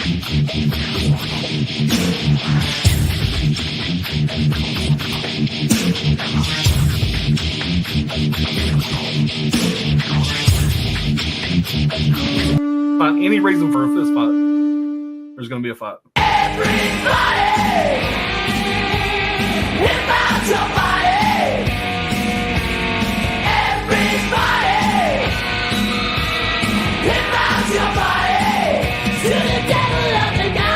Find any reason for a fist fight. There's going to be a fight. Everybody, hit out your body. Everybody, hit out your body to the devil of the night.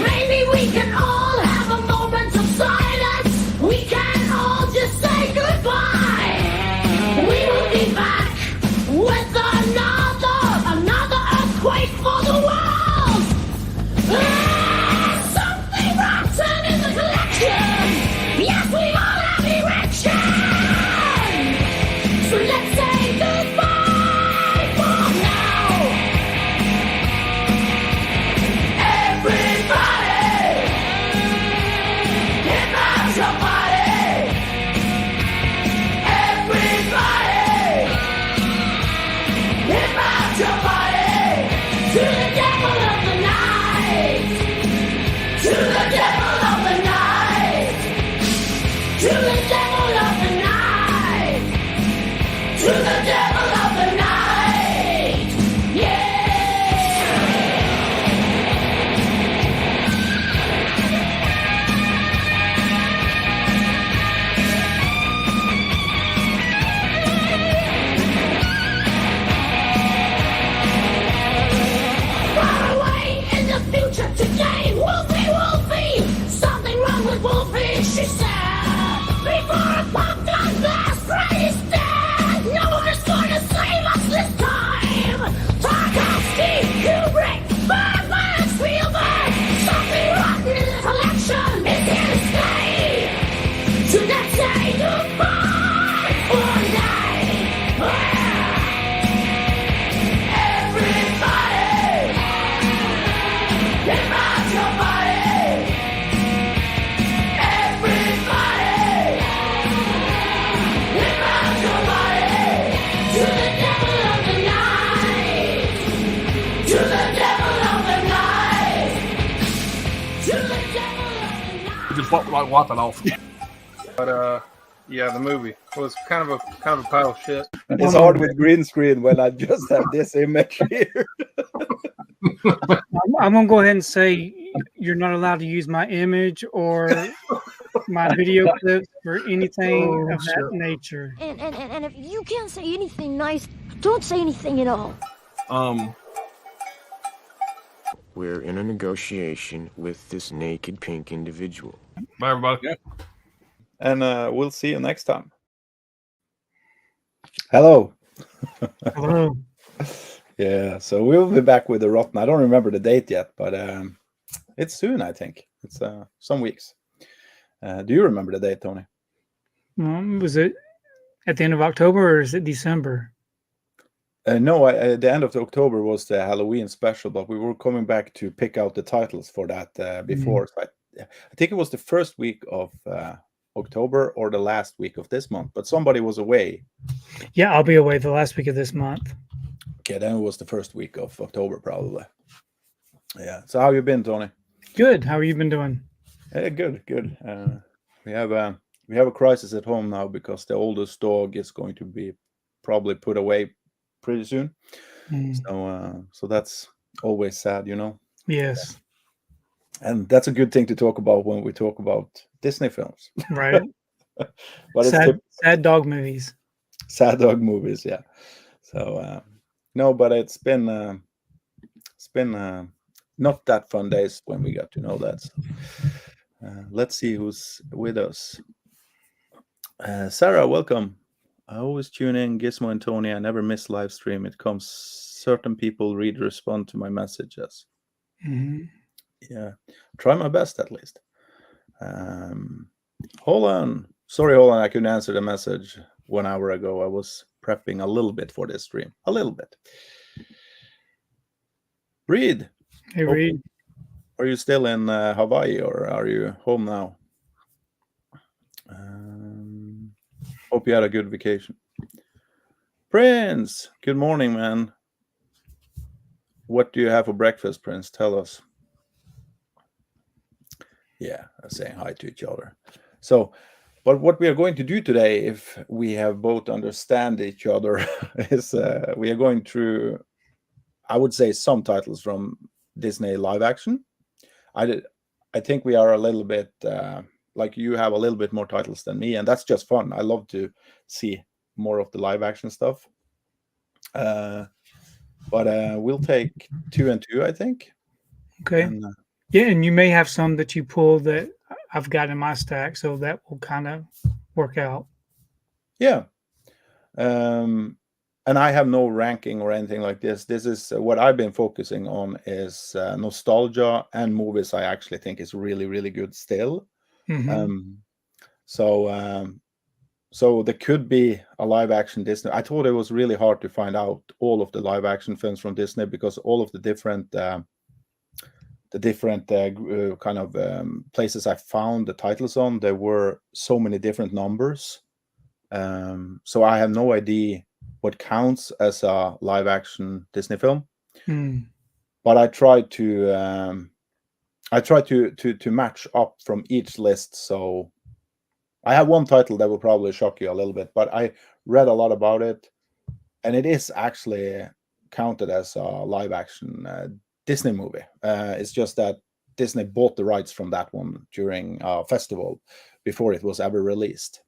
Maybe we can all have a moment of silence. We can all just say goodbye. We will be back with another earthquake for the world. Something rotten in the collection. Yes, we all have erection. So let's say goodbye for now. Everybody, get out your body. Everybody, get out your body to the devil of the night. To the devil of the night. To the devil of the night. To the devil of the night. Yeah. Far away in the future today, Wolfie, Wolfie, something wrong with Wolfie, she said. Before a pop gun blast, Freddy's dead. No one is going to save us this time. Tarkovsky, Kubrick, Bergman, Spielberg, something rotten in the collection is here to stay. So let's say goodbye for now. Everybody, get out your body. Everybody, get out your body to the devil of the night. To the devil of the night. To the devil of the night. Just wipe it off. But yeah, the movie was kind of a pile of shit. It's hard with green screen when I just have this image here. I'm gonna go ahead and say you're not allowed to use my image or my video clips for anything of that nature. And if you can't say anything nice, don't say anything at all. We're in a negotiation with this naked pink individual. Bye, everybody. Yeah. And we'll see you next time. Hello. Hello. Yeah, so we'll be back with the Rotten. I don't remember the date yet, but it's soon, I think. It's some weeks. Do you remember the date, Tony? Was it at the end of October or is it December? No, the end of October was the Halloween special, but we were coming back to pick out the titles for that before. So I think it was the first week of October or the last week of this month, but somebody was away. Yeah, I'll be away the last week of this month. Okay, then it was the first week of October, probably. Yeah. So how you been, Tony? Good. How have you been doing? Good. We have a crisis at home now because the oldest dog is going to be probably put away pretty soon. So that's always sad, you know. Yes. And that's a good thing to talk about when we talk about Disney films. Right. But sad dog movies. Sad dog movies, yeah. So no, but it's been not that fun days when we got to know that. So, let's see who's with us. Sarah, welcome. I always tune in Gismo and Tony. I never miss live stream. It comes. Certain people respond to my messages. Mm-hmm. Yeah, try my best at least. Hold on. Sorry, hold on. I couldn't answer the message 1 hour ago. I was prepping a little bit for this stream. A little bit. Reed, Hey, Reed. are you still in Hawaii or are you home now? Hope you had a good vacation. Prince, good morning, man. What do you have for breakfast, Prince? Tell us. Yeah, saying hi to each other. So, but what we are going to do today, if we have both understand each other, is we are going through, I would say, some titles from Disney live action. I think we are a little bit like you have a little bit more titles than me, and that's just fun. I love to see more of the live action stuff. But we'll take 2 and 2, I think. Okay. And, yeah, and you may have some that you pull that I've got in my stack, so that will kind of work out. Yeah. And I have no ranking or anything like this. This is what I've been focusing on is nostalgia and movies I actually think is really, really good still. So there could be a live action Disney. I thought it was really hard to find out all of the live action films from Disney because all of the different kind of places I found the titles on, there were so many different numbers. So I have no idea what counts as a live action Disney film. But I tried to match up from each list. So I have one title that will probably shock you a little bit, but I read a lot about it, and it is actually counted as a live action Disney movie. It's just that Disney bought the rights from that one during a festival before it was ever released.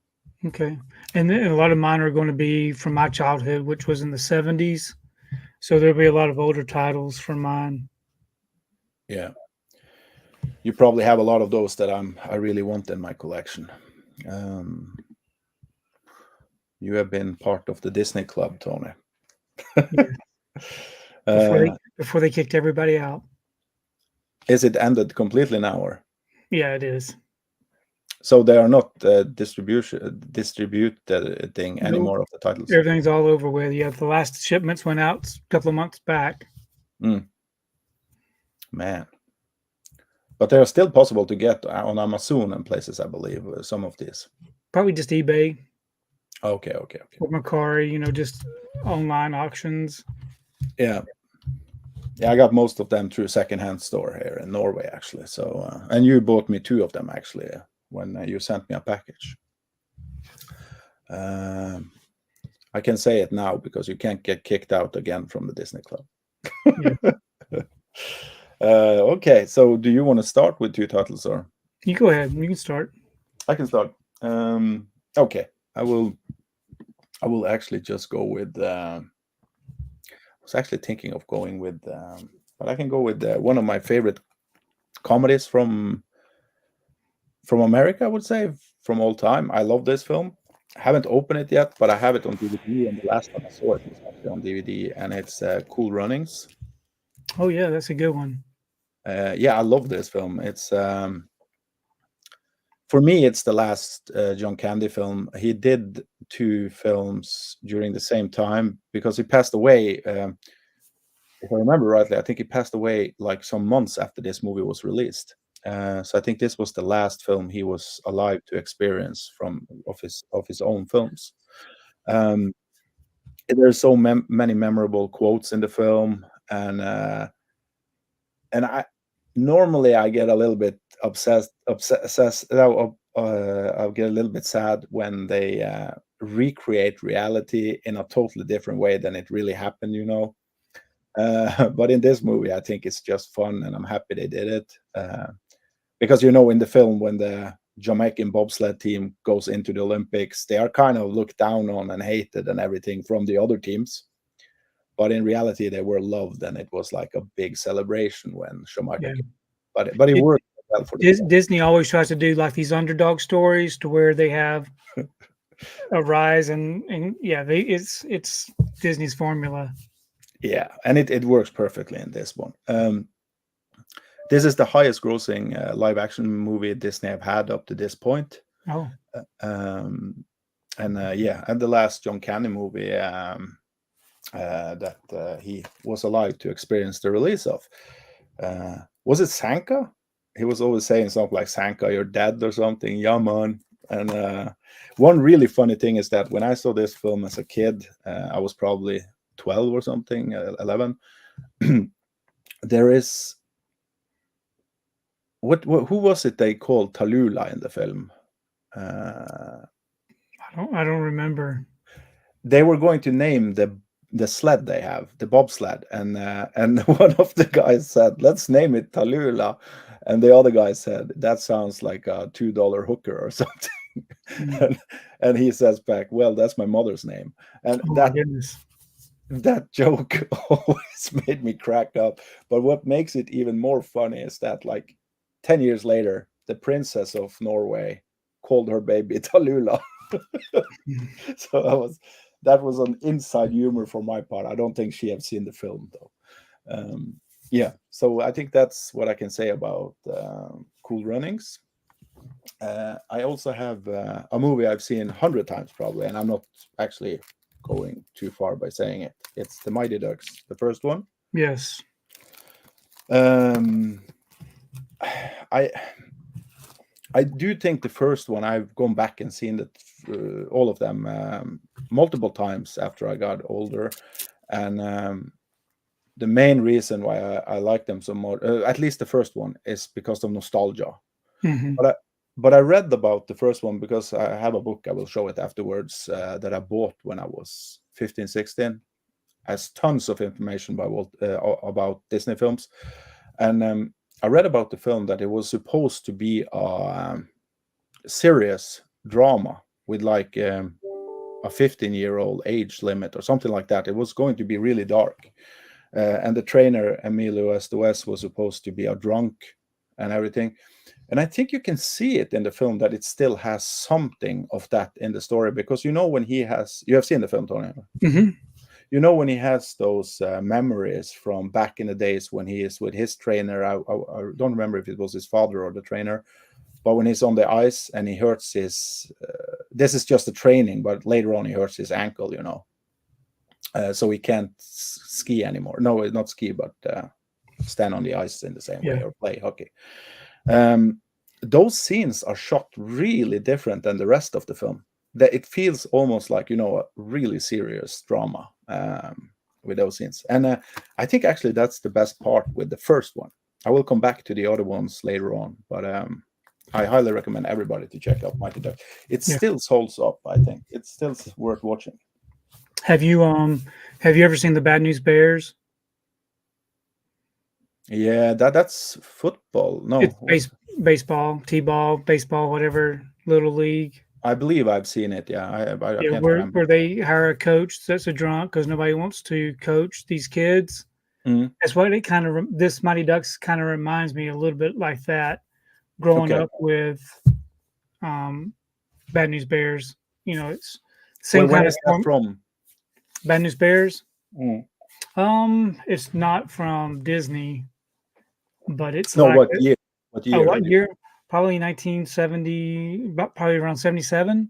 Okay. And then a lot of mine are going to be from my childhood, which was in the 70s. So there'll be a lot of older titles from mine. Yeah. You probably have a lot of those that I really want in my collection. You have been part of the Disney Club, Tony. Before they kicked everybody out. Is it ended completely now? Or? Yeah, it is. So they are not distributing any more of the titles. Everything's all over with. Yeah, the last shipments went out a couple of months back. Man. But they are still possible to get on Amazon and places, I believe, some of these. Probably just eBay. Okay. Or Macari, just online auctions. Yeah, I got most of them through secondhand store here in Norway, actually. So, and you bought me 2 of them, actually, when you sent me a package. I can say it now because you can't get kicked out again from the Disney Club. Yeah. Okay, so do you want to start with 2 titles, or? You go ahead. You can start. I can start. Okay, I will actually just go with. I was actually thinking of going with, but I can go with one of my favorite comedies from America. I would say from all time. I love this film. I haven't opened it yet, but I have it on DVD, and the last time I saw it was actually on DVD, and it's Cool Runnings. Oh yeah, that's a good one. Yeah, I love this film. It's for me, it's the last John Candy film. He did 2 films during the same time because he passed away. If I remember rightly, I think he passed away like some months after this movie was released. So I think this was the last film he was alive to experience of his own films. There's so many memorable quotes in the film, and I normally I get a little bit obsessed. I'll get a little bit sad when they recreate reality in a totally different way than it really happened, But in this movie, I think it's just fun, and I'm happy they did it. Because, in the film, when the Jamaican bobsled team goes into the Olympics, they are kind of looked down on and hated and everything from the other teams. But in reality, they were loved, and it was like a big celebration when Schumacher came. But it worked well for Disney always tries to do like these underdog stories to where they have a rise, and yeah, it's Disney's formula. Yeah, and it works perfectly in this one. This is the highest grossing live action movie Disney have had up to this point. Oh. And and the last John Candy movie that he was alive to experience the release of. Was it Sanka? He was always saying something like, Sanka, you're dead or something. Yeah, man. And one really funny thing is that when I saw this film as a kid, I was probably 12 or something, 11. There is who was it they called Tallulah in the film? I don't remember. They were going to name the sled they have, the bobsled, and one of the guys said, let's name it Tallulah, and the other guy said, that sounds like a $2 hooker or something. And he says back, well, that's my mother's name. And that joke always made me crack up. But what makes it even more funny is that, like, 10 years later, the princess of Norway called her baby Tallulah. So that was an inside humor for my part. I don't think she have seen the film though. So I think that's what I can say about Cool Runnings. I also have a movie I've seen 100 times probably, and I'm not actually going too far by saying it. It's The Mighty Ducks, the first one. Yes. I do think the first one, I've gone back and seen that all of them multiple times after I got older, and the main reason why I like them so much, at least the first one, is because of nostalgia. Mm-hmm. But I read about the first one because I have a book, I will show it afterwards, that I bought when I was 15, 16. Has tons of information about Disney films, and I read about the film that it was supposed to be a serious drama with like a 15-year-old age limit or something like that. It was going to be really dark. And the trainer, Emilio Estevez, was supposed to be a drunk and everything. And I think you can see it in the film that it still has something of that in the story, because when he has, you have seen the film, Tony? Mm-hmm. When he has those memories from back in the days when he is with his trainer, I don't remember if it was his father or the trainer, but when he's on the ice and he hurts his, this is just a training, but later on he hurts his ankle, so he can't ski anymore. No, not ski, but stand on the ice in the same way or play hockey. Those scenes are shot really different than the rest of the film. That it feels almost like a really serious drama with those scenes, and I think actually that's the best part with the first one. I will come back to the other ones later on, but I highly recommend everybody to check out Mighty Ducks. It still holds up. I think it's still worth watching. Have you ever seen the Bad News Bears? Yeah, that's football. No, it's baseball, t-ball, baseball, whatever, little league. I believe I've seen it. Yeah, I can't remember. Where they hire a coach that's a drunk because nobody wants to coach these kids. Mm-hmm. That's what it kind of. This Mighty Ducks kind of reminds me a little bit like that. Growing up with Bad News Bears, it's same kind of stuff from Bad News Bears. Mm. It's not from Disney, but it's what year? What year? Probably 1970, probably around 77.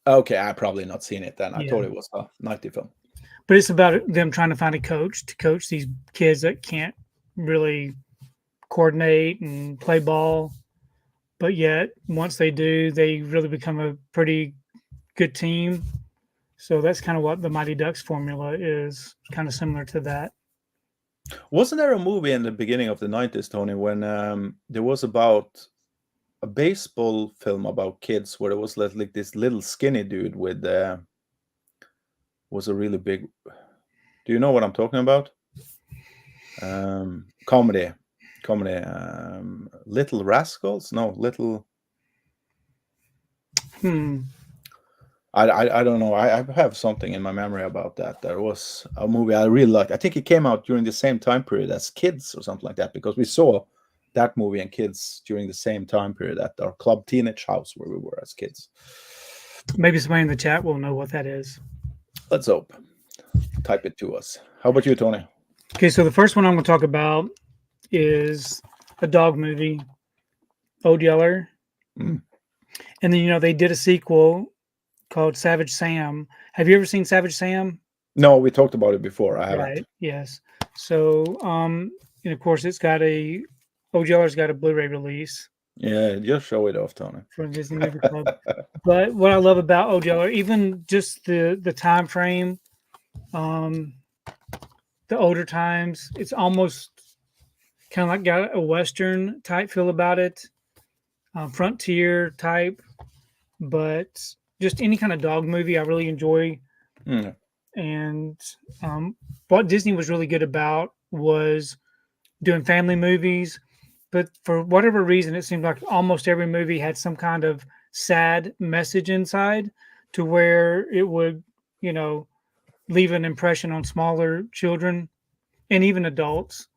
Okay, I probably not seen it then. I thought it was a 90 film. But it's about them trying to find a coach to coach these kids that can't really coordinate and play ball. But yet, once they do, they really become a pretty good team. So that's kind of what the Mighty Ducks formula is, kind of similar to that. Wasn't there a movie in the beginning of the 90s, Tony, when there was about a baseball film about kids where there was like this little skinny dude with was a really big. Do you know what I'm talking about? Comedy. Little Rascals? No, Little. I don't know. I have something in my memory about that. There was a movie I really liked. I think it came out during the same time period as Kids or something like that, because we saw that movie and Kids during the same time period at our club teenage house where we were as kids. Maybe somebody in the chat will know what that is. Let's hope. Type it to us. How about you, Tony? Okay, so the first one I'm going to talk about is a dog movie, Old Yeller. And then, they did a sequel called Savage Sam. Have you ever seen Savage Sam? No, we talked about it before. I haven't. Right. Yes. So, and of course, it's got OGLR's got a Blu-ray release Yeah, just show it off, Tony. from Disney Movie Club. But what I love about OGLR, even just the time frame, the older times, it's almost kind of like got a Western type feel about it, frontier type, but just any kind of dog movie I really enjoy. Mm. And what Disney was really good about was doing family movies, but for whatever reason, it seemed like almost every movie had some kind of sad message inside, to where it would, leave an impression on smaller children and even adults.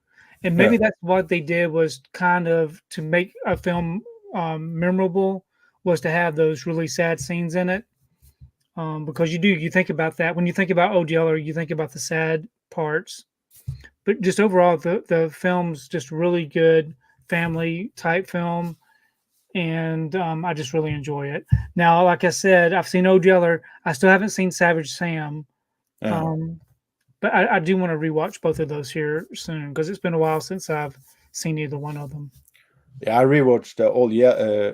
And maybe Yeah. that's what they did, was kind of to make a film memorable, was to have those really sad scenes in it. Because you think about that when you think about OGL, or you think about the sad parts, but just overall, the film's just really good family type film, and I just really enjoy it. Now, like I said, I've seen OGL. I still haven't seen Savage Sam, Yeah. but I do want to rewatch both of those here soon, because it's been a while since I've seen either one of them. Yeah, I rewatched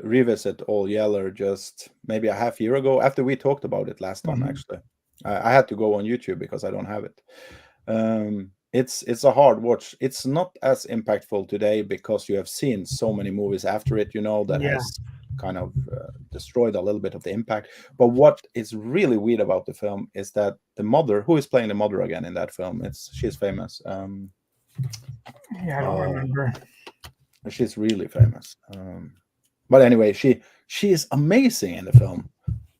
revisit All Yeller just maybe a half year ago after we talked about it last time. Mhm. Actually, I had to go on YouTube because I don't have it. It's a hard watch. It's not as impactful today because you have seen so many movies after it, that Yeah. has kind of destroyed a little bit of the impact. But what is really weird about the film is that the mother, who is playing the mother again in that film, she's famous. Yeah, I don't remember. She's really famous. But anyway, she is amazing in the film.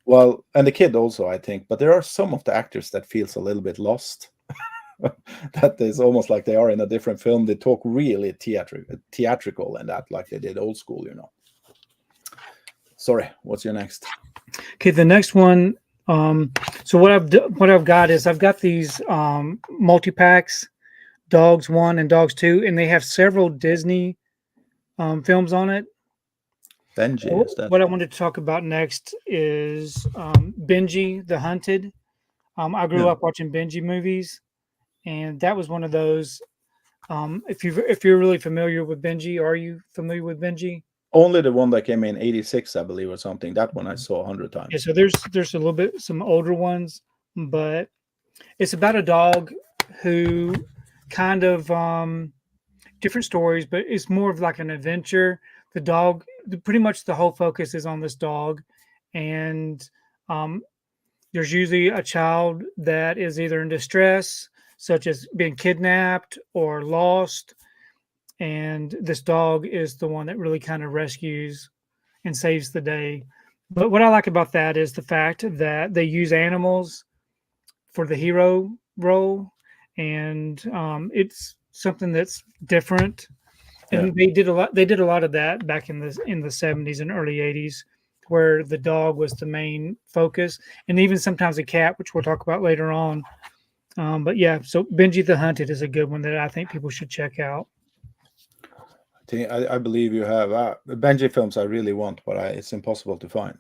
Well, and the kid also, I think. But there are some of the actors that feels a little bit lost. That is almost like they are in a different film. They talk really theatrical and that, like they did old school, Sorry, what's your next? Okay, the next one. So what I've got is I've got these multi-packs, Dogs 1 and Dogs 2, and they have several Disney films on it. Benji, is that? What I wanted to talk about next is Benji the Hunted. I grew up watching Benji movies, and that was one of those. If you're really familiar with Benji, are you familiar with Benji? Only the one that came in '86, I believe, or something. That one I saw 100 times. Yeah, so there's a little bit some older ones, but it's about a dog who kind of different stories, but it's more of like an adventure. The dog, pretty much the whole focus is on this dog, and there's usually a child that is either in distress, such as being kidnapped or lost, and this dog is the one that really kind of rescues and saves the day. But what I like about that is the fact that they use animals for the hero role, and it's something that's different. And they did a lot. They did a lot of that back in the 70s and early 80s, where the dog was the main focus, and even sometimes a cat, which we'll talk about later on. But yeah, so Benji the Hunted is a good one that I think people should check out. I believe you have Benji films I really want, but it's impossible to find.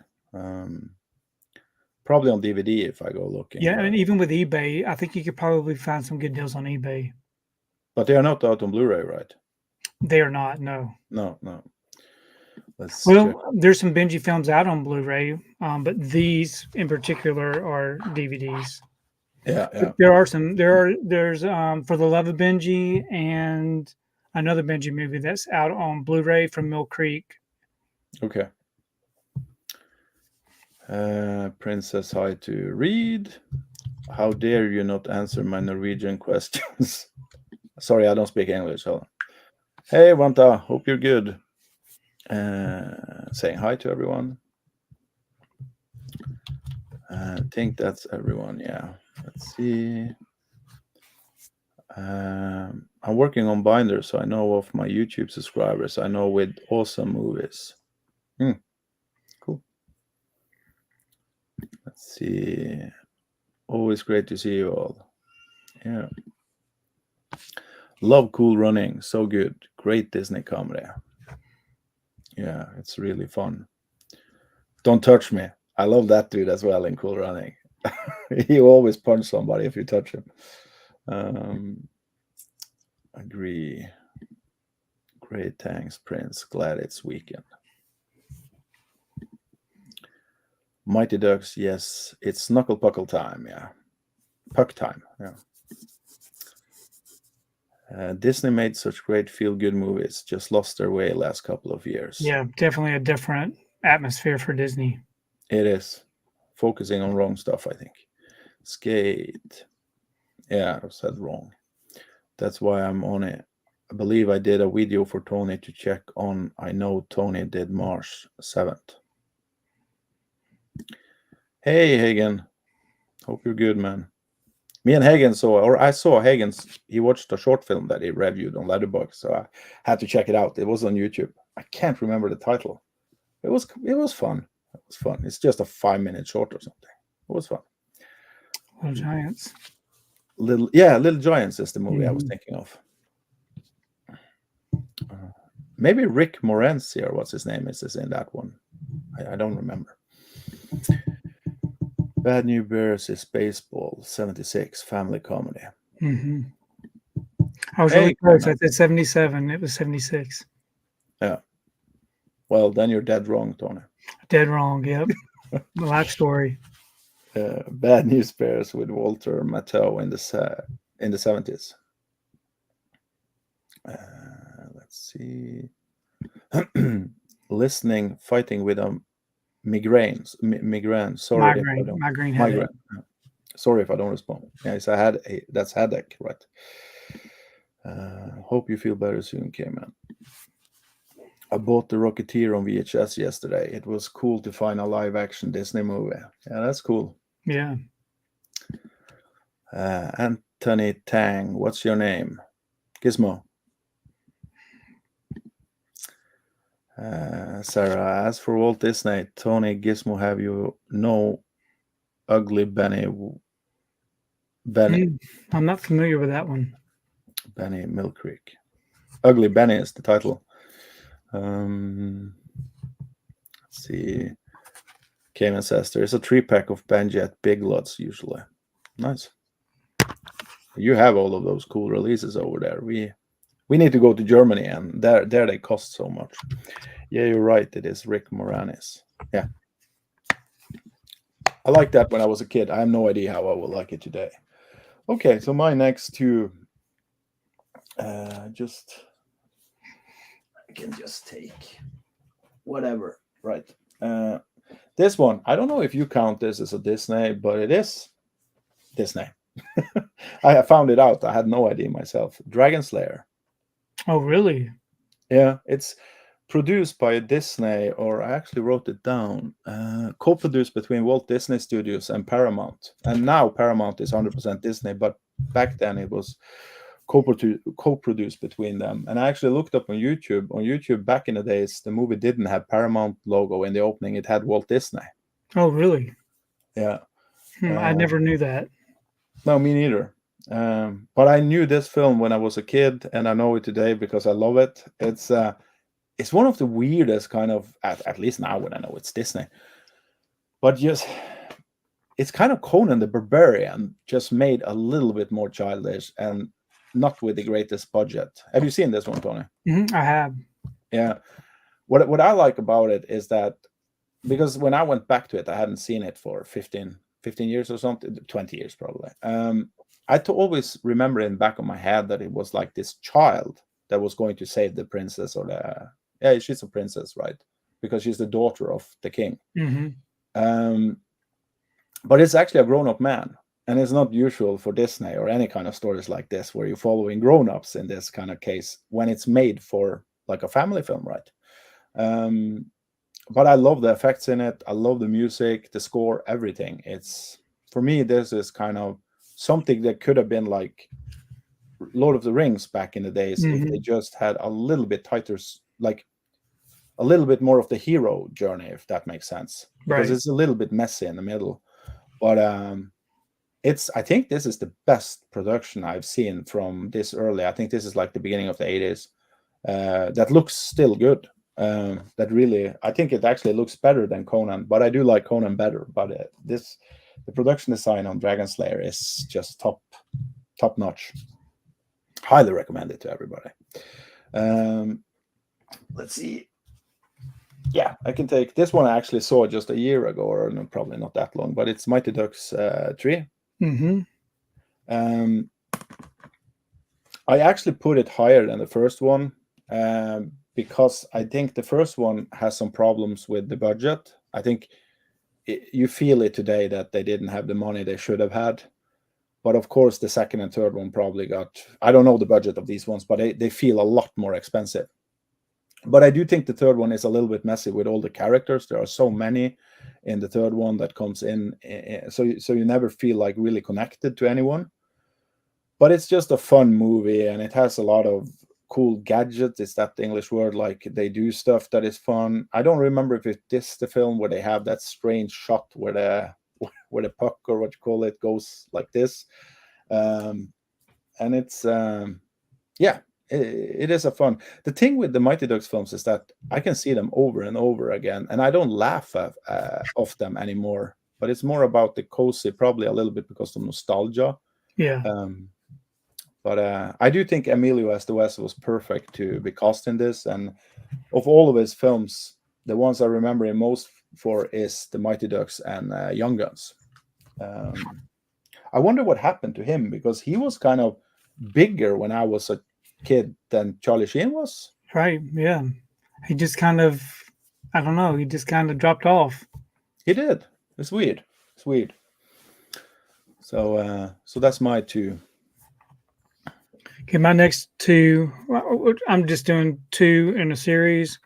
Probably on DVD if I go looking. Yeah, and even with eBay, I think you could probably find some good deals on eBay. But they are not out on Blu-ray, right? They are not, no. No. Let's Well, check. there's some Benji films out on Blu-ray, but these in particular are DVDs. Yeah. But there's For the Love of Benji and another Benji movie that's out on Blu-ray from Mill Creek. Okay. Princess Hi to read. How dare you not answer my Norwegian questions? Sorry, I don't speak English. Hold on. Hey, Vanta, hope you're good. Saying hi to everyone. I think that's everyone. Yeah. Let's see. I'm working on Binder, so I know of my YouTube subscribers. I know with awesome movies. Cool. Let's see. Always great to see you all. Yeah. Love Cool Running. So good. Great Disney comedy. Yeah, it's really fun. Don't touch me. I love that dude as well in Cool Running. He always punch somebody if you touch him. Agree. Great, thanks, Prince. Glad it's weekend. Mighty Ducks, yes, it's knuckle puckle time. Yeah, puck time. Yeah. Disney made such great feel-good movies. Just lost their way last couple of years. Yeah, definitely a different atmosphere for Disney. It is focusing on wrong stuff, I think. Skate. Yeah, I said wrong. That's why I'm on it. I believe I did a video for Tony to check on. I know Tony did March 7th. Hey, Hagen. Hope you're good, man. Me and Hagen I saw Hagen's, he watched a short film that he reviewed on Letterboxd, so I had to check it out. It was on YouTube. I can't remember the title. It was fun. It was fun. It's just a 5-minute short or something. It was fun. Little Giants. Little Giants is the movie I was thinking of. Maybe Rick Morency or what's his name is in that one. I don't remember. Bad New Bears is baseball. 76 family comedy. Mm-hmm. I was really close. I said 77. It was 76. Yeah. Well, then you're dead wrong, Tony. Dead wrong. Yep. Life story. Bad News Bears with Walter Matthau in the 70s. Let's see. Listening, fighting with a migraine. Sorry, migraine. Sorry if I don't respond. Yes, that's headache, right? Hope you feel better soon, K-Man. I bought The Rocketeer on VHS yesterday. It was cool to find a live-action Disney movie. Yeah, that's cool. Yeah. Anthony Tang, what's your name? Gismo. Sarah, as for Walt Disney, Tony, Gismo, have you no ugly Benny? I'm not familiar with that one. Benny Mill Creek. Ugly Benny is the title. Let's see. Cayman says there is a 3-pack of Benji at Big Lots usually. Nice. You have all of those cool releases over there. We need to go to Germany, and there they cost so much. Yeah, you're right. It is Rick Moranis. Yeah. I liked that when I was a kid. I have no idea how I will like it today. Okay, so my next two, I can just take whatever, right? This one, I don't know if you count this as a Disney, but it is Disney. I found it out. I had no idea myself. Dragon Slayer. Oh, really? Yeah, it's produced by Disney, or I actually wrote it down. Co-produced between Walt Disney Studios and Paramount. And now Paramount is 100% Disney, but back then it was co-produced between them. And I actually looked up on YouTube. On YouTube back in the days, the movie didn't have Paramount logo in the opening. It had Walt Disney. Oh, really? Yeah. I never knew that. No, me neither. But I knew this film when I was a kid, and I know it today because I love it. It's one of the weirdest kind of, at least now when I know it's Disney. But just, it's kind of Conan the Barbarian, just made a little bit more childish and not with the greatest budget. Have you seen this one, Tony? I have. Yeah. What I like about it is that, because when I went back to it, I hadn't seen it for 15 years or something, 20 years probably. I always remember in the back of my head that it was like this child that was going to save the princess, or she's a princess, right? Because she's the daughter of the king. But it's actually a grown-up man, and it's not usual for Disney or any kind of stories like this where you're following grown-ups in this kind of case when it's made for like a family film, right? But I love the effects in it. I love the music, the score, everything. It's, for me, this is kind of something that could have been like Lord of the Rings back in the days if they just had a little bit tighter, like a little bit more of the hero journey, if that makes sense. Because it's a little bit messy in the middle. But I think this is the best production I've seen from this early. I think this is like the beginning of the 80s. That looks still good. that really, I think it actually looks better than Conan, but I do like Conan better. But the production design on Dragon Slayer is just top notch. Highly recommend it to everybody. Let's see. Yeah, I can take this one. I actually saw just a year ago, or no, probably not that long, but it's Mighty Ducks 3. Mm-hmm. I actually put it higher than the first one because I think the first one has some problems with the budget. I think you feel it today that they didn't have the money they should have had. But of course, the second and third one probably got, I don't know the budget of these ones, but they feel a lot more expensive. But I do think the third one is a little bit messy with all the characters. There are so many in the third one that comes in. So you never feel like really connected to anyone. But it's just a fun movie, and it has a lot of cool gadgets. Is that the English word? Like, they do stuff that is fun. I don't remember if it's the film where they have that strange shot where the puck, or what you call it, goes like this. And it's it is a fun. The thing with the Mighty Ducks films is that I can see them over and over again, and I don't laugh off them anymore. But it's more about the cozy, probably a little bit because of nostalgia. Yeah. But I do think Emilio Estevez was perfect to be cast in this. And of all of his films, the ones I remember him most for is The Mighty Ducks and Young Guns. I wonder what happened to him, because he was kind of bigger when I was a kid than Charlie Sheen was. Right. Yeah. He just kind of, I don't know, he just kind of dropped off. He did. It's weird. It's weird. So that's my two. Okay, my next two, I'm just doing two in a series.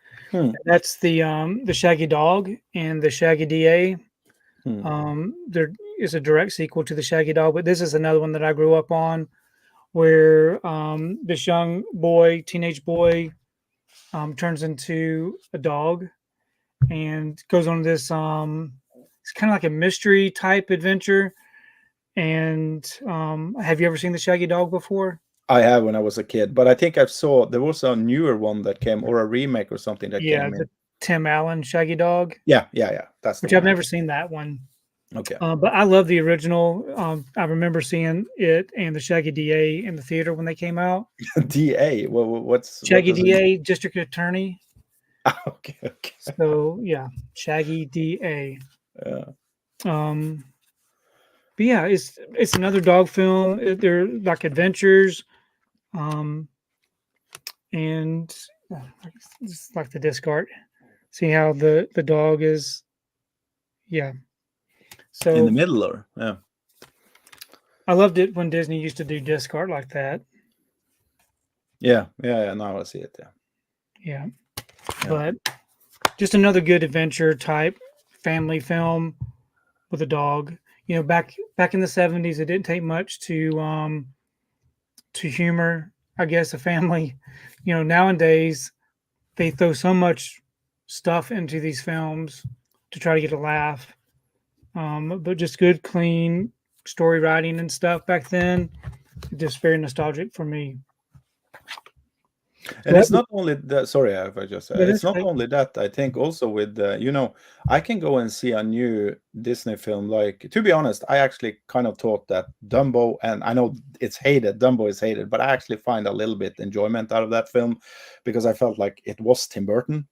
That's the Shaggy Dog and the Shaggy DA. There is a direct sequel to the Shaggy Dog, but this is another one that I grew up on, where this young boy, teenage boy, turns into a dog and goes on this. It's kind of like a mystery type adventure. And have you ever seen the Shaggy Dog before? I have, when I was a kid, but I think there was a newer one that came, or a remake or something that came in. The Tim Allen Shaggy Dog. Yeah. That's which I've never seen that one. Okay. But I love the original. I remember seeing it and the Shaggy DA in the theater when they came out. DA? What's Shaggy DA, District Attorney. Okay. So yeah, Shaggy DA. Yeah. But yeah, it's another dog film. They're like adventures, and just like the disc art. See how the dog is, yeah. So in the middle, or yeah. I loved it when Disney used to do disc art like that. Yeah. Now I see it. Yeah. But just another good adventure type family film with a dog. You know, back in the 70s, it didn't take much to humor, I guess, a family. You know, nowadays they throw so much stuff into these films to try to get a laugh. But just good, clean story writing and stuff back then, just very nostalgic for me. And it's not only that. Sorry, if I just said it's not okay. only that. I think also with I can go and see a new Disney film. Like, to be honest, I actually kind of thought that Dumbo, and I know it's hated. Dumbo is hated, but I actually find a little bit enjoyment out of that film because I felt like it was Tim Burton.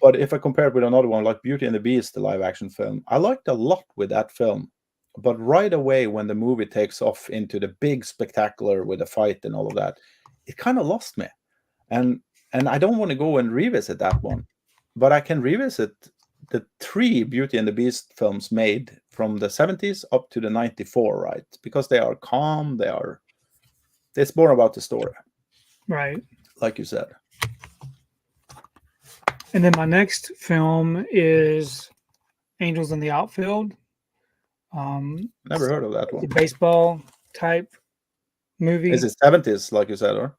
But if I compare it with another one like Beauty and the Beast, the live action film, I liked a lot with that film. But right away, when the movie takes off into the big spectacular with the fight and all of that, it kind of lost me. And I don't want to go and revisit that one, but I can revisit the 3 Beauty and the Beast films made from the 70s up to the 94, right? Because they are calm, it's more about the story. Right. Like you said. And then my next film is Angels in the Outfield. Never heard of that one. Baseball type movie. Is it 70s, like you said, or?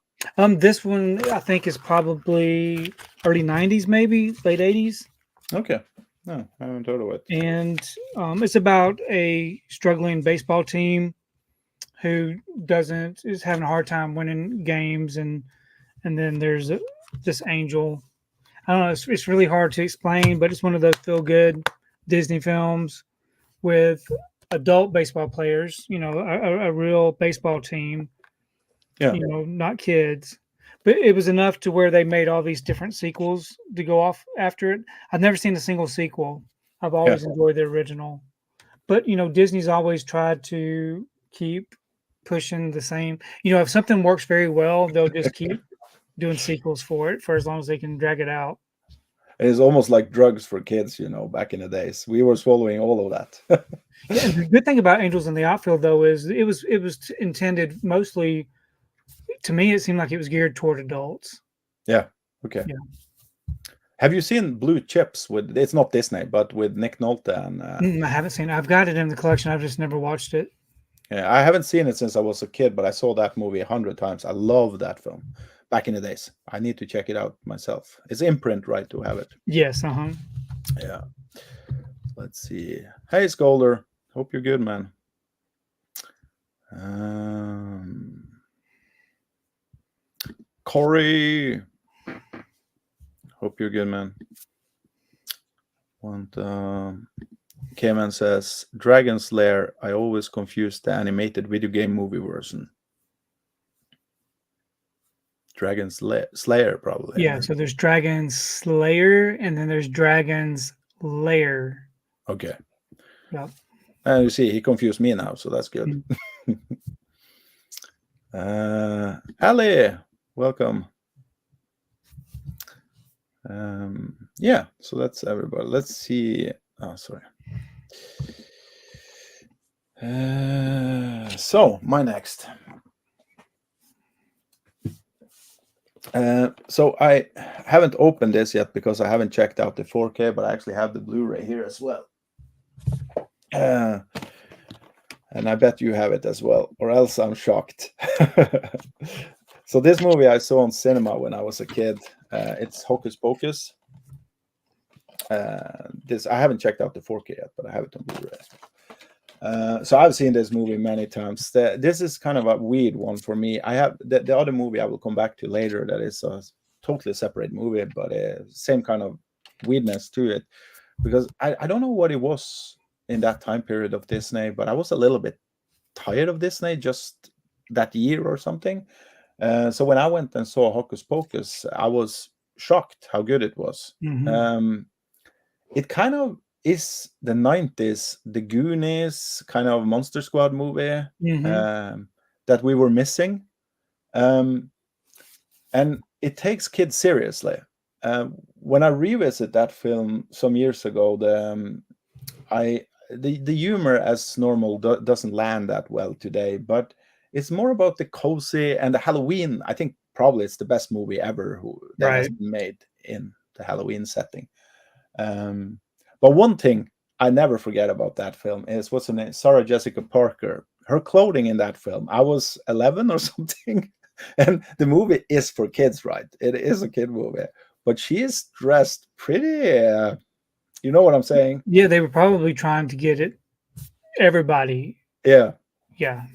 This one I think is probably early 90s, maybe late 80s. Okay. No, I haven't heard of it. And it's about a struggling baseball team who is having a hard time winning games, and then there's this angel. I don't know. It's really hard to explain, but it's one of those feel good Disney films with adult baseball players. You know, a real baseball team. Yeah. You know, not kids. But it was enough to where they made all these different sequels to go off after it. I've never seen a single sequel. I've always enjoyed the original. But you know, Disney's always tried to keep pushing the same. You know, if something works very well, they'll just keep doing sequels for it for as long as they can drag it out. It's almost like drugs for kids, you know, back in the days. We were swallowing all of that. Yeah, and the good thing about Angels in the Outfield though is it was intended mostly. To me, it seemed like it was geared toward adults. Yeah. Okay. Yeah. Have you seen Blue Chips with? It's not Disney, but with Nick Nolte and. I haven't seen it. I've got it in the collection. I've just never watched it. Yeah, I haven't seen it since I was a kid, but I saw that movie 100 times. I love that film back in the days. I need to check it out myself. It's imprint, right, to have it. Yes. Yeah. Let's see. Hey, Skolder. Hope you're good, man. Corey. Hope you're good, man. K-Man says, Dragon's Lair, I always confuse the animated video game movie version. Dragon's Slayer, probably. Yeah, so there's Dragon Slayer, and then there's Dragon's Lair. Okay. Yep. And you see, he confused me now, so that's good. Ali, welcome. Yeah, so that's everybody. Let's see. Oh, sorry. So my next. So I haven't opened this yet because I haven't checked out the 4K, but I actually have the Blu-ray here as well. And I bet you have it as well, or else I'm shocked. So this movie I saw on cinema when I was a kid. It's Hocus Pocus. This I haven't checked out the 4K yet, but I have it on Blu-ray. So I've seen this movie many times. This is kind of a weird one for me. I have the other movie I will come back to later. That is a totally separate movie, but same kind of weirdness to it. Because I don't know what it was in that time period of Disney, but I was a little bit tired of Disney just that year or something. So when I went and saw Hocus Pocus, I was shocked how good it was. It kind of is the 90s, the Goonies kind of Monster Squad movie that we were missing. And it takes kids seriously. When I revisit that film some years ago, the humor as normal doesn't land that well today, but it's more about the cozy and the Halloween. I think probably it's the best movie ever that has been made in the Halloween setting. But one thing I never forget about that film is, what's her name? Sarah Jessica Parker. Her clothing in that film. I was 11 or something, and the movie is for kids, right? It is a kid movie, but she is dressed pretty. You know what I'm saying? Yeah, they were probably trying to get it everybody. Yeah. Yeah.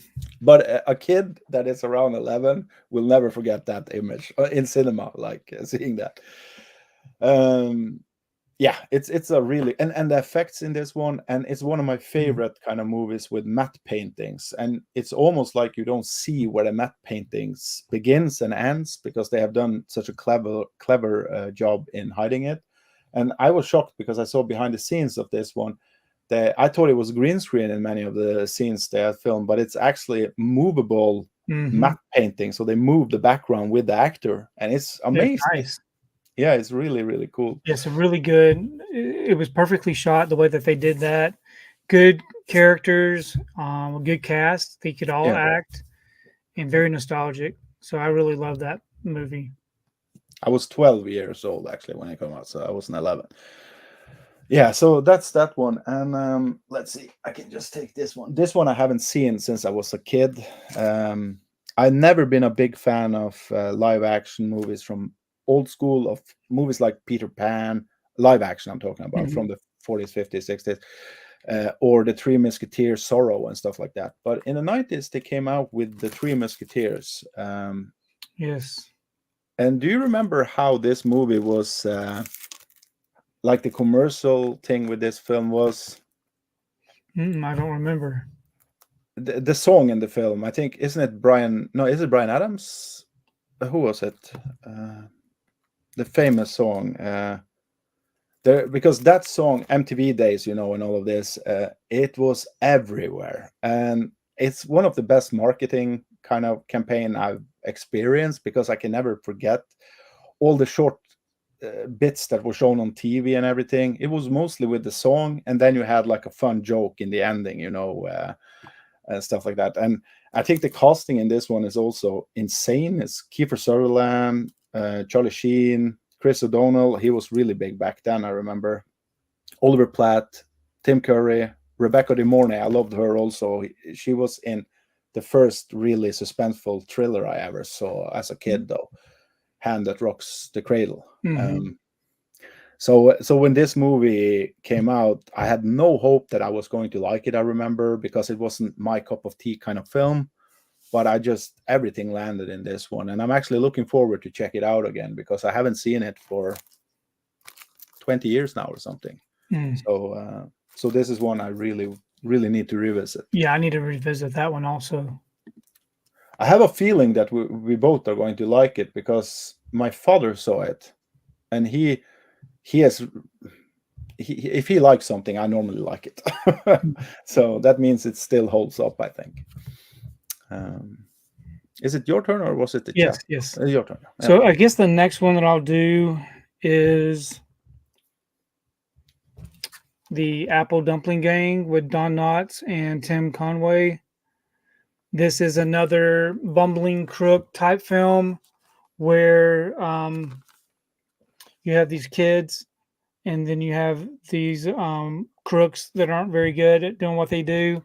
But a kid that is around 11 will never forget that image in cinema, like seeing that. Yeah, it's a really and the effects in this one, and it's one of my favorite kind of movies with matte paintings, and it's almost like you don't see where the matte paintings begins and ends because they have done such a clever job in hiding it. And I was shocked because I saw behind the scenes of this one. I thought it was green screen in many of the scenes they had filmed, but it's actually movable matte painting. So they move the background with the actor, and it's amazing. Nice. Yeah, it's really, really cool. Yes, really good. It was perfectly shot the way that they did that. Good characters, a good cast. They could all act, and very nostalgic. So I really love that movie. I was 12 years old actually when it came out, so I wasn't 11. Yeah, so that's that one. And let's see, I can just take this one. This one I haven't seen since I was a kid. I've never been a big fan of live action movies from old school, of movies like Peter Pan, live action I'm talking about, from the 40s, 50s, 60s, or the Three Musketeers, Zorro and stuff like that. But in the 90s, they came out with the Three Musketeers. Yes. And do you remember how this movie was, like the commercial thing with this film was? I don't remember. The song in the film, I think, isn't it Brian? No, is it Brian Adams? Who was it? The famous song. Because that song, MTV Days, and all of this, it was everywhere, and it's one of the best marketing kind of campaign I've experienced, because I can never forget all the short bits that were shown on TV and everything. It was mostly with the song, and then you had like a fun joke in the ending, and stuff like that. And I think the casting in this one is also insane. It's Kiefer Sutherland, Charlie Sheen, Chris O'Donnell. He was really big back then, I remember. Oliver Platt, Tim Curry, Rebecca De Mornay. I loved her also. She was in the first really suspenseful thriller I ever saw as a kid, though, Hand That Rocks the Cradle. So when this movie came out, I had no hope that I was going to like it, I remember, because it wasn't my cup of tea kind of film. But everything landed in this one. And I'm actually looking forward to check it out again, because I haven't seen it for 20 years now or something. So this is one I really, really need to revisit. Yeah, I need to revisit that one also. I have a feeling that we both are going to like it, because my father saw it, and if he likes something, I normally like it. So that means it still holds up, I think. Is it your turn, or was it the Yes, chat? yes. It's your turn. Yeah. So I guess the next one that I'll do is the Apple Dumpling Gang with Don Knotts and Tim Conway. This is another bumbling crook type film where you have these kids, and then you have these crooks that aren't very good at doing what they do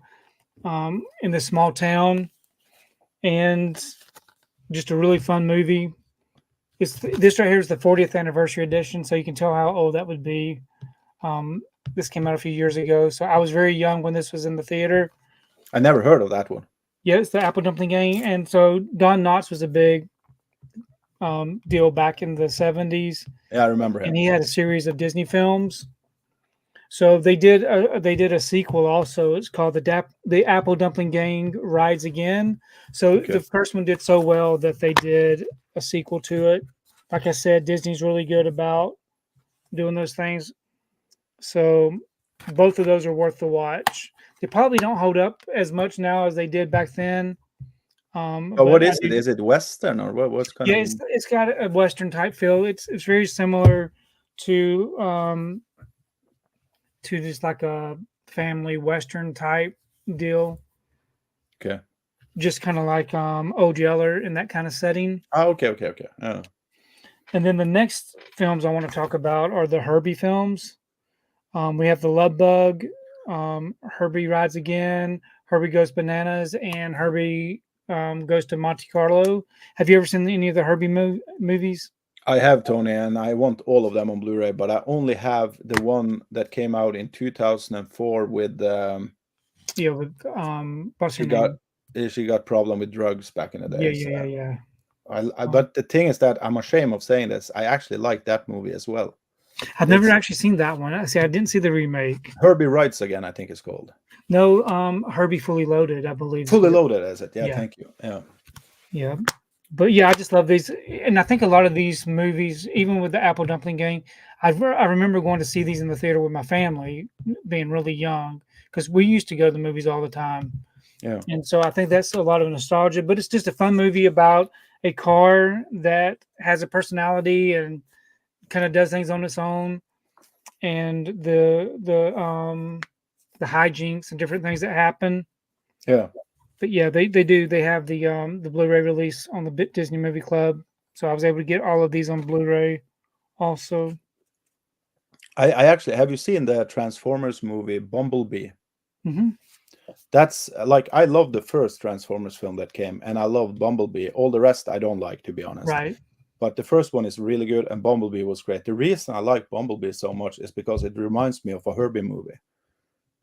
in this small town, and just a really fun movie. This right here is the 40th anniversary edition, so you can tell how old that would be. This came out a few years ago, so I was very young when this was in the theater. I never heard of that one. Yeah, it's the Apple Dumpling Gang, and so Don Knotts was a big deal back in the 70s. Yeah, I remember him. And he had a series of Disney films. So they did a sequel also. It's called the Apple Dumpling Gang Rides Again. So the first one did so well that they did a sequel to it. Like I said, Disney's really good about doing those things. So both of those are worth the watch. They probably don't hold up as much now as they did back then. But what is it? Is it Western, or what's kind of? Yeah, it's got a Western type feel. It's very similar to just like a family Western type deal. Okay. Just kind of like Old Yeller in that kind of setting. Oh, okay. Oh. And then the next films I want to talk about are the Herbie films. We have The Love Bug, Herbie Rides Again, Herbie Goes Bananas, and Herbie Goes to Monte Carlo. Have you ever seen any of the Herbie movies? I have, Tony, and I want all of them on Blu-ray, but I only have the one that came out in 2004 with what's her name? She got problem with drugs back in the day. Yeah. But the thing is that I'm ashamed of saying this. I actually like that movie as well. I've never actually seen that one. I didn't see the remake. Herbie Rides Again, I think it's called. No, Herbie Fully Loaded, I believe. Fully Loaded, is it? Yeah, thank you. Yeah. But yeah, I just love these. And I think a lot of these movies, even with the Apple Dumpling Gang, I remember going to see these in the theater with my family, being really young, because we used to go to the movies all the time. Yeah. And so I think that's a lot of nostalgia, but it's just a fun movie about a car that has a personality and kind of does things on its own, and the hijinks and different things that happen. Yeah. But yeah, they have the Blu-ray release on the Disney Movie Club, so I was able to get all of these on Blu-ray also. I actually, have you seen the Transformers movie Bumblebee? Mm-hmm. That's like, I love the first Transformers film that came, and I loved Bumblebee. All the rest I don't like, to be honest. Right. But the first one is really good, and Bumblebee was great. The reason I like Bumblebee so much is because it reminds me of a Herbie movie.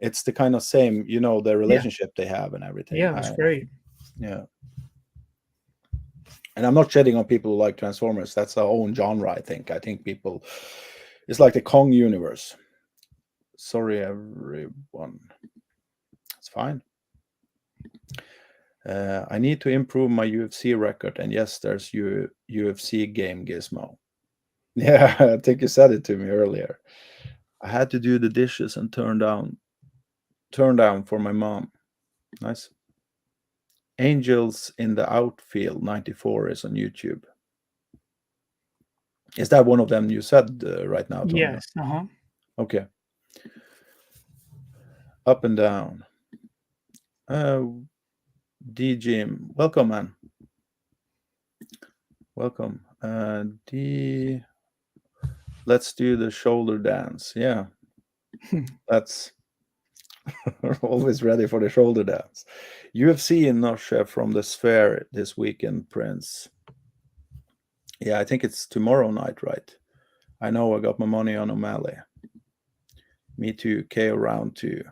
It's the kind of same, the relationship they have and everything. Yeah, that's great. Yeah. And I'm not shedding on people who like Transformers. That's our own genre, I think. I think people, it's like the Kong universe. Sorry, everyone. It's fine. I need to improve my UFC record. And yes, there's UFC game Gizmo. Yeah, I think you said it to me earlier. I had to do the dishes and turn down for my mom. Nice. Angels in the Outfield 94 is on YouTube. Is that one of them you said right now, Tony? Yes. Okay. Up and down. D Jim, welcome, man. Welcome. D, let's do the shoulder dance. Yeah, that's always ready for the shoulder dance. UFC in Norge from the Sphere this weekend, Prince. Yeah, I think it's tomorrow night, right? I know I got my money on O'Malley. Me too. KO round 2.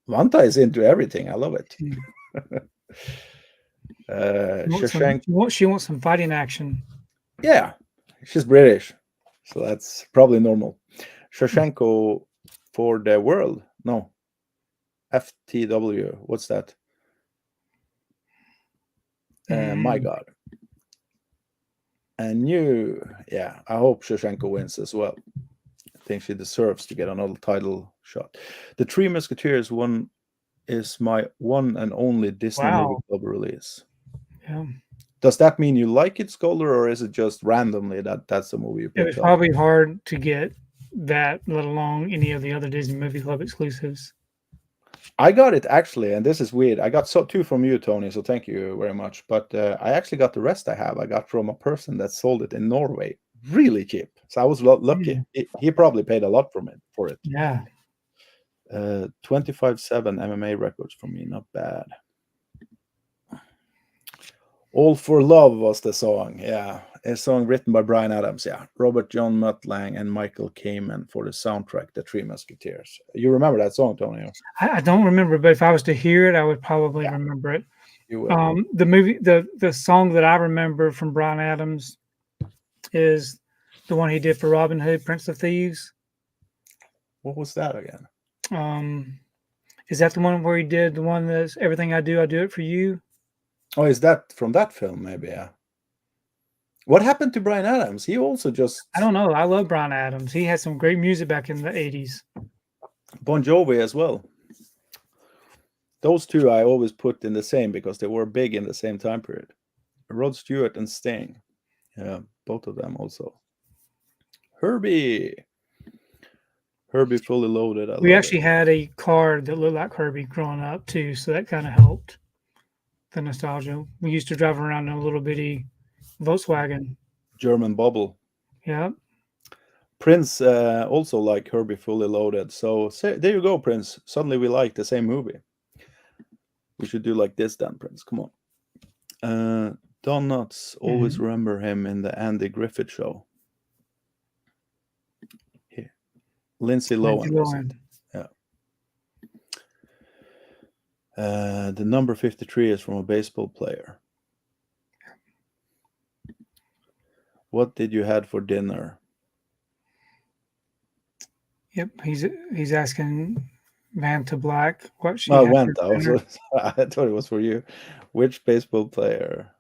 Vanta is into everything. I love it. She wants some fighting action. Yeah, she's British, so that's probably normal. Shoshenko for the world. No. FTW. What's that? My God. And yeah, I hope Shoshenko wins as well. I think she deserves to get another title shot. The Three Musketeers one is my one and only Disney Movie Club release. Yeah. Does that mean you like it, Scholar, or is it just randomly that's a movie you picked up? It was probably hard to get that, let alone any of the other Disney Movie Club exclusives. I got it actually, and this is weird. I got 2 from you, Tony, so thank you very much. But I actually got the rest I got from a person that sold it in Norway, really cheap. So I was lucky. He probably paid a lot for it. Yeah. 25/7 MMA records for me, not bad. All for Love was the song. Yeah, a song written by Bryan Adams. Yeah, Robert John Mutt-Lang and Michael Kamen for the soundtrack, The Three Musketeers. You remember that song, Tony? I don't remember, but if I was to hear it, I would probably remember it. You will. The movie, the song that I remember from Bryan Adams is the one he did for Robin Hood, Prince of Thieves. What was that again? Is that the one where he did the one that's Everything I Do It for You? Oh, is that from that film? Maybe, yeah. What happened to Bryan Adams? He also just... I don't know. I love Bryan Adams. He had some great music back in the 80s. Bon Jovi as well. Those two I always put in the same because they were big in the same time period. Rod Stewart and Sting. Yeah, both of them also. Herbie Fully Loaded. We actually had a car that looked like Herbie growing up too, so that kind of helped the nostalgia. We used to drive around in a little bitty Volkswagen. German Bubble. Yeah. Prince also like Herbie Fully Loaded. So there you go, Prince. Suddenly we like the same movie. We should do like this then, Prince. Come on. Don Knotts, always remember him in the Andy Griffith Show. Here. Lindsay Lohan. Yeah. The number 53 is from a baseball player. What did you had for dinner? Yep, he's asking Vanta Black what she. Oh, Vanta. I thought it was for you. Which baseball player?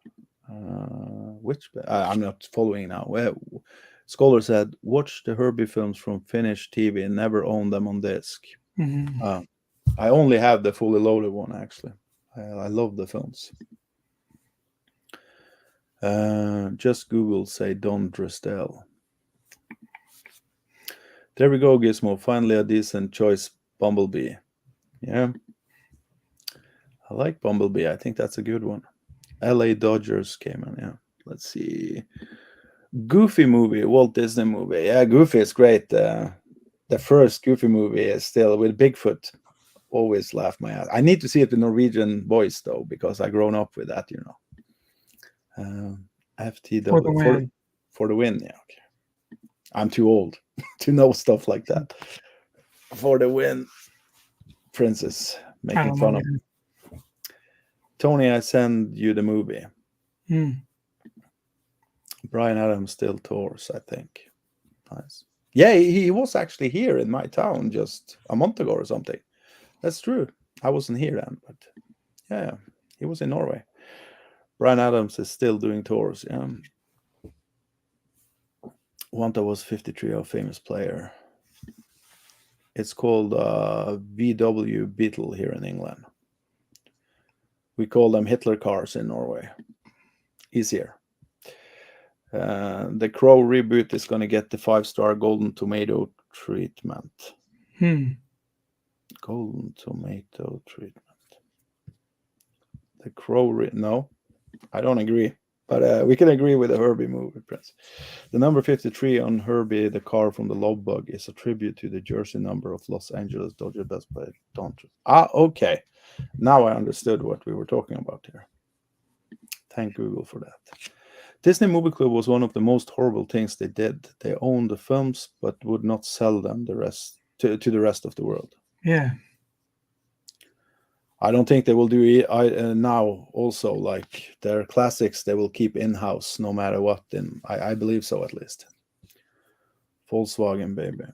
I'm not following now. Scholar said, watch the Herbie films from Finnish TV and never own them on disc. I only have the Fully Loaded one, actually. I love the films. Just Google, say Don Drisdell. There we go, Gizmo. Finally a decent choice, Bumblebee. Yeah. I like Bumblebee. I think that's a good one. LA Dodgers came in, yeah. Let's see. Goofy movie, Walt Disney movie. Yeah, Goofy is great. The first Goofy movie is still with Bigfoot. Always laugh my ass. I need to see it in Norwegian voice, though, because I've grown up with that, you know. FTW. For the win, yeah. Okay. I'm too old to know stuff like that. For the win. Princess making fun of me. Tony, I send you the movie. Bryan Adams still tours, I think. Nice. Yeah, he was actually here in my town just a month ago or something. That's true. I wasn't here then, but yeah, he was in Norway. Bryan Adams is still doing tours. Yeah. Wanta was 53, a famous player. It's called VW Beetle here in England. We call them Hitler cars in Norway. He's here. The Crow reboot is going to get the 5-star Golden Tomato treatment. Golden Tomato treatment. The Crow, no, I don't agree. But we can agree with the Herbie movie, Prince. The number 53 on Herbie, the car from the Love Bug, is a tribute to the jersey number of Los Angeles Dodgers best player, Don. Okay. Now I understood what we were talking about here. Thank Google for that. Disney Movie Club was one of the most horrible things they did. They owned the films, but would not sell them to the rest of the world. Yeah. I don't think they will do it now also, like their classics they will keep in-house no matter what. And I believe so, at least. Volkswagen baby.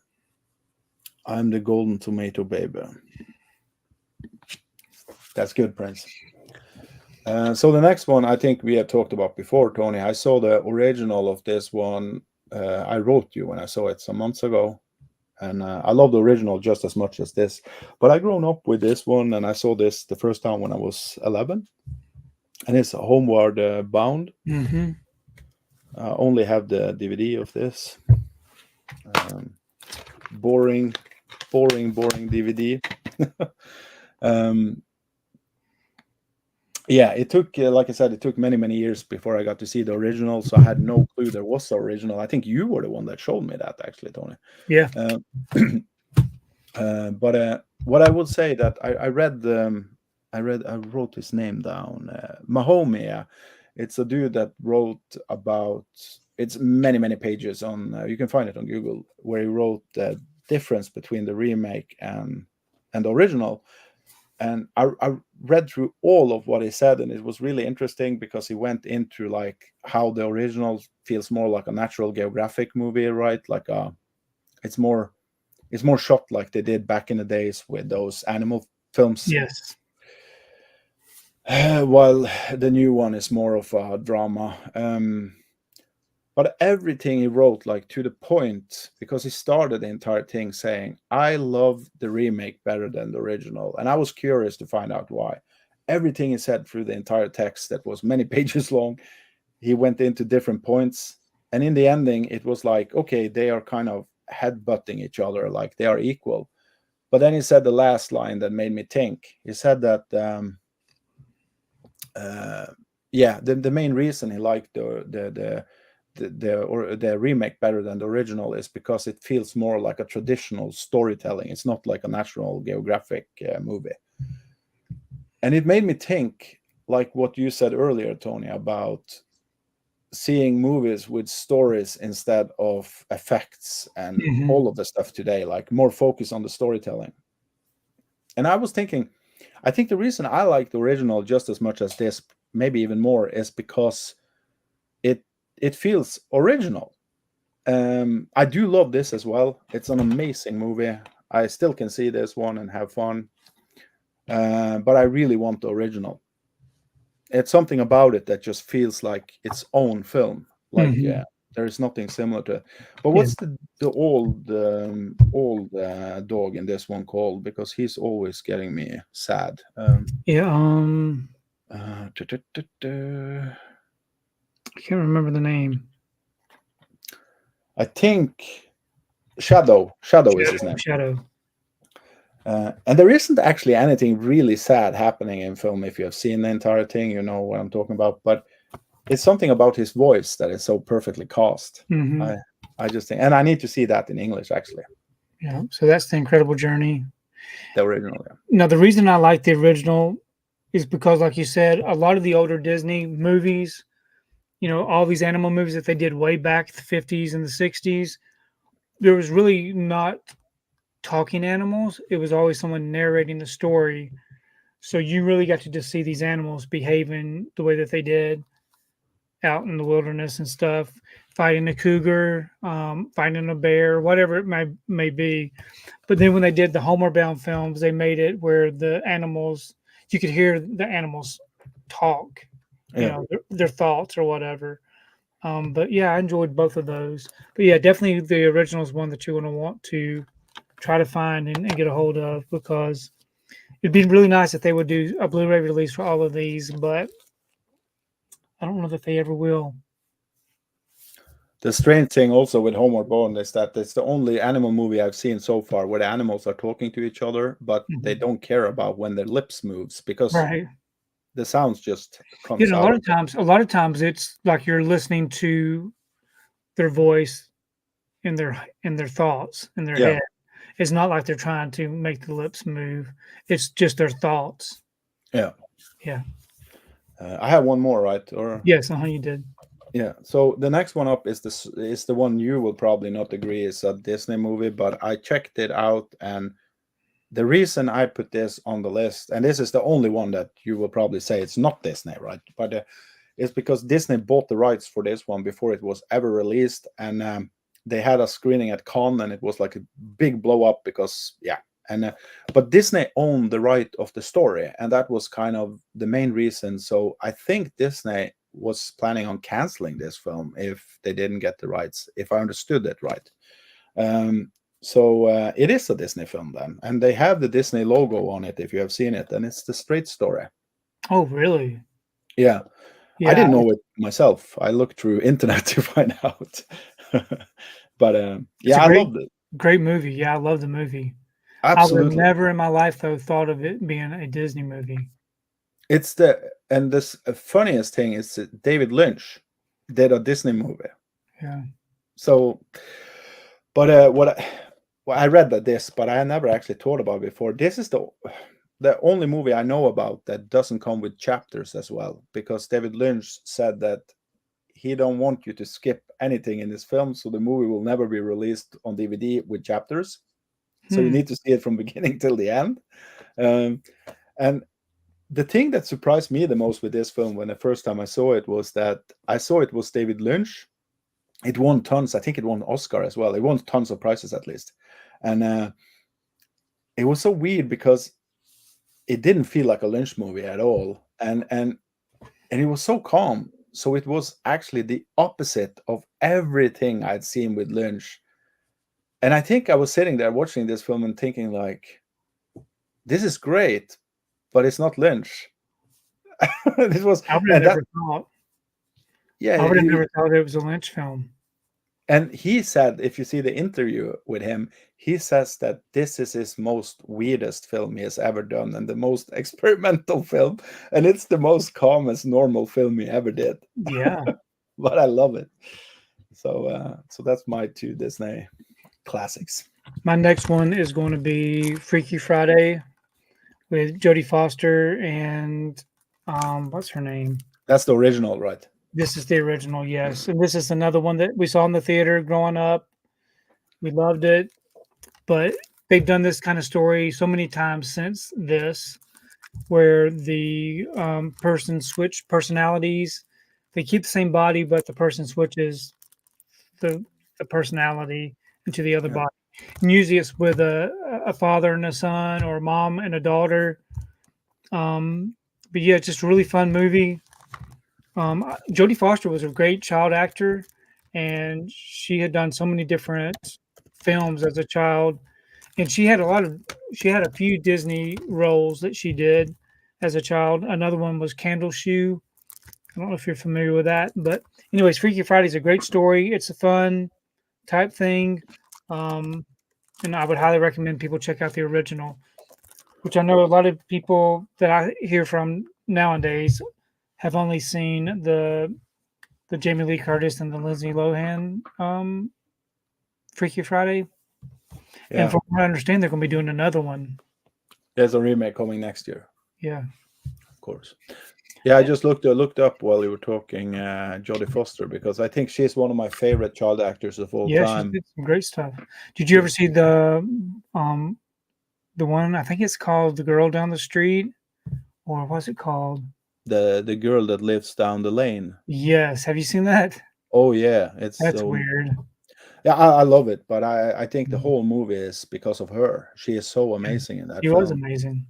I'm the Golden Tomato baby. That's good, Prince. So the next one I think we have talked about before, Tony. I saw the original of this one. I wrote you when I saw it some months ago. And I love the original just as much as this. But I grown up with this one, and I saw this the first time when I was 11. And it's Homeward Bound. Mm-hmm. Only have the DVD of this. Boring DVD. Yeah, it took, like I said, it took many, many years before I got to see the original, so I had no clue there was the original. I think you were the one that showed me that, actually, Tony. Yeah. But what I would say that I wrote his name down. Mahomey. It's a dude that wrote about. It's many, many pages on. You can find it on Google, where he wrote the difference between the remake and the original. And I read through all of what he said, and it was really interesting because he went into like how the original feels more like a National Geographic movie, right? Like it's more shot like they did back in the days with those animal films. Yes. While the new one is more of a drama. But everything he wrote, like to the point, because he started the entire thing saying, I love the remake better than the original. And I was curious to find out why. Everything he said through the entire text that was many pages long, he went into different points. And in the ending, it was like, okay, they are kind of headbutting each other, like they are equal. But then he said the last line that made me think. He said that, the main reason he liked the remake better than the original is because it feels more like a traditional storytelling. It's not like a National Geographic movie. And it made me think, like what you said earlier, Tony, about seeing movies with stories instead of effects and all of the stuff today, like more focus on the storytelling. And I was thinking, I think the reason I like the original just as much as this, maybe even more, is because it feels original. I do love this as well. It's an amazing movie. I still can see this one and have fun. But I really want the original. It's something about it that just feels like its own film. Like there is nothing similar to it. But what's the old dog in this one called? Because he's always getting me sad. I can't remember the name. I think Shadow is his name. Shadow. And there isn't actually anything really sad happening in film. If you have seen the entire thing, you know what I'm talking about. But it's something about his voice that is so perfectly cast. I just think, and I need to see that in English, actually. Yeah, so that's The Incredible Journey. The original, yeah. Now, the reason I like the original is because, like you said, a lot of the older Disney movies, you know, all these animal movies that they did way back in the 50s and the 60s, there was really not talking animals. It was always someone narrating the story. So you really got to just see these animals behaving the way that they did. out in the wilderness and stuff, fighting a cougar, fighting a bear, whatever it may be. But then when they did the Homeward Bound films, they made it where the animals, you could hear the animals talk, you Yeah. know, their thoughts or whatever. But yeah, I enjoyed both of those. But yeah, definitely the original is one that you're going to want to try to find and get a hold of, because it'd be really nice if they would do a Blu-ray release for all of these, but I don't know that they ever will. The strange thing also with Homeward Bound is that it's the only animal movie I've seen so far where the animals are talking to each other, but they don't care about when their lips moves because Right. the sounds just You comes know, out. a lot of times it's like you're listening to their voice in their thoughts in their Yeah. head. It's not like they're trying to make the lips move. It's just their thoughts. Yeah. Yeah. I have one more, right? Or Yes, you did. yeah. So the next one up is the one you will probably not agree is a Disney movie, but I checked it out, and the reason I put this on the list, and this is the only one that you will probably say it's not Disney, right? But it's because Disney bought the rights for this one before it was ever released, and they had a screening at Cannes, and it was like a big blow up because but Disney owned the right of the story, and that was kind of the main reason. So I think Disney was planning on canceling this film if they didn't get the rights, if I understood it right. So it is a Disney film then, and they have the Disney logo on it if you have seen it, and it's the straight story. Oh, really? Yeah. Yeah. I didn't know it myself. I looked through internet to find out. But yeah, I loved it. Great movie. Yeah, I love the movie. Absolutely. I would have never in my life though thought of it being a Disney movie. It's and this funniest thing is that David Lynch did a Disney movie. Yeah. So, but well, I read that this, but I had never actually thought about it before. This is the only movie I know about that doesn't come with chapters as well, because David Lynch said that he don't want you to skip anything in this film, so the movie will never be released on DVD with chapters. So you need to see it from beginning till the end. And the thing that surprised me the most with this film when the first time I saw it was that I saw it was David Lynch. It won tons. I think it won Oscar as well. It won tons of prizes at least. And it was so weird because it didn't feel like a Lynch movie at all. And it was so calm. So it was actually the opposite of everything I'd seen with Lynch. And I think I was sitting there watching this film and thinking like, this is great, but it's not Lynch. This was I would have never thought. Yeah, I would have never thought it was a Lynch film. And he said, if you see the interview with him, he says that this is his most weirdest film he has ever done and the most experimental film. And it's the most calmest, normal film he ever did. Yeah. But I love it. So that's my two Disney classics. My next one is going to be Freaky Friday with Jodie Foster and what's her name? That's the original, right? This is the original, yes. And this is another one that we saw in the theater growing up. We loved it. But they've done this kind of story so many times since this, where the person switched personalities. They keep the same body, but the person switches the personality into the other body. And usually it's with a father and a son, or a mom and a daughter. But yeah, it's just a really fun movie. Jodie Foster was a great child actor, and she had done so many different films as a child. And she had a few Disney roles that she did as a child. Another one was Candle Shoe. I don't know if you're familiar with that, but anyways, Freaky Friday is a great story. It's a fun type thing. And I would highly recommend people check out the original, which I know a lot of people that I hear from nowadays have only seen the Jamie Lee Curtis and the Lindsay Lohan Freaky Friday. Yeah. And from what I understand, they're going to be doing another one. There's a remake coming next year. Yeah. Of course. Yeah, I just looked up while you were talking Jodie Foster, because I think she's one of my favorite child actors of all time. She did some great stuff. Did you ever see the one, I think it's called The Girl Down the Street, or what's it called? the girl that lives down the lane. Yes. Have you seen that? Oh yeah, it's That's so weird. yeah. I love it, but I think the Mhm. whole movie is because of her. She is so amazing in that She was film. amazing.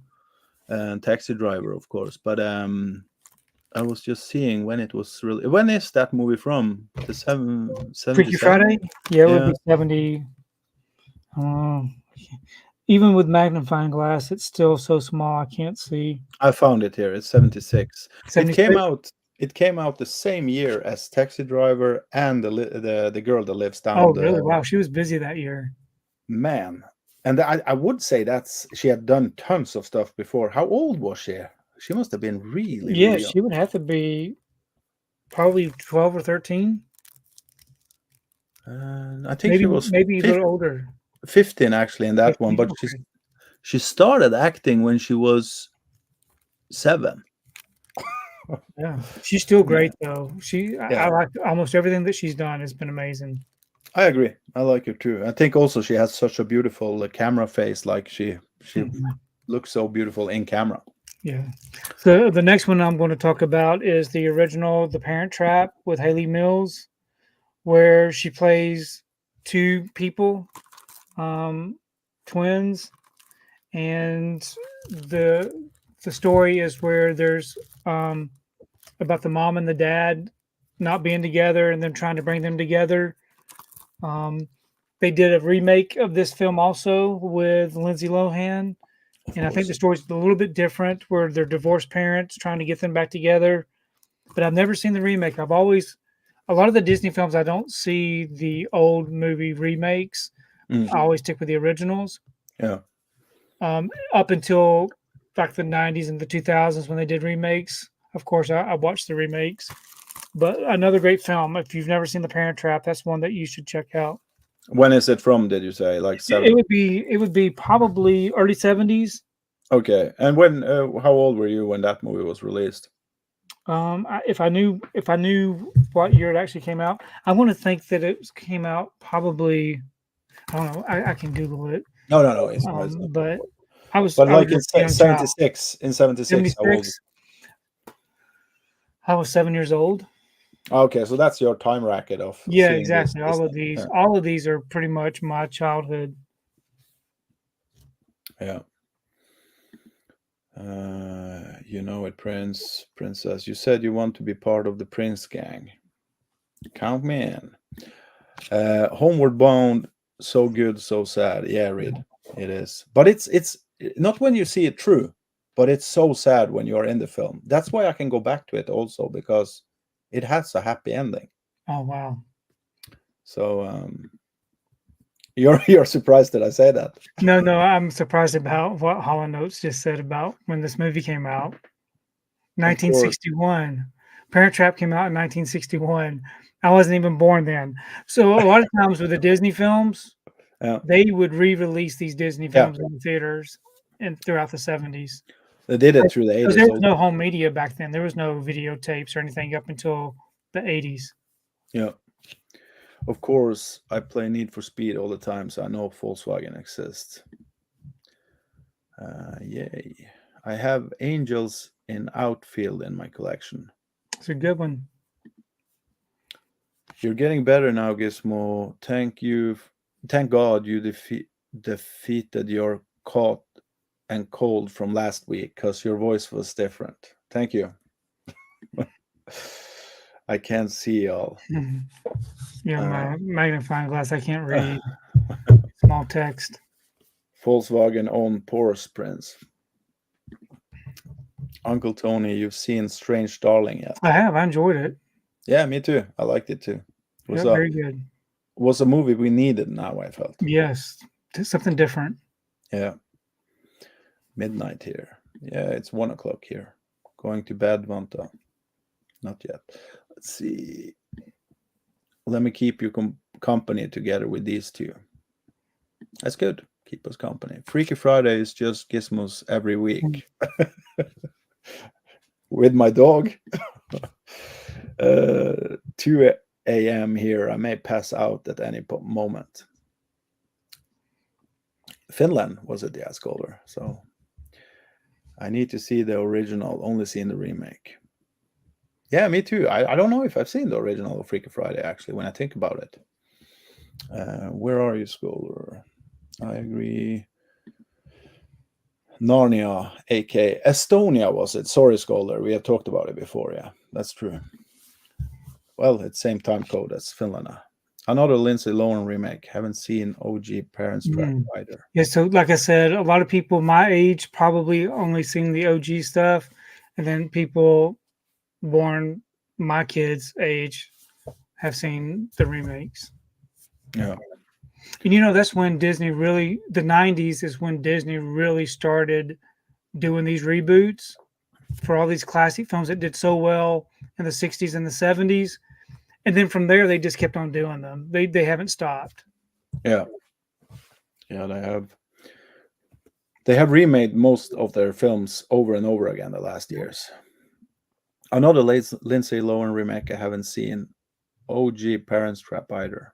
And Taxi Driver, of course. But I was just seeing when it was really. When is that movie from? The Freaky 77? Friday? Yeah, it would Yeah, be 70. Um, even with magnifying glass, it's still so small I can't see. I found it here. It's 76. It 76? came out. It came out the same year as Taxi Driver and the girl that lives Oh, down really? the Wow, she was busy that year. man. And I would say that's she had done tons of stuff before. How old was she? She must have been really, Yeah, really young. she would have to be probably 12 or 13. I think she was Maybe a little older. 15 actually in that one, 15, but okay. she started acting when she was 7. Yeah, she's still Man, great though. I yeah, like almost everything that she's done has been amazing. I agree. I like her too. I think also she has such a beautiful camera face. Like she Mhm. looks so beautiful in camera. Yeah. So the next one I'm going to talk about is the original The Parent Trap with Haley Mills, where she plays two people, um, twins, and the the story is where there's um, about the mom and the dad not being together and then trying to bring them together. Um, they did a remake of this film also with Lindsay Lohan, Of and I think course. the story's a little bit different, where they're divorced parents trying to get them back together. But I've never seen the remake. I've always a lot of the Disney films I don't see the old movie remakes. Mm, I always stick with the originals. yeah. Up until back the '90s and the 2000s when they did remakes. Of course, I watched the remakes. But another great film. If you've never seen The Parent Trap, that's one that you should check out. When is it from? Did you say like It 7? would be probably early '70s. Okay. And when? How old were you when that movie was released? If I knew what year it actually came out, I want to think that came out probably. I don't know. I can Google it. No, no, no. It's not that But old. But I was like in just a young child. 76, in 76, how old? 76. I was 7 years old. Okay, so that's your time racket of Yeah, seeing this. exactly. Yeah. All of these are pretty much my childhood. Yeah. You know it, Princess. You said you want to be part of the Prince gang. Count me in. Homeward Bound, so good, so sad. Yeah, Reed, it is. But it's not when you see it true, but it's so sad when you're in the film. That's why I can go back to it also because it has a happy ending. Oh wow. So you're surprised that I say that. No, I'm surprised about what Hollow Notes just said about when this movie came out. Of course. 1961. Parent Trap came out in 1961. I wasn't even born then. So a lot of times with the Disney films, Yeah. they would re-release these Disney Yeah. films in the theaters and throughout the 70s. They did it through the Because 80s. there was Also. no home media back then. There was no videotapes or anything up until the 80s. Yeah. Of course, I play Need for Speed all the time, so I know Volkswagen exists. Yay. I have Angels in Outfield in my collection. It's a good one. You're getting better now, Gizmo. Thank God you defeated your cough and cold from last week because your voice was different. Thank you. I can't see y'all. Yeah, my magnifying glass, I can't read small text. Volkswagen own Porsche Prince. Uncle Tony, you've seen Strange Darling yet? I have. I enjoyed it. Yeah, me too. I liked it too. It was Yeah, very good. was a movie we needed now, I felt. Yes, something different. Yeah. Midnight here. Yeah, it's 1 o'clock here. Going to bed, Vanta. Not yet. Let's see. Let me keep you company together with these two. That's good. Keep us company. Freaky Friday is just Gizmos every week. With my dog. 2 a.m. here. I may pass out at any moment. Finland was at the Ascolver, so I need to see the original, only seen the remake. Yeah, me too. I don't know if I've seen the original of Freaky Friday, actually, when I think about it. Where are you, Scholar? I agree. Narnia, aka Estonia, was it? Sorry, Scholar. We have talked about it before. Yeah, that's true. Well, it's same time code as Finland. Another Lindsay Lohan remake. Haven't seen OG Parents Trap either. Yeah, so like I said, a lot of people my age probably only seen the OG stuff, and then people born my kids' age have seen the remakes. Yeah. And you know, that's when Disney really, the 90s is when Disney really started doing these reboots for all these classic films that did so well in the 60s and the 70s. And then from there, they just kept on doing them. They haven't stopped. Yeah. Yeah, they have remade most of their films over and over again the last years. Another Lindsay Lohan remake I haven't seen. OG Parents Trap either.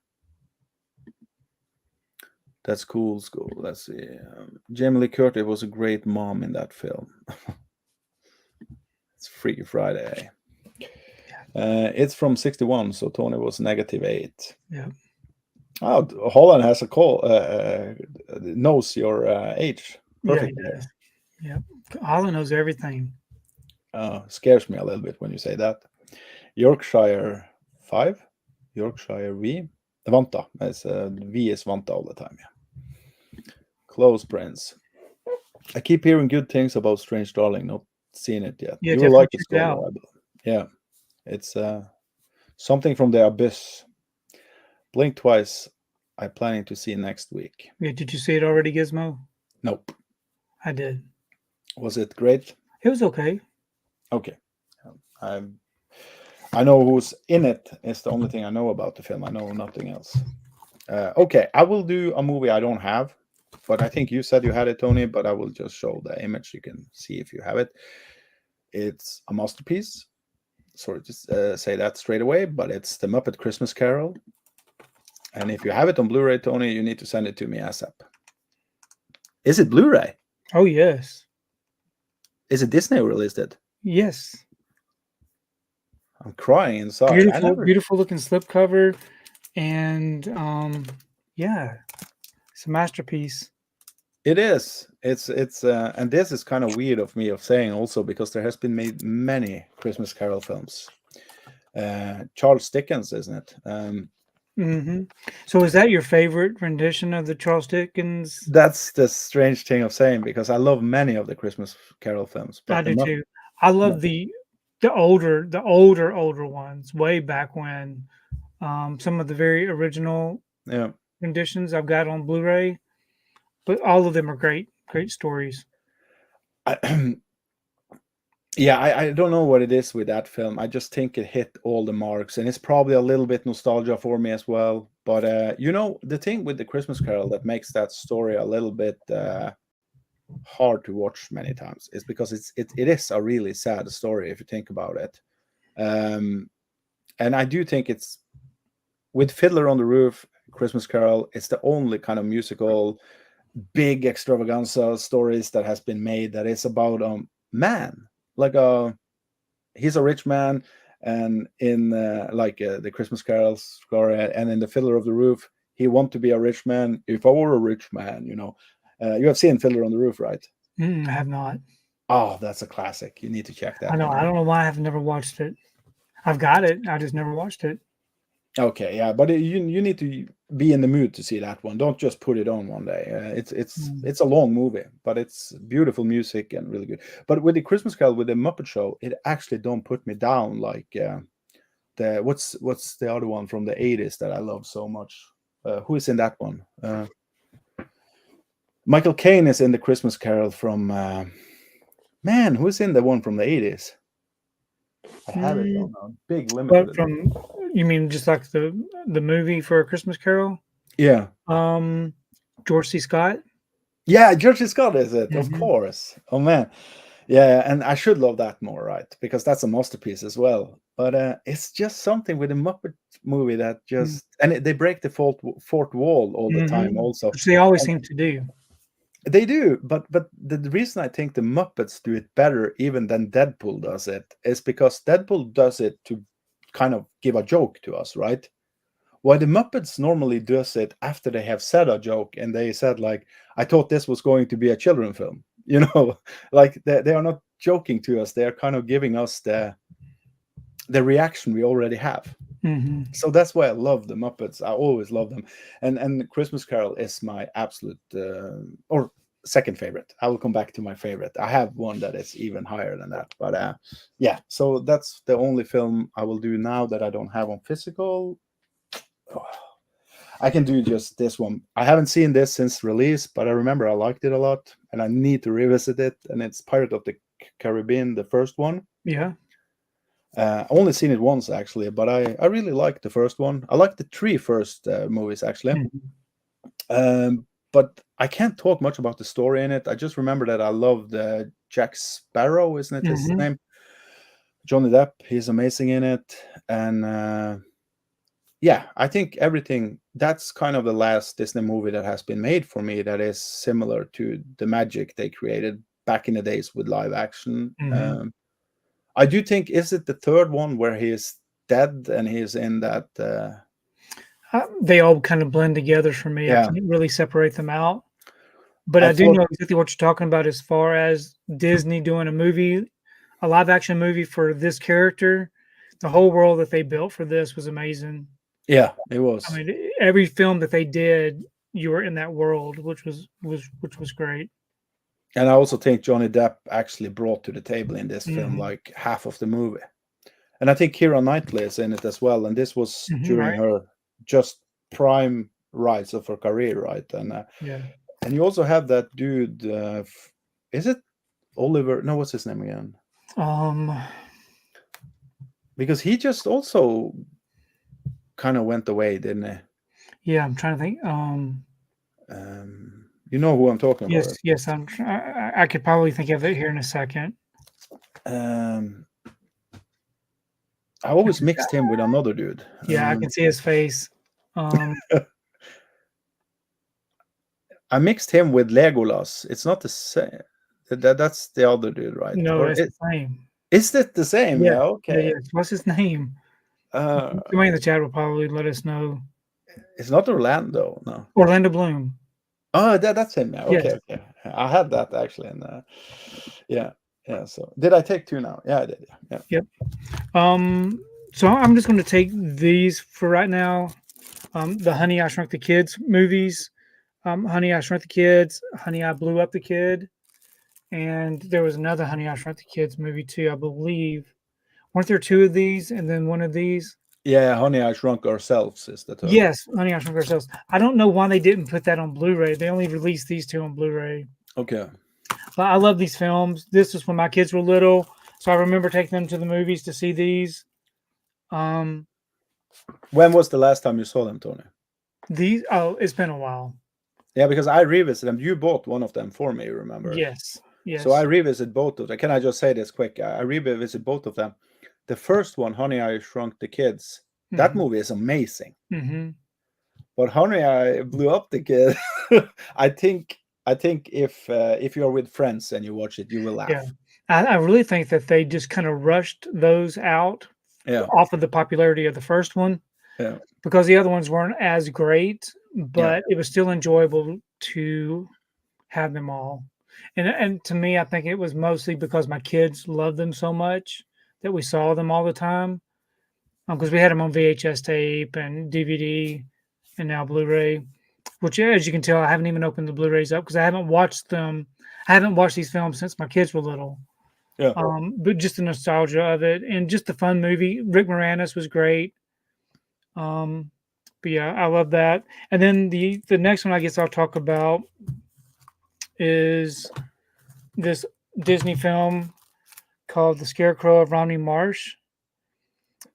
That's cool, School. Let's see. Jamie Lee Curtis was a great mom in that film. It's Freaky Friday. It's from 61, so Tony was -8. Yeah. Oh, Holland has a call. Knows your age. Perfect. Yeah. Yeah. Holland knows everything. Scares me a little bit when you say that. Yorkshire 5. Yorkshire V. Vanta. V is Vanta all the time. Yeah. Close Prince. I keep hearing good things about Strange Darling. Not seen it yet. Yeah, you will like check it. it out. Yeah. It's something from the abyss. Blink Twice. I'm planning to see next week. Yeah, did you see it already, Gizmo? Nope. I did. Was it great? It was okay. Okay. I know who's in it. It's the only thing I know about the film. I know nothing else. Okay, I will do a movie I don't have, but I think you said you had it, Tony, but I will just show the image. You can see if you have it. It's a masterpiece. Sorry to say that straight away, but it's The Muppet Christmas Carol. And if you have it on Blu-ray, Tony, you need to send it to me ASAP. Is it Blu-ray? Oh, yes. Is it Disney who released it? Yes. I'm crying inside. Beautiful looking slipcover. And yeah, it's a masterpiece. It is. It's and this is kind of weird of me of saying also because there has been made many Christmas Carol films. Charles Dickens, isn't it? So is that your favorite rendition of the Charles Dickens? That's the strange thing of saying because I love many of the Christmas Carol films. But I do too. I love the older ones, way back when. Some of the very original renditions I've got on Blu-ray, but all of them are great stories. Yeah, I don't know what it is with that film. I just think it hit all the marks, and it's probably a little bit nostalgia for me as well. But you know, the thing with the Christmas Carol that makes that story a little bit hard to watch many times is because it is a really sad story if you think about it. And I do think it's with Fiddler on the Roof, Christmas Carol, it's the only kind of musical big extravaganza stories that has been made that is about a man. Like he's a rich man, and in the Christmas Carol story, and in the Fiddler of the Roof, he want to be a rich man. If I were a rich man, you know, you have seen Fiddler on the Roof, right? I have not. Oh, that's a classic. You need to check that. I know. I don't know why I have never watched it. I've got it. I just never watched it. Okay, yeah, but you need to be in the mood to see that one. Don't just put it on one day. It's a long movie, but it's beautiful music and really good. But with the Christmas Carol, with the Muppet Show, it actually don't put me down like the what's the other one from the 80s that I love so much. Who is in that one? Michael Caine is in the Christmas Carol from man. Who's in the one from the 80s? I have it on a big limited. But from you mean just like the movie for A Christmas Carol? Yeah. George C. Scott. Yeah, George C. Scott is it, of course. Oh man, yeah, and I should love that more, right? Because that's a masterpiece as well. But it's just something with the Muppet movie that just they break the fourth wall all the time. Also, which they always seem to do. They do, but the reason I think the Muppets do it better even than Deadpool does it is because Deadpool does it to kind of give a joke to us, right? Why the Muppets normally does it after they have said a joke and they said like, I thought this was going to be a children film, you know, like they are not joking to us. They are kind of giving us the reaction we already have. Mm-hmm. So that's why I love the Muppets. I always love them. And Christmas Carol is my absolute or second favorite. I will come back to my favorite. I have one that is even higher than that. But yeah, so that's the only film I will do now that I don't have on physical. Oh, I can do just this one. I haven't seen this since release, but I remember I liked it a lot and I need to revisit it. And it's Pirate of the Caribbean, the first one. Yeah. Only seen it once actually, but I really liked the first one. I liked the three first movies actually. But I can't talk much about the story in it. I just remember that I loved Jack Sparrow, isn't it his name? Johnny Depp, he's amazing in it. And yeah, I think everything, that's kind of the last Disney movie that has been made for me that is similar to the magic they created back in the days with live action. I do think, is it the third one where he is dead and he's in that? They all kind of blend together for me. Yeah. I can't really separate them out. But I do know exactly what you're talking about as far as Disney doing a movie, a live action movie for this character. The whole world that they built for this was amazing. Yeah, it was. I mean, every film that they did, you were in that world, which was great. And I also think Johnny Depp actually brought to the table in this film like half of the movie. And I think Keira Knightley is in it as well. And this was during her just prime rise of her career, right? And yeah. And you also have that dude. Is it Oliver? No, what's his name again? Because he just also kind of went away, didn't he? Yeah, I'm trying to think. You know who I'm talking yes, about? Yes, I could probably think of it here in a second. I always mixed him with another dude. Yeah, I can see his face. I mixed him with Legolas. It's not the same. That's the other dude, right? No, it's the same. Is it the same? Yeah. Okay. Yeah. What's his name? Somebody in the chat will probably let us know. It's not Orlando, no. Orlando Bloom. Oh, that's him now. Okay, Yes. okay. I had that actually, and yeah. So did I take two now? Yeah, I did. Yeah. Yep. So I'm just going to take these for right now. The Honey, I Shrunk the Kids movies. Honey, I Shrunk the Kids. Honey, I Blew Up the Kid. And there was another Honey, I Shrunk the Kids movie too, I believe. Weren't there two of these and then one of these? Yeah, Honey, I Shrunk Ourselves is the third. Yes, Honey, I Shrunk Ourselves. I don't know why they didn't put that on Blu-ray. They only released these two on Blu-ray. Okay. But I love these films. This was when my kids were little, so I remember taking them to the movies to see these. When was the last time you saw them, Tony? It's been a while. Yeah, because I revisited them. You bought one of them for me, remember? Yes. So I revisit both of them. Can I just say this quick? I revisit both of them. The first one, Honey, I Shrunk the Kids, that movie is amazing. But Honey, I Blew Up the Kid, I think if you're with friends and you watch it, you will laugh. Yeah. I really think that they just kind of rushed those out off of the popularity of the first one. Yeah. Because the other ones weren't as great, but it was still enjoyable to have them all. And to me, I think it was mostly because my kids loved them so much that we saw them all the time. Because we had them on VHS tape and DVD and now Blu-ray, which, as you can tell, I haven't even opened the Blu-rays up because I haven't watched them. I haven't watched these films since my kids were little. Yeah. But just the nostalgia of it and just the fun movie. Rick Moranis was great. But yeah, I love that. And then the next one I guess I'll talk about is this Disney film called The Scarecrow of Romney Marsh.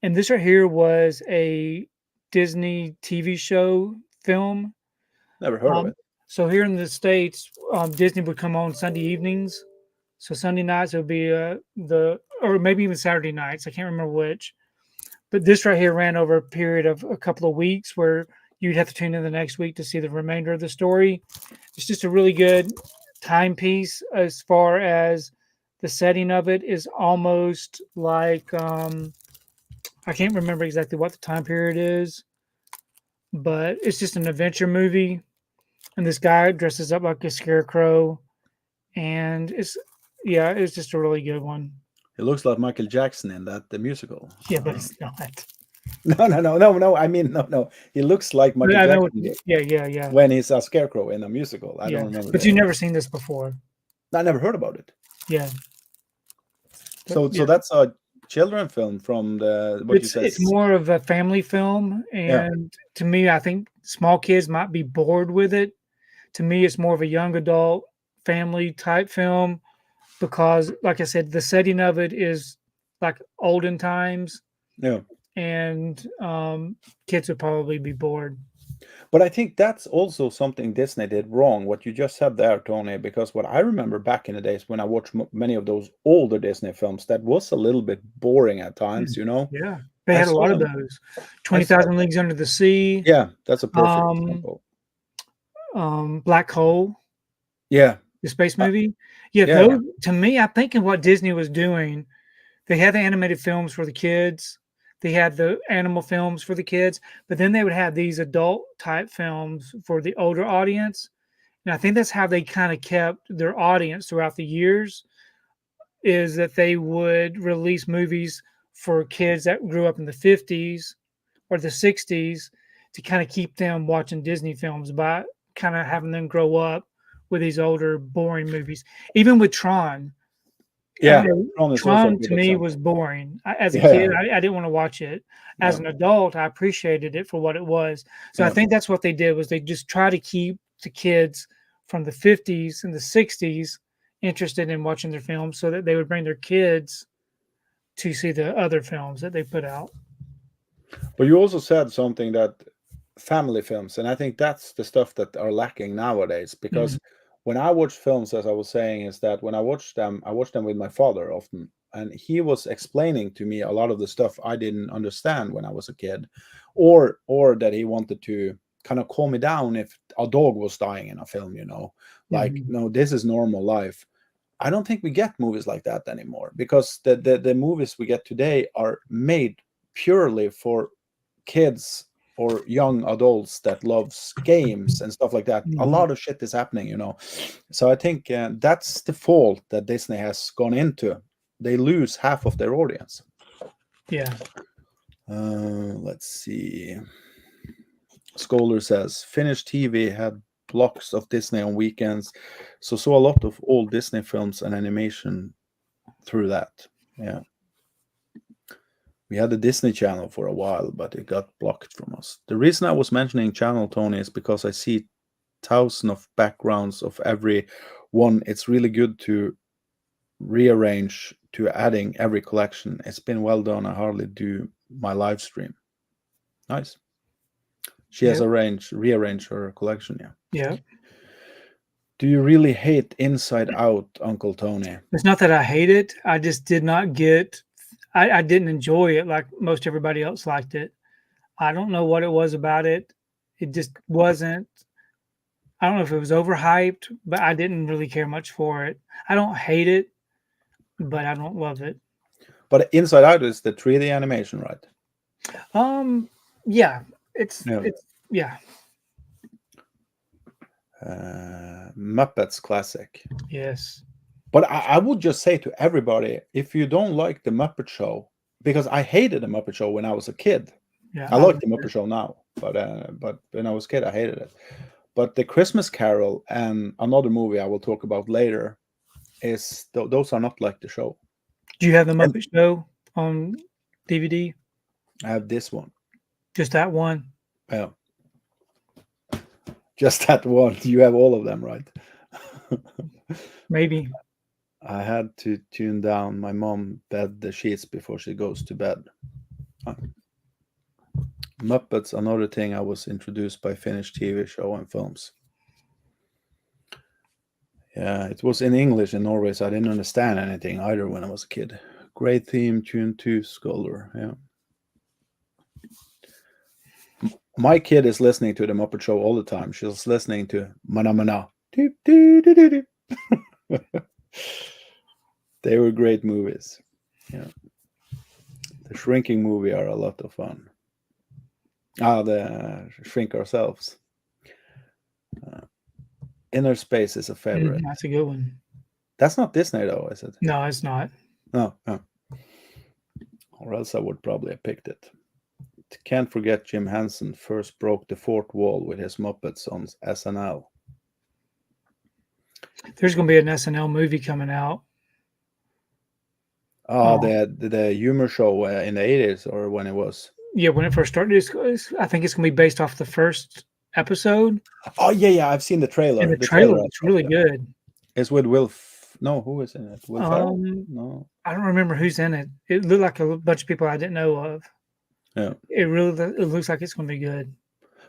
And this right here was a Disney TV show film. Never heard of it. So here in the States, Disney would come on Sunday evenings. So Sunday nights it would be or maybe even Saturday nights. I can't remember which. But this right here ran over a period of a couple of weeks where you'd have to tune in the next week to see the remainder of the story. It's just a really good timepiece as far as the setting of it is almost like I can't remember exactly what the time period is, but it's just an adventure movie, and this guy dresses up like a scarecrow, and it's just a really good one. He looks like Michael Jackson in that the musical. Yeah, but it's not. No. I mean, no. He looks like Michael I know. Jackson Yeah. when he's a scarecrow in a musical. I don't remember. But you've never seen this before. I never heard about it. Yeah. So that's a children film from the what you said. It's more of a family film, and to me, I think small kids might be bored with it. To me, it's more of a young adult family type film because, like I said, the setting of it is like olden times. Yeah. And kids would probably be bored. But I think that's also something Disney did wrong, what you just said there, Tony, because what I remember back in the days when I watched many of those older Disney films, that was a little bit boring at times, you know? Yeah. They had a lot of those. 20,000 Leagues Under the Sea. Yeah, that's a perfect example. Black Hole. Yeah. The space movie. Those, to me, I think of what Disney was doing. They had the animated films for the kids. They had the animal films for the kids, but then they would have these adult type films for the older audience. And I think that's how they kind of kept their audience throughout the years, is that they would release movies for kids that grew up in the 50s or the 60s to kind of keep them watching Disney films by kind of having them grow up with these older, boring movies. Even with Tron. Yeah, Tron to me was boring. As a kid, I didn't want to watch it. As an adult, I appreciated it for what it was. So I think that's what they did was they just try to keep the kids from the 50s and the 60s interested in watching their films so that they would bring their kids to see the other films that they put out. But you also said something that family films, and I think that's the stuff that are lacking nowadays because when I watch films, as I was saying, is that when I watch them with my father often, and he was explaining to me a lot of the stuff I didn't understand when I was a kid, or that he wanted to kind of calm me down if a dog was dying in a film, you know, like, no, this is normal life. I don't think we get movies like that anymore because the movies we get today are made purely for kids or young adults that loves games and stuff like that. A lot of shit is happening, you know. So I think that's the fault that Disney has gone into. They lose half of their audience. Yeah. Let's see. Scholar says Finnish TV had blocks of Disney on weekends, so saw a lot of old Disney films and animation through that. Yeah. We had the Disney Channel for a while, but it got blocked from us. The reason I was mentioning Channel, Tony, is because I see thousands of backgrounds of every one. It's really good to rearrange to adding every collection. It's been well done. I hardly do my live stream. Nice. She has rearranged her collection. Yeah. Do you really hate Inside Out, Uncle Tony? It's not that I hate it. I just did not get. I didn't enjoy it like most everybody else liked it. I don't know what it was about it. It just wasn't. I don't know if it was overhyped, but I didn't really care much for it. I don't hate it, but I don't love it. But Inside Out is the 3D animation, right? Yeah. It's Muppets classic. Yes. But I would just say to everybody, if you don't like the Muppet Show, because I hated the Muppet Show when I was a kid. Yeah, I like the Muppet Show now, but when I was a kid, I hated it. But the Christmas Carol and another movie I will talk about later is those are not like the show. Do you have the Muppet Show on DVD? I have this one. Just that one? Yeah. Just that one. You have all of them, right? Maybe. I had to tune down my mom bed the sheets before she goes to bed. Muppets, another thing I was introduced by Finnish TV show and films. Yeah, it was in English in Norway, so I didn't understand anything either when I was a kid. Great theme, tune 2, Scholar. Yeah. My kid is listening to the Muppet Show all the time. She's listening to Mana Mana. They were great movies. Yeah. The Shrinking movie are a lot of fun. The Shrink Ourselves. Inner Space is a favorite. That's a good one. That's not Disney though, is it? No, it's not. No. Or else I would probably have picked it. Can't forget Jim Henson first broke the fourth wall with his Muppets on SNL. There's going to be an SNL movie coming out. Oh, the humor show in the 80s, or when it was. Yeah, when it first started, I think it's going to be based off the first episode. Oh yeah, I've seen the trailer. And the trailer looks really good. It's with no, who is in it? Will Ferrell? No, I don't remember who's in it. It looked like a bunch of people I didn't know of. Yeah, it looks like it's going to be good.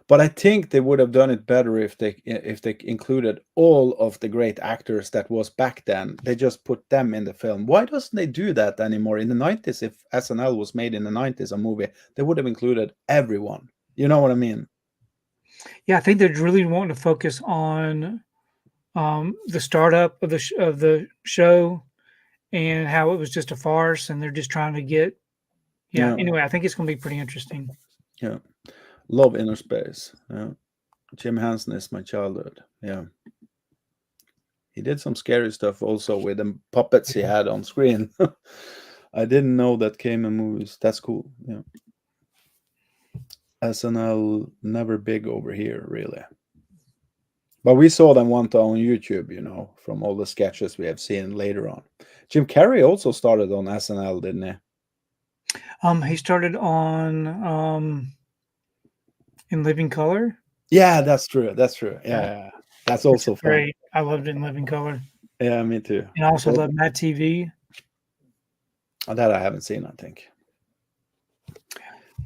But I think they would have done it better if they included all of the great actors that was back then. They just put them in the film. Why doesn't they do that anymore? In the 90s, if SNL was made in the 90s, a movie, they would have included everyone. You know what I mean? Yeah, I think they're really wanting to focus on the startup of the show and how it was just a farce, and they're just trying to get. Yeah. Anyway, I think it's going to be pretty interesting. Yeah. Love Inner Space. Yeah. Jim Henson is my childhood. Yeah. He did some scary stuff also with the puppets he had on screen. I didn't know that came in movies. That's cool. Yeah. SNL never big over here, really. But we saw them one time on YouTube, from all the sketches we have seen later on. Jim Carrey also started on SNL, didn't he? He started on In Living Color. Yeah, that's true. Yeah. That's also fun. Great. I loved In Living Color. Yeah, me too. And I also love Mad TV. That I haven't seen, I think.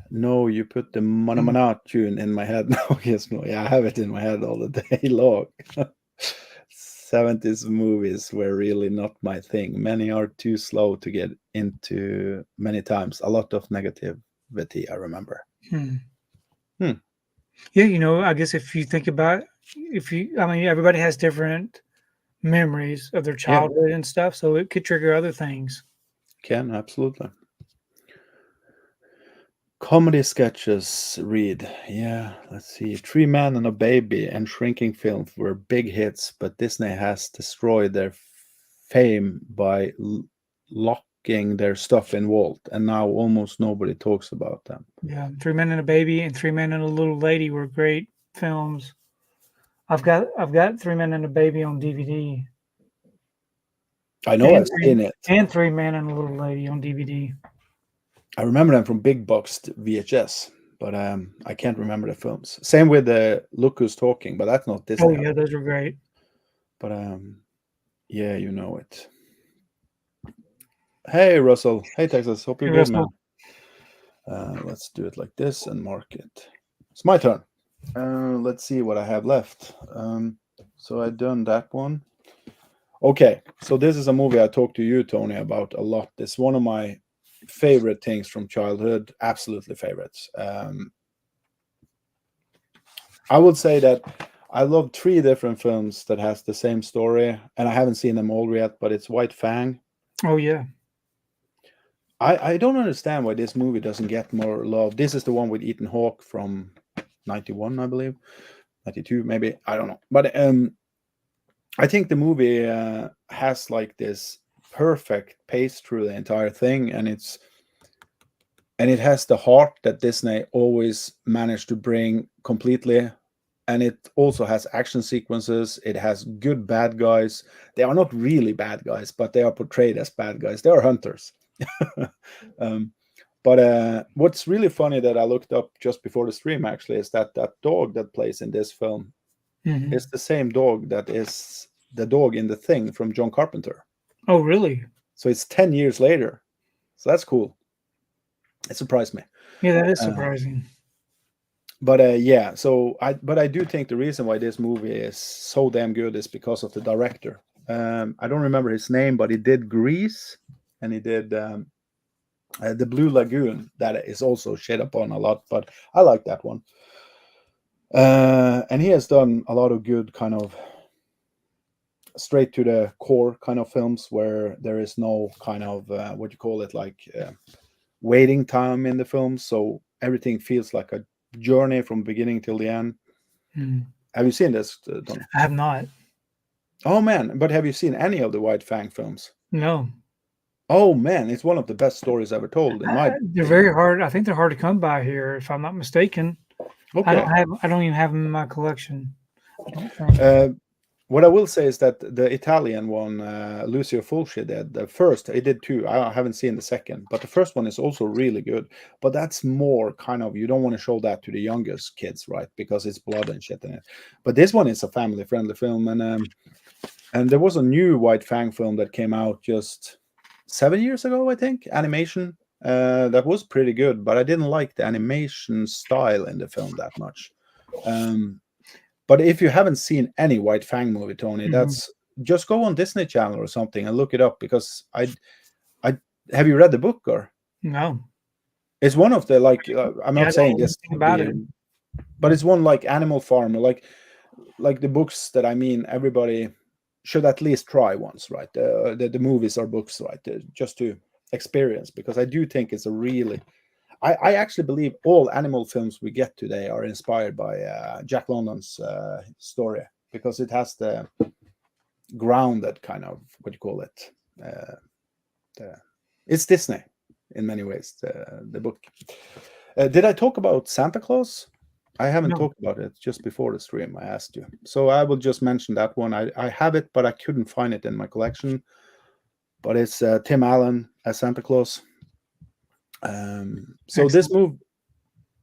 No, you put the Mana Mana tune in my head now, Gismo. Yeah, I have it in my head all the day long. 70s movies were really not my thing. Many are too slow to get into many times. A lot of negativity, I remember. Yeah, I guess if you think about everybody has different memories of their childhood and stuff, so it could trigger other things. Can, absolutely. Comedy sketches, read. Yeah, let's see. 3 Men and a Baby and Shrinking films were big hits, but Disney has destroyed their fame by locking their stuff in vault, and now almost nobody talks about them. Yeah, 3 Men and a Baby and 3 Men and a Little Lady were great films. I've got 3 Men and a Baby on DVD. I know I've seen it. And 3 Men and a Little Lady on DVD. I remember them from big boxed VHS, but I can't remember the films. Same with Look Who's Talking, but that's not Disney. Oh yeah, those are great. But yeah, you know it. Hey Russell. Hey Texas. Hope you're good, man. Let's do it like this and mark it. It's my turn. Let's see what I have left. So I've done that one. Okay, so this is a movie I talked to you, Tony, about a lot. It's one of my favorite things from childhood, absolutely favorites. I would say that I love 3 different films that has the same story, and I haven't seen them all yet, but it's White Fang. Oh yeah. I don't understand why this movie doesn't get more love. This is the one with Ethan Hawke from 91, I believe. 92 maybe, I don't know. But I think the movie has like this perfect pace through the entire thing, and it has the heart that Disney always managed to bring completely, and it also has action sequences. It has good bad guys. They are not really bad guys, but they are portrayed as bad guys. They are hunters. But what's really funny that I looked up just before the stream actually is that dog that plays in this film is the same dog that is the dog in The Thing from John Carpenter. Oh, really? So it's 10 years later. So that's cool. It surprised me. Yeah, that is surprising. But yeah, but I do think the reason why this movie is so damn good is because of the director. I don't remember his name, but he did Grease, and he did The Blue Lagoon. That is also shit upon a lot, but I like that one. And he has done a lot of good kind of straight to the core kind of films where there is no kind of what you call it, like waiting time in the film, so everything feels like a journey from beginning till the end. Have you seen this, Tony? I have not. Oh man, but have you seen any of the White Fang films? No. Oh man, it's one of the best stories ever told in my They're opinion. very hard. I think they're hard to come by here, if I'm not mistaken. Okay. I don't even have them in my collection. I don't think. What I will say is that the Italian one, Lucio Fulci did the first. He did two. I haven't seen the second, but the first one is also really good. But that's more kind of, you don't want to show that to the youngest kids, right? Because it's blood and shit in it. But this one is a family-friendly film, and there was a new White Fang film that came out just 7 years ago, I think, animation. That was pretty good, but I didn't like the animation style in the film that much. But if you haven't seen any White Fang movie, Tony, that's just go on Disney Channel or something and look it up, because I have you read the book, or No. it's one of the, like I'm not saying this about it, but it's one like Animal Farm, or like the books that, I mean, everybody should at least try once, right? The movies or books, right? Just to experience, because I do think it's a really, I actually believe all animal films we get today are inspired by Jack London's story, because it has the grounded kind of, what do you call it? It's Disney in many ways, the book. Did I talk about Santa Claus? I haven't talked about it just before the stream. I asked you. So I will just mention that one. I have it, but I couldn't find it in my collection. But it's Tim Allen as Santa Claus. So Excellent. this movie,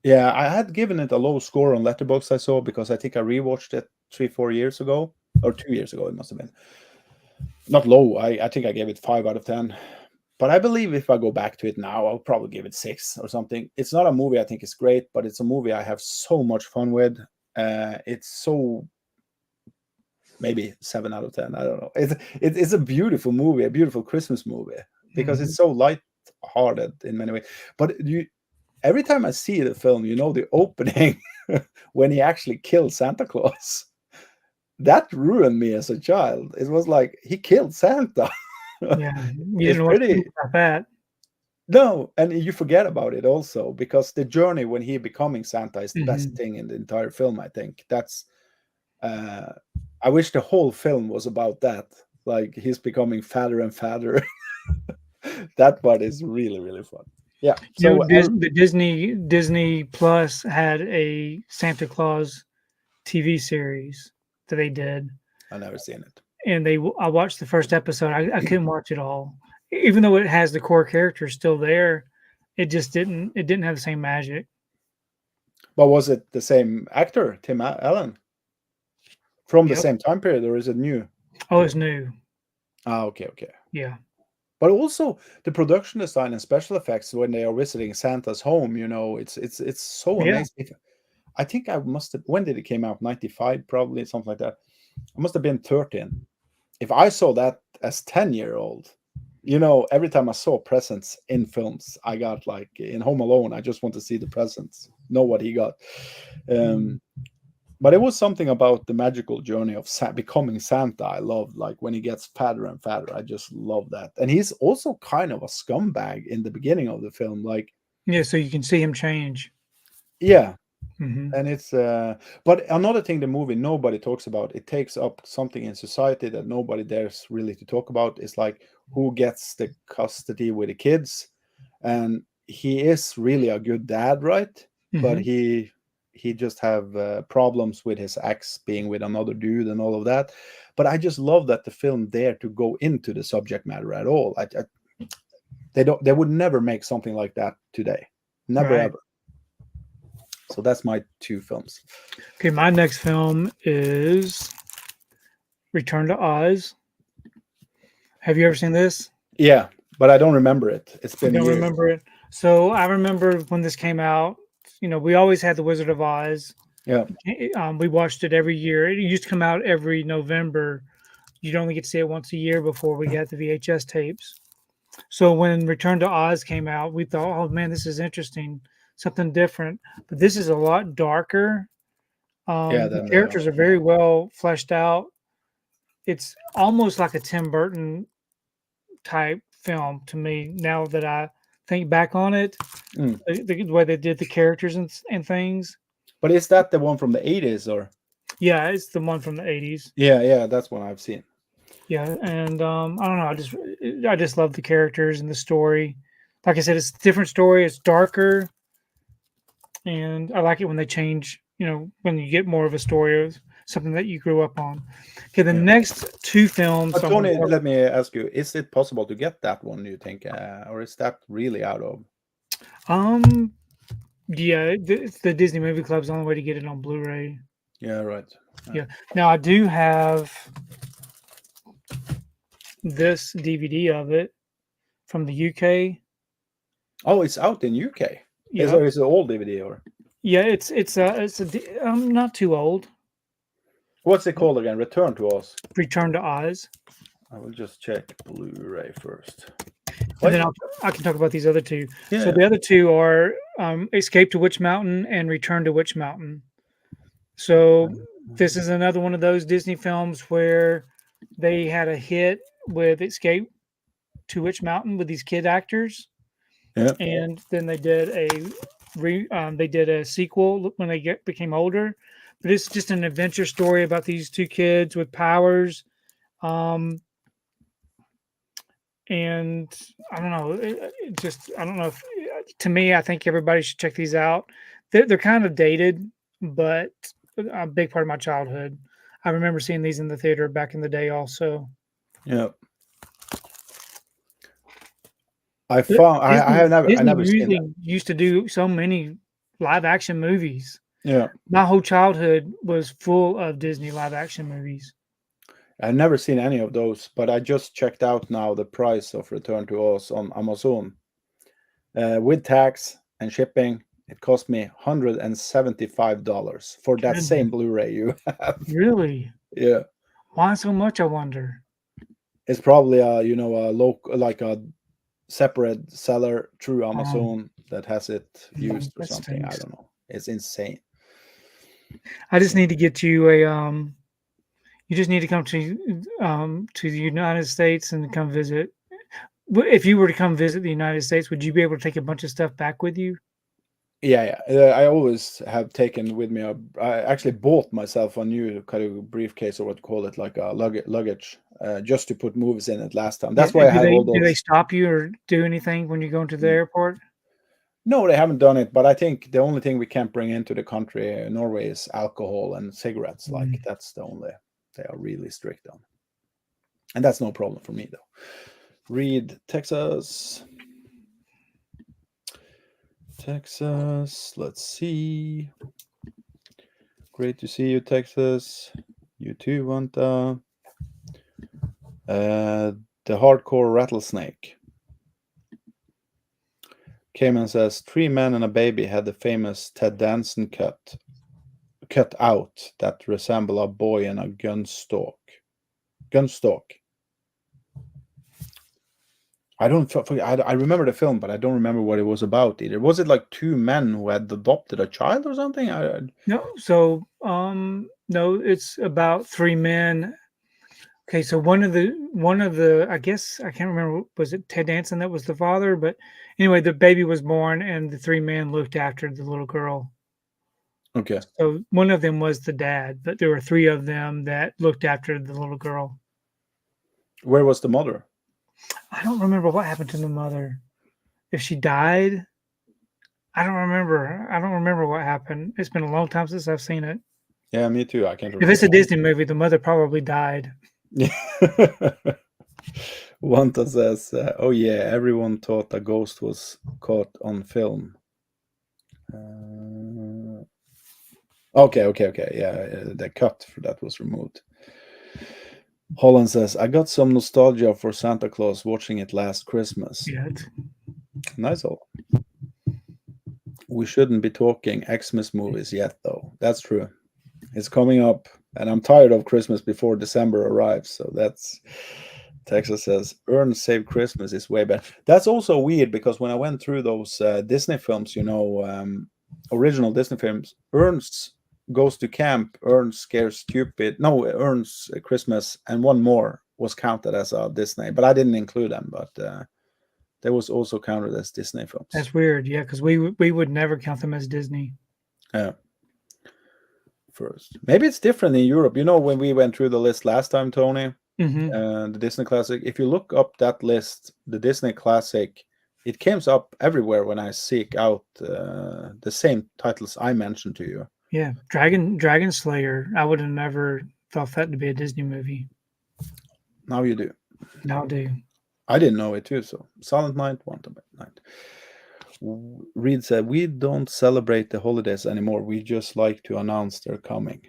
yeah, I had given it a low score on Letterboxd, I saw, because I think I rewatched it 3-4 years ago, or 2 years ago it must have been. Not low, I think I gave it 5 out of 10. But I believe if I go back to it now, I'll probably give it 6 or something. It's not a movie I think is great, but it's a movie I have so much fun with. It's so, maybe 7 out of 10. I don't know. It's a beautiful movie, a beautiful Christmas movie, because it's so light-hearted in many ways. But every time I see the film, you know, the opening when he actually kills Santa Claus, that ruined me as a child. It was like he killed Santa. Yeah, you didn't know what to think about that. No, and you forget about it also, because the journey when he becoming Santa is the best thing in the entire film. I think that's. I wish the whole film was about that. Like he's becoming fatter and fatter. That part is really, really fun. Yeah. You So know, the Disney Plus had a Santa Claus TV series that they did, I've never seen it. and I watched the first episode. I couldn't watch it all, even though it has the core characters still there. It just didn't have the same magic. But was it the same actor, Tim Allen, from the same time period, or is it new? Oh, it's new. Okay. Yeah. But also the production design and special effects when they are visiting Santa's home, you know, it's so amazing. I think I must have, when did it came out? 95, probably, something like that. I must have been 13. If I saw that as 10-year-old, you know, every time I saw presents in films, I got like in Home Alone, I just want to see the presents, know what he got. But it was something about the magical journey of becoming Santa. I loved, like when he gets fatter and fatter. I just love that. And he's also kind of a scumbag in the beginning of the film. Like, yeah, so you can see him change. Yeah. And it's but another thing the movie nobody talks about, it takes up something in society that nobody dares really to talk about, is like who gets the custody with the kids. And he is really a good dad, right? But he just have problems with his ex being with another dude and all of that. But I just love that the film dare to go into the subject matter at all. They would never make something like that today, never ever. So that's my 2 films. Okay, my next film is Return to Oz. Have you ever seen this? Yeah, but I don't remember it. It's been years. Remember it. So I remember when this came out. You know, we always had The Wizard of Oz. Yeah. We watched it every year. It used to come out every November. You'd only get to see it once a year before we got the VHS tapes. So when Return to Oz came out, we thought, oh man, this is interesting, something different. But this is a lot darker. The characters are very well fleshed out. it's almost like a Tim Burton type film to me. Now that I think back on it, Mm. the way they did the characters and things. But is that the one from the 80s or? Yeah, it's the one from the 80s. Yeah, that's one I've seen. Yeah, and I don't know. I just love the characters and the story. Like I said, it's a different story. It's darker, and I like it when they change. You know, when you get more of a story of something that you grew up on. Okay, the next two films. But Tony, let me ask you: is it possible to get that one? Do you think, or is that really out of? Yeah, the Disney Movie Club's the only way to get it on Blu-ray. Yeah, right. Yeah. Now I do have this DVD of it from the UK. Oh, it's out in UK. Yeah, It's an old DVD or? yeah, it's not too old. What's it called again? Return to Us. Return to Oz. I will just check Blu-ray first. And then I can talk about these other two. Yeah. So the other two are Escape to Witch Mountain and Return to Witch Mountain. So this is another one of those Disney films where they had a hit with Escape to Witch Mountain with these kid actors. Yeah. And then they did a sequel when they became older. But it's just an adventure story about these two kids with powers. And I don't know, I don't know if, to me, I think everybody should check these out. They're kind of dated, but a big part of my childhood. I remember seeing these in the theater back in the day also. Yeah. I have never seen that. Used to do so many live action movies. Yeah. My whole childhood was full of Disney live action movies. I've never seen any of those, but I just checked out now the price of Return to Us on Amazon. With tax and shipping, it cost me $175 for that same Blu-ray you have. Really? Yeah. Why so much, I wonder? It's probably a local, like a separate seller through Amazon that has it used or something. Stinks. I don't know. It's insane. I just need to get you you just need to come to the United States and come visit. If you were to come visit the United States, would you be able to take a bunch of stuff back with you? Yeah. I always have taken with me. I actually bought myself a new kind of briefcase, or what you call it, like a luggage, just to put movies in it last time. That's why I have all those. Do they stop you or do anything when you go into the airport? No, they haven't done it. But I think the only thing we can't bring into the country, Norway, is alcohol and cigarettes. Like that's the only. They are really strict on. And that's no problem for me, though. Read Texas. Let's see. Great to see you, Texas. You too, Wanta. The Hardcore Rattlesnake. Cayman says 3 men and a baby had the famous Ted Danson cut out that resemble a boy in a gun stock. I remember the film, but I don't remember what it was about either. Was it like 2 men who had adopted a child or something? No. So no, it's about 3 men. Okay, so one of the I guess I can't remember, was it Ted Danson that was the father? But anyway, the baby was born and the 3 men looked after the little girl. Okay. So one of them was the dad, but there were 3 of them that looked after the little girl. Where was the mother? I don't remember what happened to the mother. If she died, I don't remember. I don't remember what happened. It's been a long time since I've seen it. Yeah, me too. I can't remember. If it's a Disney movie, the mother probably died. Wanta says, oh yeah, everyone thought a ghost was caught on film. Okay. Yeah, the cut for that was removed. Holland says, I got some nostalgia for Santa Claus watching it last Christmas. Yeah. Nice all. We shouldn't be talking Xmas movies yet, though. That's true. It's coming up, and I'm tired of Christmas before December arrives. So that's, Texas says, Ern Save Christmas is way better. That's also weird, because when I went through those Disney films, original Disney films, Ern's Goes to Camp, Earns Scares Stupid. No, Earns Christmas, and one more was counted as a Disney, but I didn't include them. But they was also counted as Disney films. That's weird. Yeah, because we would never count them as Disney. Yeah. First, maybe it's different in Europe. You know, when we went through the list last time, Tony, the Disney Classic. If you look up that list, the Disney Classic, it comes up everywhere when I seek out the same titles I mentioned to you. Yeah, Dragon Slayer. I would have never thought that to be a Disney movie. Now you do. Now I do. I didn't know it too. So Silent Night, Quantum Night. Reed said, "We don't celebrate the holidays anymore. We just like to announce they're coming."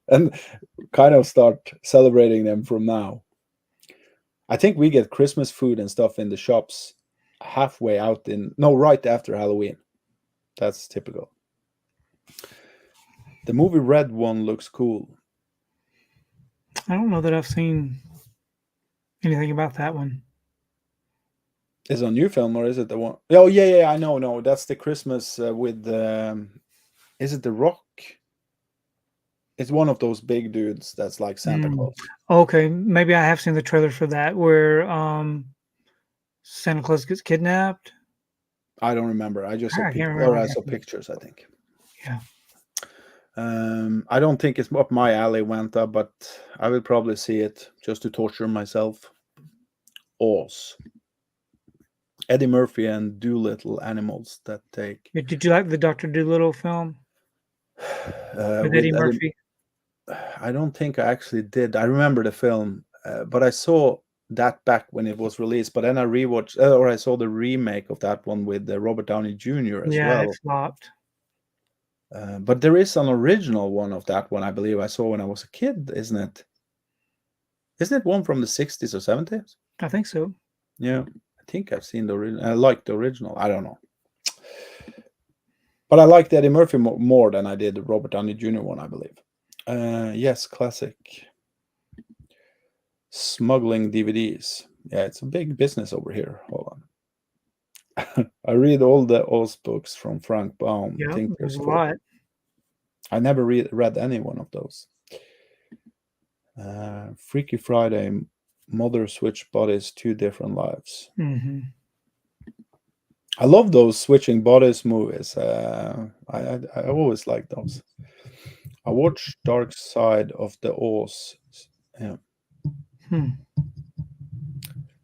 And kind of start celebrating them from now. I think we get Christmas food and stuff in the shops halfway out right after Halloween. That's typical. The movie Red One looks cool. I don't know that I've seen anything about that one. Is it a new film or is it the one? Oh, yeah, I know. No, that's the Christmas with, is it The Rock? It's one of those big dudes that's like Santa Claus. Okay, maybe I have seen the trailer for that where Santa Claus gets kidnapped. I don't remember. I just saw I saw pictures, I think. Yeah. I don't think it's up my alley, Wanta, but I will probably see it just to torture myself. Oz. Eddie Murphy and Doolittle animals that take. Did you like the Dr. Doolittle film with Eddie Murphy? I don't think I actually did. I remember the film, but I saw that back when it was released. But then I rewatched, or I saw the remake of that one with Robert Downey Jr. as well. Yeah, it flopped. But there is an original one of that one, I believe I saw when I was a kid, isn't it? Isn't it one from the 60s or 70s? I think so. Yeah, I think I've seen the original. I like the original. I don't know. But I liked Eddie Murphy more than I did the Robert Downey Jr. one, I believe. Yes, classic. Smuggling DVDs. Yeah, it's a big business over here. Hold on. I read all the Oz books from Frank Baum. Yeah, there's a lot. I never read any one of those. Freaky Friday, Mother Switch Bodies, Two Different Lives. Mm-hmm. I love those switching bodies movies. I always like those. I watched Dark Side of the Oz. Yeah.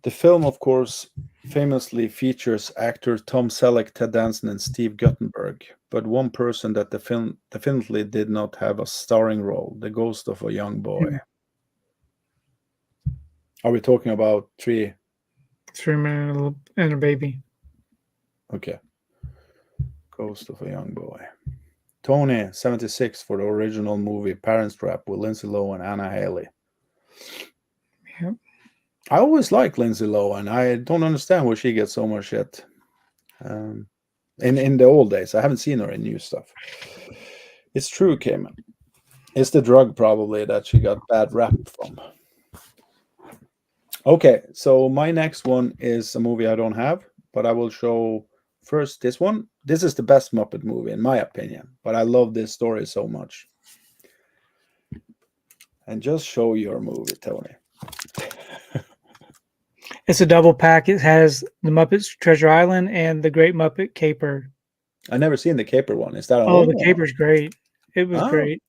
The film, of course, famously features actors Tom Selleck, Ted Danson, and Steve Guttenberg. But one person that the film definitely did not have a starring role: the ghost of a young boy. Are we talking about Three Men and a Baby? Okay. Ghost of a Young Boy. Tony, 76 for the original movie Parents Trap with Lindsay Lohan and Anna Haley. Yep. I always like Lindsay Lohan. I don't understand why she gets so much shit. In the old days, I haven't seen her in new stuff. It's true, Cayman. It's the drug probably that she got bad rap from. Okay, so my next one is a movie I don't have, but I will show first this one. This is the best Muppet movie in my opinion, but I love this story so much. And just show your movie, Tony. It's a double pack. It has the Muppets Treasure Island and the Great Muppet Caper. I never seen the Caper one. Is that an Oh, old the one? Caper's great. It was great.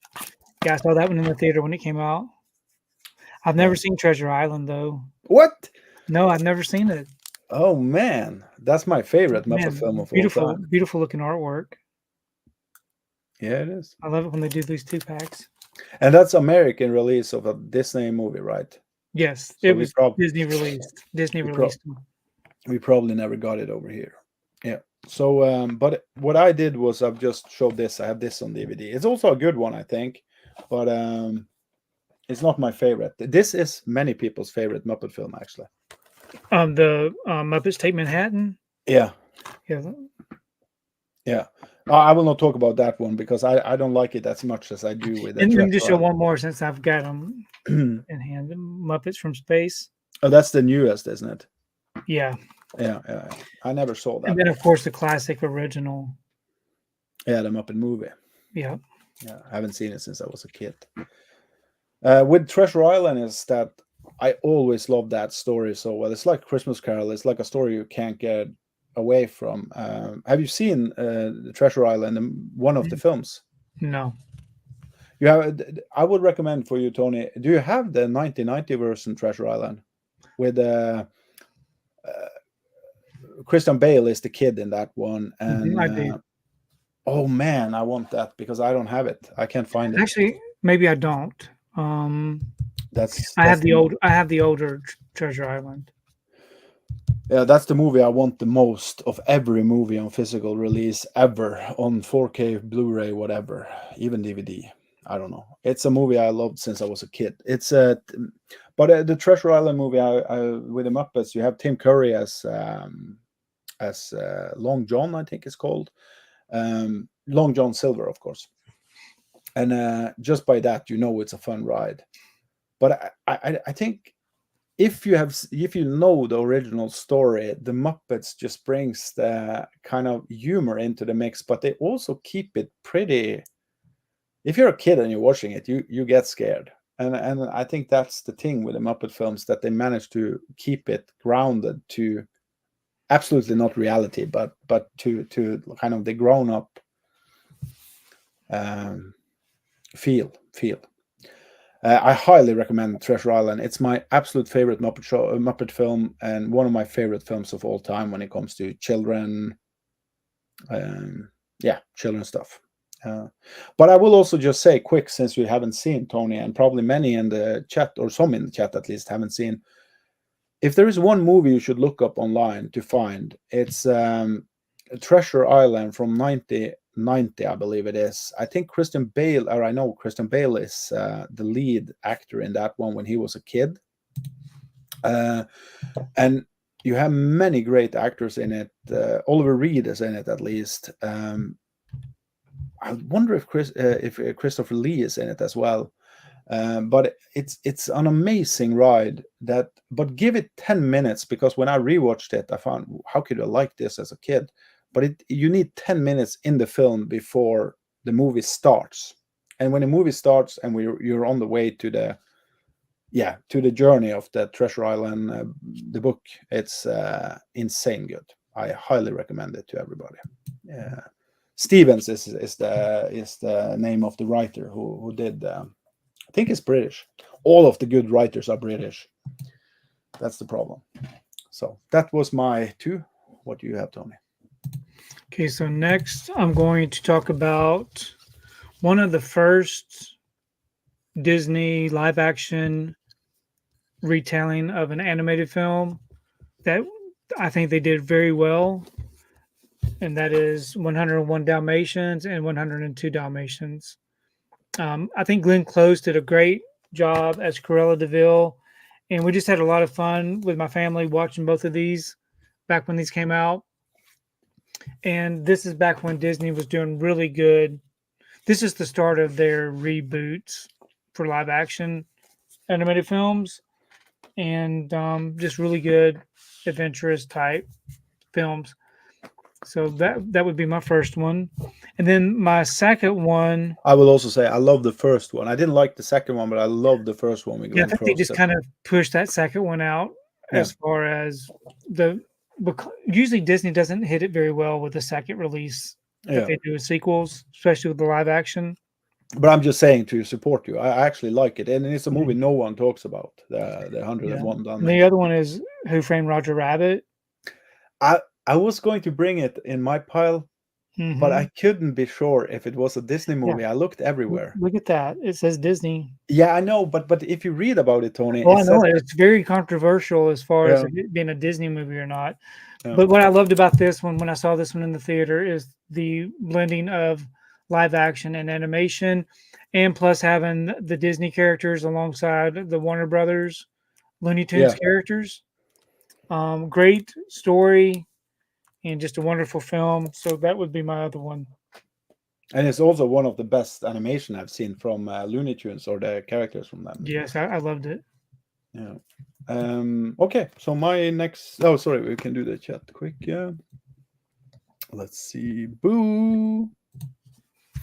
Yeah, I saw that one in the theater when it came out. I've never seen Treasure Island though. What? No, I've never seen it. Oh man, that's my favorite Muppet film of all time. Beautiful looking artwork. Yeah, it is. I love it when they do these 2-packs. And that's American release of a Disney movie, right? Yes, So it was Disney released. Disney released them. We probably never got it over here. Yeah. So, but what I did was I've just showed this. I have this on DVD. It's also a good one, I think, but it's not my favorite. This is many people's favorite Muppet film, actually. The Muppets Take Manhattan. Yeah. Yeah. Yeah. I will not talk about that one because I don't like it as much as I do with. And let me just show one more since I've got them in hand. Muppets from Space. Oh, that's the newest, isn't it? Yeah. Yeah. I never saw that. And then, of course, the classic original. Yeah, the Muppet movie. Yeah. Yeah, I haven't seen it since I was a kid. With Treasure Island is that I always love that story so well. It's like Christmas Carol. It's like a story you can't get away from. Have you seen the Treasure Island, one of the films? No. You have. I would recommend for you, Tony. Do you have the 1990 version Treasure Island with Christian Bale is the kid in that one, and I do. oh man, I want that because I don't have it. I can't find it. Actually, maybe I don't. That's I have the older Treasure Island. Yeah, that's the movie I want the most of every movie on physical release ever on 4K, Blu-ray, whatever, even DVD. I don't know. It's a movie I loved since I was a kid. It's but the Treasure Island movie with the Muppets, you have Tim Curry as Long John, I think it's called, Long John Silver, of course. And just by that, you know it's a fun ride. But I think if you know the original story, the Muppets just brings the kind of humor into the mix, but they also keep it pretty. If you're a kid and you're watching it, you get scared, and I think that's the thing with the Muppet films, that they manage to keep it grounded to absolutely not reality, but to kind of the grown up feel. I highly recommend Treasure Island. It's my absolute favorite Muppet film, and one of my favorite films of all time when it comes to children. Children stuff. But I will also just say quick, since you haven't seen, Tony, and probably many in the chat, or some in the chat at least, haven't seen. If there is one movie you should look up online to find, it's Treasure Island from 1990, I believe it is. I think Christian Bale, or I know Christian Bale is the lead actor in that one when he was a kid. And you have many great actors in it. Oliver Reed is in it, at least. I wonder if Christopher Lee is in it as well. But it's an amazing ride. But give it 10 minutes, because when I rewatched it, I found, how could I like this as a kid? But you need 10 minutes in the film before the movie starts. And when the movie starts and you're on the way to the journey of the Treasure Island, the book, it's insane good. I highly recommend it to everybody. Stevens is the name of the writer who did. I think it's British. All of the good writers are British. That's the problem. So that was my two. What do you have, Tony? Okay, so next I'm going to talk about one of the first Disney live action retelling of an animated film that I think they did very well, and that is 101 Dalmatians and 102 Dalmatians. I think Glenn Close did a great job as Cruella de Vil, and we just had a lot of fun with my family watching both of these back when these came out. And this is back when Disney was doing really good. This is the start of their reboots for live action animated films, and just really good adventurous type films. So that would be my first one. And then my second one, I will also say I love the first one. I didn't like the second one, but I love the first one. I think they just kind of pushed that second one out as far as usually Disney doesn't hit it very well with the second release that they do with sequels, especially with the live action. But I'm just saying to support you. I actually like it, and it's a movie no one talks about. The 101 Dalmatians. The other one is Who Framed Roger Rabbit. I was going to bring it in my pile, but I couldn't be sure if it was a Disney movie. I looked everywhere. Look at that. It says Disney. Yeah, I know, but if you read about it, Tony... Well, I know it's very controversial as far as it being a Disney movie or not. But what I loved about this one, when I saw this one in the theater, is the blending of live action and animation, and plus having the Disney characters alongside the Warner Brothers Looney Tunes characters. Great story and just a wonderful film. So that would be my other one. And it's also one of the best animation I've seen from Looney Tunes, or the characters from them. Yes, I loved it. Yeah. Okay, so my next... Oh, sorry, we can do the chat quick. Let's see. Boo!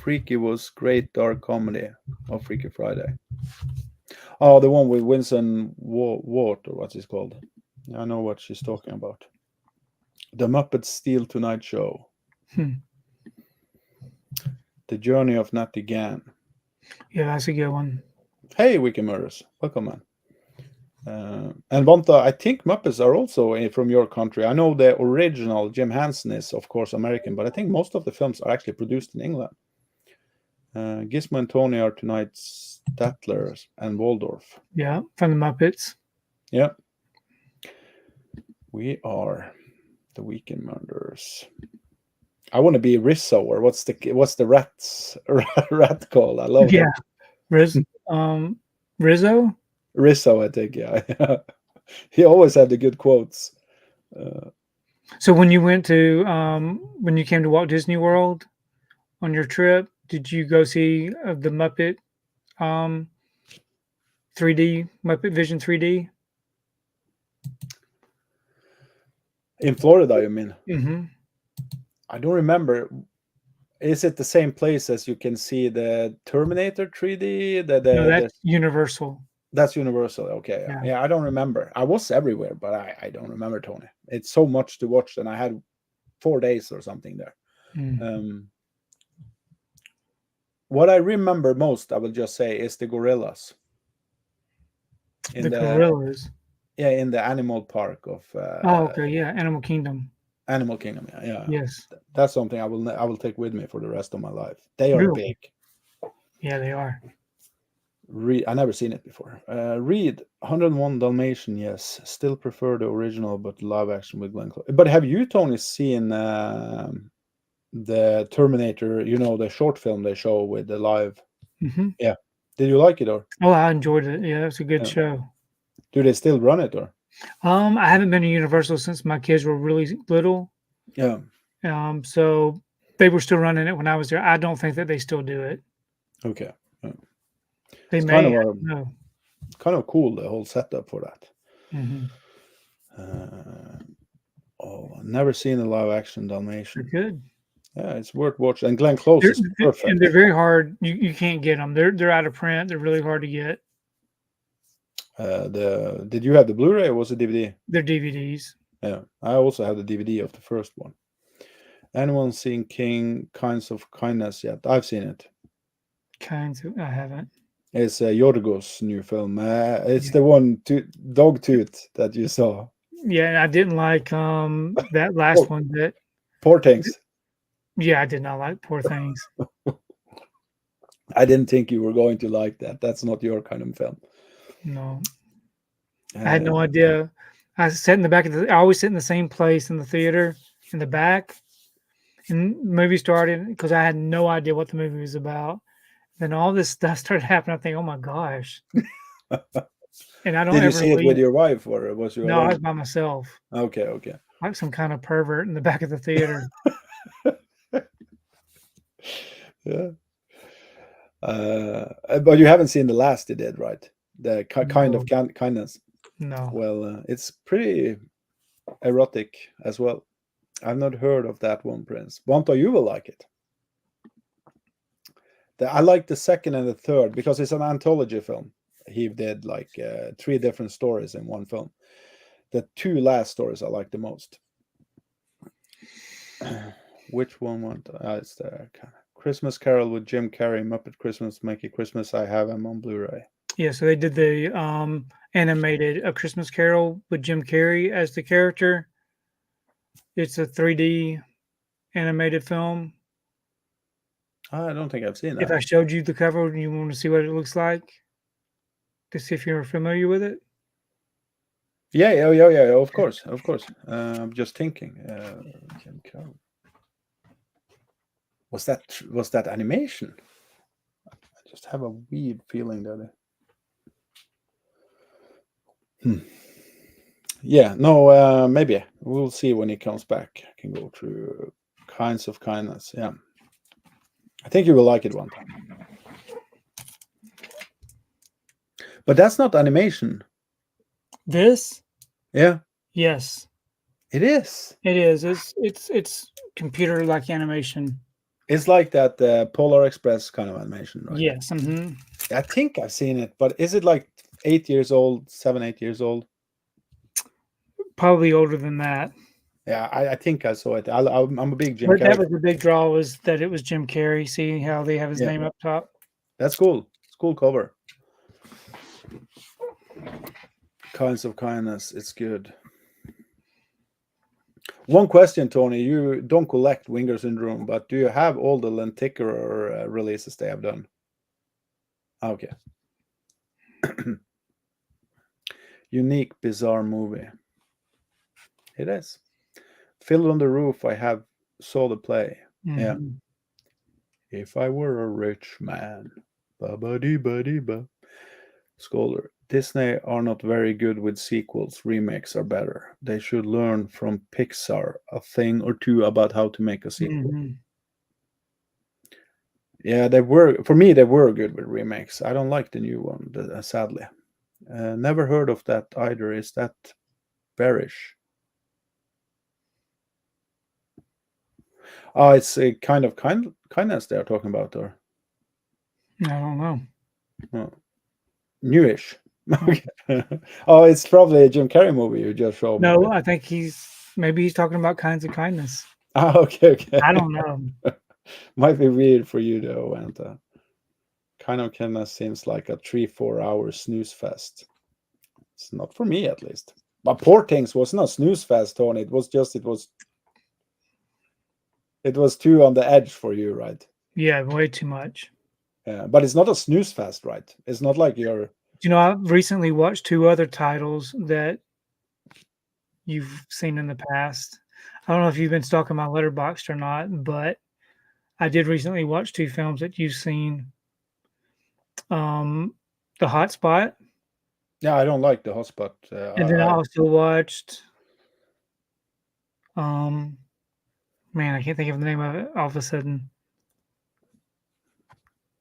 Freaky was great dark comedy of Freaky Friday. Oh, the one with Winston Ward, or what's it called? I know what she's talking about. The Muppets Steal Tonight Show. The Journey of Natty Gann. Yeah, that's a good one. Hey, Wiki Murders. Welcome, man. And Vanta, I think Muppets are also from your country. I know the original Jim Henson is, of course, American, but I think most of the films are actually produced in England. Gismo and Tony are tonight's Statler and Waldorf. Yeah, from the Muppets. Yeah. We are the Weekend Murders. I want to be Rizzo, or what's the rat called? I love Yeah, that. Rizzo. Rizzo, I think. Yeah, he always had the good quotes. So when you went to when you came to Walt Disney World on your trip, did you go see the Muppet 3D Muppet Vision 3D In Florida, you mean? Mm-hmm. I don't remember. Is it the same place as you can see the Terminator 3D? No, that's Universal. That's Universal. Okay. Yeah, I don't remember. I was everywhere, but I don't remember, Tony. It's so much to watch, and I had 4 days or something there. What I remember most, I will just say, is the gorillas. Gorillas? Yeah, in the animal park of... okay, yeah, Animal Kingdom. Animal Kingdom, yeah. Yes. That's something I will take with me for the rest of my life. They are big. Yeah, they are. I never seen it before. Read 101 Dalmatian, yes. Still prefer the original, but live action with Glenn Close. But have you, Tony, seen the Terminator, the short film they show with the live? Mm-hmm. Yeah. Did you like it, or? Oh, I enjoyed it. Yeah, it's a good show. Do they still run it, or? I haven't been to Universal since my kids were really little. Yeah. So they were still running it when I was there. I don't think that they still do it. Okay. Yeah. They it's may. Kind of cool, the whole setup for that. Mm-hmm. Never seen a live action Dalmatian. They're good. Yeah, it's worth watching. And Glenn Close is perfect. And they're very hard. You can't get them. They're out of print. They're really hard to get. Did you have the Blu-ray or was it DVD? They're DVDs. Yeah, I also have the DVD of the first one. Anyone seen Kinds of Kindness yet? I've seen it. I haven't. It's Yorgos' new film. It's the one Dogtooth that you saw. Yeah, and I didn't like that last one. That Poor Things. Yeah, I did not like Poor Things. I didn't think you were going to like that. That's not your kind of film. No, I had no idea. I sat in the back I always sit in the same place in the theater, in the back. And the movie started because I had no idea what the movie was about. Then all this stuff started happening. I think, oh my gosh. And I don't. Did you see it with your wife, or was you? No, I was by myself. Okay. Like some kind of pervert in the back of the theater. Yeah. But you haven't seen the last he did, right? The kind of kindness. No. Well, it's pretty erotic as well. I've not heard of that one, Prince. Vanta, you will like it. I like the second and the third because it's an anthology film. He did like 3 different stories in one film. The 2 last stories I like the most. Which one? It's the Christmas Carol with Jim Carrey, Muppet Christmas, Make It Christmas. I have him on Blu-ray. Yeah, so they did the animated A Christmas Carol with Jim Carrey as the character. It's a 3D animated film. I don't think I've seen that. If I showed you the cover, you want to see what it looks like? To see if you're familiar with it? Yeah, of course. I'm just thinking. Jim Carrey. Was that animation? I just have a weird feeling that. Yeah, no, maybe we'll see when he comes back. I can go through Kinds of Kindness. Yeah, I think you will like it one time. But that's not animation. This? Yeah. Yes. It is. It is. It's computer like animation. It's like that Polar Express kind of animation, right? Yes. I think I've seen it, but is it like 8 years old, 7, 8 years old? Probably older than that. Yeah, I think I saw it. I'm a big Jim But that Carrey. was the big draw, was that it was Jim Carrey. See how they have his Yeah. name up top? That's cool. It's cool cover. Kinds of Kindness. It's good. One question, Tony. You don't collect Winger Syndrome, but do you have all the Lenticular releases they have done? Okay. Unique, bizarre movie. It is. Fiddler on the Roof, I have saw the play. Yeah. Mhm. If I were a rich man. Ba-ba-dee-ba-dee-ba. Scholar. Disney are not very good with sequels. Remakes are better. They should learn from Pixar a thing or two about how to make a sequel. Mhm. Yeah, they were, for me, they were good with remakes. I don't like the new one, sadly. Never heard of that either. Is that bearish? Oh, it's a kind of kindness they're talking about, or I don't know. oh, newish. Okay. Oh, it's probably a Jim Carrey movie you just showed me. No, I think maybe he's talking about Kinds of Kindness. Ah, okay. I don't know. Might be weird for you though, and kind of kindness seems like a 3-4 hour snooze fest. It's not for me, at least. But Poor Things was not snooze fest, Tony. It was too on the edge for you, right? Yeah, way too much. Yeah, but it's not a snooze fest, right? It's not like you're. You know, I've recently watched 2 other titles that you've seen in the past. I don't know if you've been stalking my Letterboxd or not, but I did recently watch 2 films that you've seen. The Hot Spot, Yeah, I don't like the hotspot. and then I also watched, man, I can't think of the name of it all of a sudden.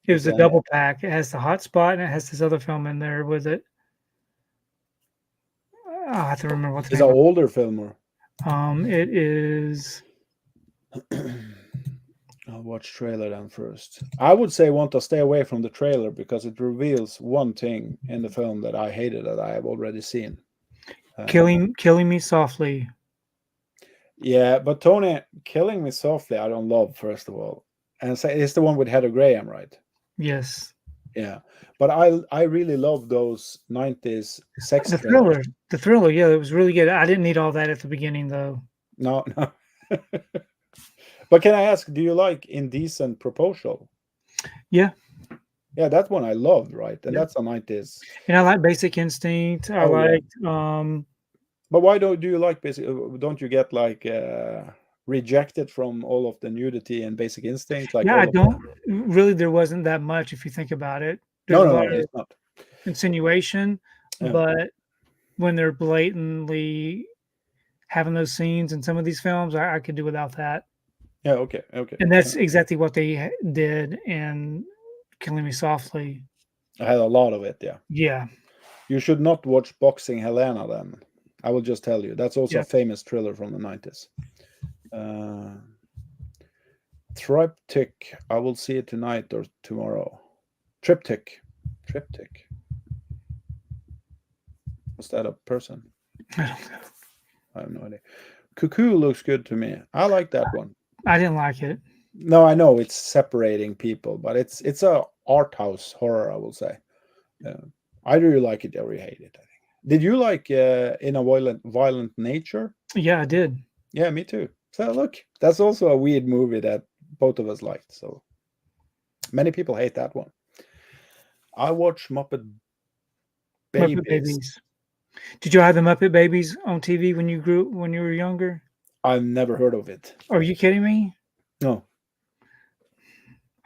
It was a double pack. It has the Hot Spot and it has this other film in there with it. I'll have to remember what the It's an name older film, or it is. I'll watch trailer then first. I would say want to stay away from the trailer because it reveals one thing in the film that I hated that I have already seen. Killing Me Softly. Yeah, but Tony, Killing Me Softly, I don't love, first of all. And so it's the one with Heather Graham, right? Yes. Yeah. But I really love those 90s sex The thrillers. thriller. The thriller, yeah, it was really good. I didn't need all that at the beginning though. No. But can I ask, do you like Indecent Proposal? Yeah. Yeah, that one I loved, right? And Yeah. that's a 90s. And I like Basic Instinct. I liked But why don't you like Basic? Don't you get like rejected from all of the nudity and Basic Instinct? Like yeah, all I of don't really, there wasn't that much if you think about it. There's a lot of it's not. insinuation, Yeah. but when they're blatantly having those scenes in some of these films, I could do without that. Yeah, okay. And that's exactly what they did in Killing Me Softly. I had a lot of it, yeah. Yeah. You should not watch Boxing Helena then. I will just tell you. That's also Yeah. a famous thriller from the 90s. Triptych. I will see it tonight or tomorrow. Triptych. Was that a person? I don't know. I have no idea. Cuckoo looks good to me. I like that one. I didn't like it. No, I know it's separating people, but it's a art house horror, I will say. Either you like it or you hate it, I think. Did you like In a Violent Nature? Yeah, I did. Yeah, me too. So look, that's also a weird movie that both of us liked. So many people hate that one. I watched Muppet Babies. Did you have the Muppet Babies on TV when you were younger? I've never heard of it. Are you kidding me? No.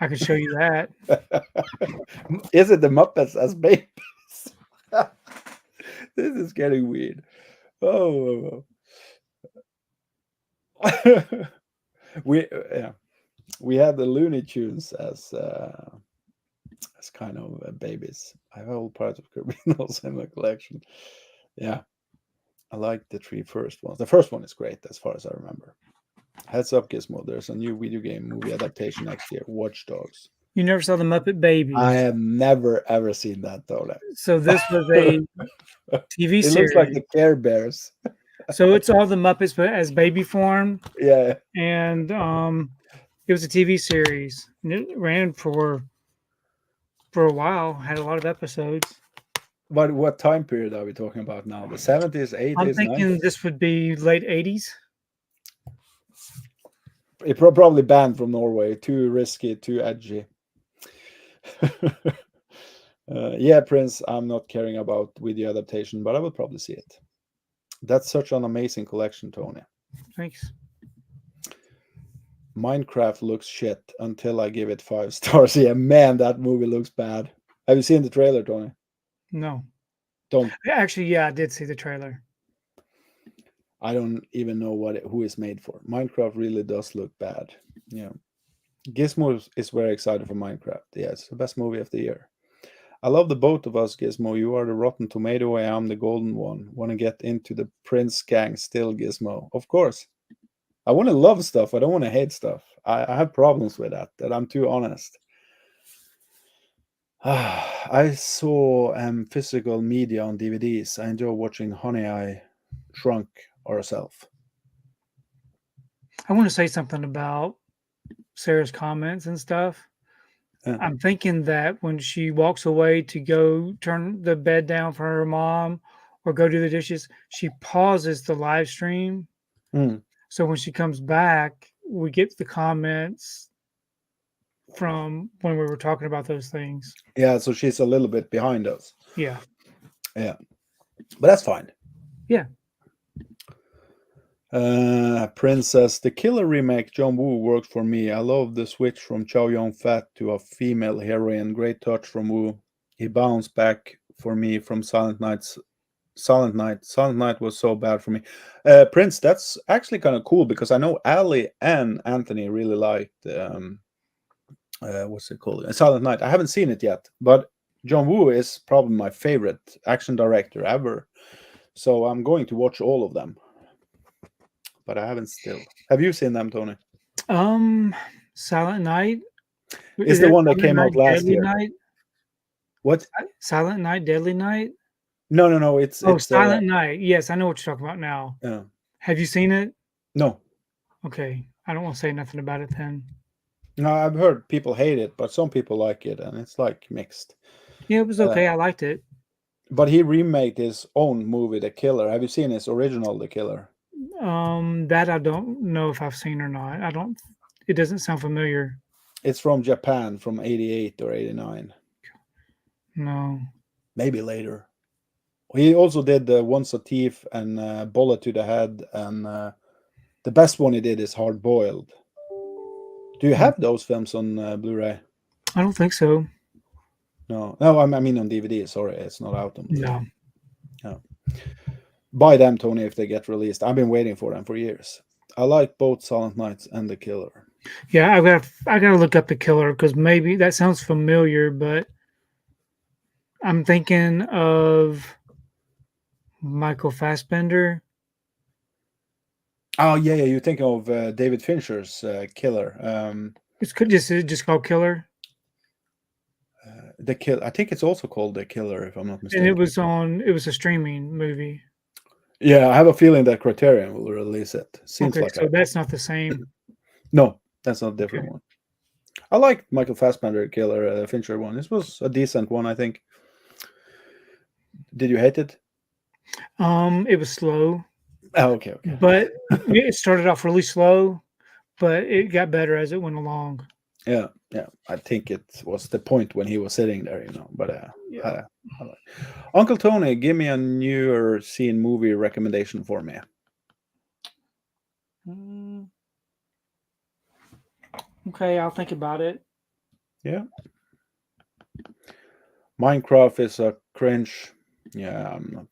I could show you that. Is it the Muppets as babies? This is getting weird. Oh. We had the Looney Tunes as kind of babies. I have all parts of criminals in my collection. Yeah, I like the 3 first ones. The first one is great, as far as I remember. Heads up, Gizmo. There's a new video game movie adaptation next year, Watch Dogs. You never saw the Muppet Babies. I have never ever seen that though. So this was a TV It series. looks like the Care Bears. So it's all the Muppets, but as baby form, Yeah. and it was a TV series. And it ran for a while. Had a lot of episodes. But what time period are we talking about now? The 70s, 80s, I'm thinking 90s? this would be late 80s. It probably banned from Norway. Too risky, too edgy. Yeah, Prince, I'm not caring about video adaptation, but I will probably see it. That's such an amazing collection, Tony. Thanks. Minecraft looks shit until I give it 5 stars. Yeah, man, that movie looks bad. Have you seen the trailer, Tony? No. Don't. Actually, yeah, I did see the trailer. I don't even know who it's made for. Minecraft really does look bad. Yeah. Gizmo is very excited for Minecraft. Yeah, it's the best movie of the year. I love the both of us, Gizmo. You are the rotten tomato, and I'm the golden one. Want to get into the Prince gang still, Gizmo? Of course. I want to love stuff. I don't want to hate stuff. I have problems with that I'm too honest. I saw physical media on DVDs. I enjoy watching Honey, I Shrunk Ourselves. I want to say something about Sarah's comments and stuff. I'm thinking that when she walks away to go turn the bed down for her mom or go do the dishes, she pauses the live stream. So when she comes back, we get the comments from when we were talking about those things. Yeah, so she's a little bit behind us. Yeah. Yeah. But that's fine. Yeah. Princess, the Killer remake, John Woo worked for me. I love the switch from Chow Yun-fat to a female heroine. Great touch from Woo. He bounced back for me from Silent Night. Silent Night was so bad for me. Prince, that's actually kind of cool because I know Ali and Anthony really liked what's it called? Silent Night. I haven't seen it yet, but John Woo is probably my favorite action director ever. So I'm going to watch all of them. But I haven't still. Have you seen them, Tony? Silent Night is the one that came out last year. Night? What? Silent Night, Deadly Night? No. It's Silent Night. Yes, I know what you're talking about now. Yeah. Have you seen it? No. Okay. I don't want to say nothing about it then. No, I've heard people hate it, but some people like it, and it's like mixed. Yeah, it was okay. I liked it. But he remade his own movie, The Killer. Have you seen his original, The Killer? That I don't know if I've seen or not. It doesn't sound familiar. It's from Japan, from 88 or 89. No. Maybe later. He also did Once a Thief and Bullet to the Head, and the best one he did is Hard Boiled. Do you have those films on Blu-ray? I don't think so. No, I mean on DVD. Sorry, it's not out on Blu-ray. No. Buy them, Tony, if they get released. I've been waiting for them for years. I like both Silent Nights and The Killer. Yeah, I gotta look up The Killer because maybe that sounds familiar, but I'm thinking of Michael Fassbender. Oh yeah, you're thinking of David Fincher's Killer. It's just called Killer. The Kill. I think it's also called The Killer, if I'm not mistaken. And it was a streaming movie. Yeah, I have a feeling that Criterion will release it. Seems okay, like so that's not the same. No, that's not a different one. I like Michael Fassbender Killer Fincher one. This was a decent one, I think. Did you hate it? It was slow. Oh, okay. But it started off really slow, but it got better as it went along. Yeah. I think it was the point when he was sitting there, But Uncle Tony, give me a newer scene movie recommendation for me. Okay, I'll think about it. Yeah. Minecraft is a cringe. Yeah, I'm not.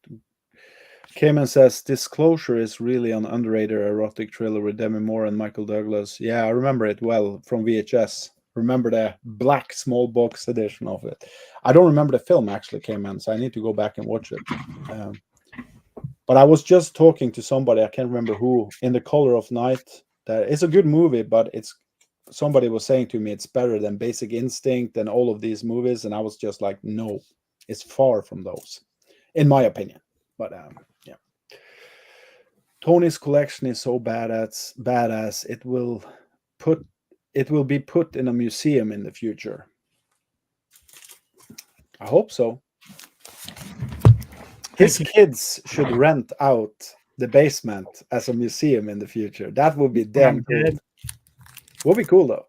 Cayman says Disclosure is really an underrated erotic thriller with Demi Moore and Michael Douglas. Yeah, I remember it well from VHS. Remember the black small box edition of it. I don't remember the film actually, Cayman, so I need to go back and watch it. But I was just talking to somebody, I can't remember who, in The Color of Night. that it's a good movie, but it's somebody was saying to me it's better than Basic Instinct and all of these movies, and I was just like, no, it's far from those, in my opinion. But yeah, Tony's collection is so badass. It will be put in a museum in the future. I hope so. His kids should rent out the basement as a museum in the future. That would be damn cool. Good. Would be cool though.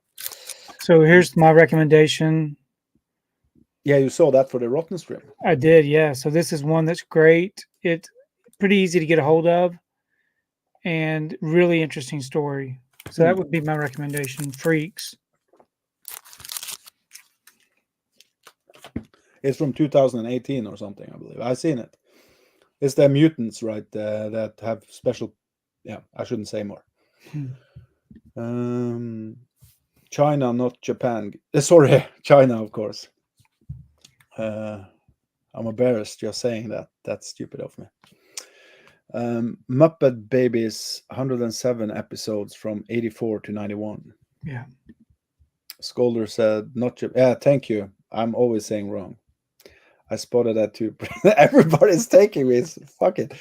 So here's my recommendation. Yeah, you saw that for the Rotten stream. I did, yeah. So this is one that's great. It's pretty easy to get a hold of, and really interesting story. So that would be my recommendation. Freaks. It's from 2018 or something, I believe. I've seen it. It's the mutants, right? That have special. Yeah, I shouldn't say more. China, not Japan. Sorry, China, of course. I'm embarrassed just saying that. That's stupid of me. Muppet Babies, 107 episodes from 84 to 91. Yeah. Scolder said, not Japan. Yeah, thank you. I'm always saying wrong. I spotted that too. Everybody's taking me. Fuck it.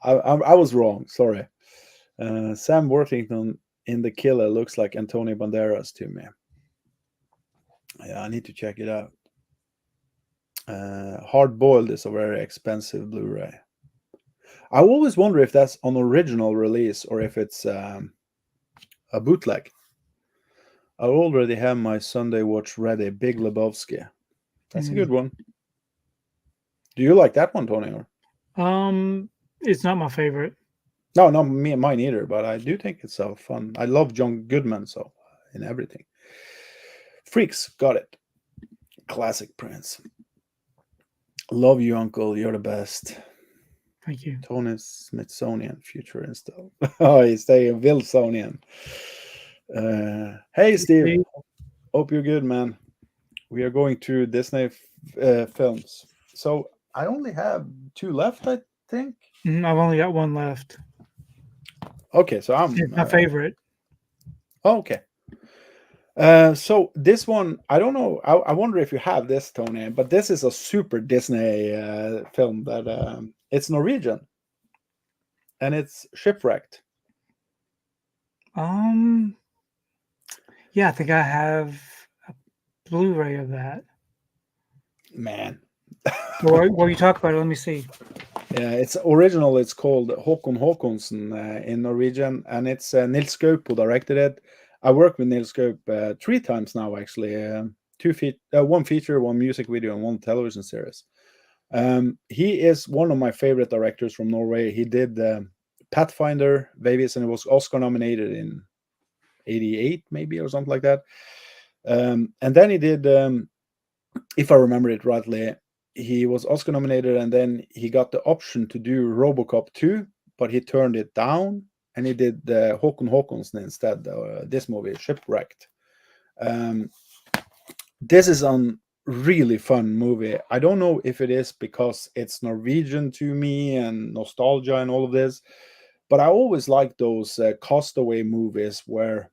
I was wrong. Sorry. Sam Worthington in The Killer looks like Antonio Banderas to me. Yeah, I need to check it out. Hard Boiled is a very expensive Blu-ray. I always wonder if that's an original release or if it's a bootleg. I already have my Sunday watch ready. Big Lebowski. That's a good one. Do you like that one, Tony? Or? It's not my favorite. No, not mine either. But I do think it's so fun. I love John Goodman so in everything. Freaks, got it. Classic Prince. Love you, Uncle. You're the best. Thank you. Tony's Smithsonian future install. Oh, he's staying Wilsonian. Hey, Steve. Hope you're good, man. We are going through Disney films. So I only have 2 left, I think. I've only got 1 left. Okay, so I'm It's my favorite. Okay. So this one, I don't know. I wonder if you have this, Tony, but this is a super Disney film that it's Norwegian and it's Shipwrecked. Yeah, I think I have a Blu-ray of that. Man. What you talk about it? Let me see. Yeah, it's original. It's called Håkon Håkonsen in Norwegian, and it's Nils Gaup who directed it. I worked with Nils Gaup 3 times now, actually. 1 feature, 1 music video, and 1 television series. He is one of my favorite directors from Norway. He did Pathfinder Babies, and it was Oscar nominated in 88, maybe, or something like that. And then he did, if I remember it rightly, he was Oscar nominated, and then he got the option to do RoboCop 2, but he turned it down, and he did Håkon Håkonsen instead. This movie, Shipwrecked. This is a really fun movie. I don't know if it is because it's Norwegian to me and nostalgia and all of this, but I always like those castaway movies where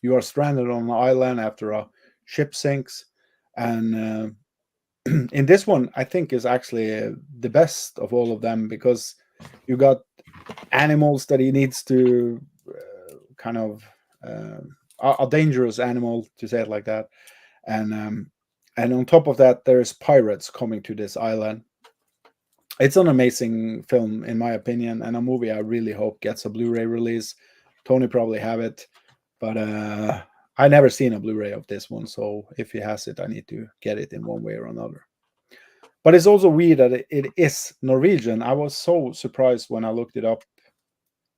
you are stranded on an island after a ship sinks, and in this one, I think is actually the best of all of them because you got animals that he needs to kind of a dangerous animal, to say it like that, and on top of that, there's pirates coming to this island. It's an amazing film, in my opinion, and a movie I really hope gets a Blu-ray release. Tony probably have it, but I never seen a Blu-ray of this one, so if he has it, I need to get it in one way or another. But it's also weird that it is Norwegian. I was so surprised when I looked it up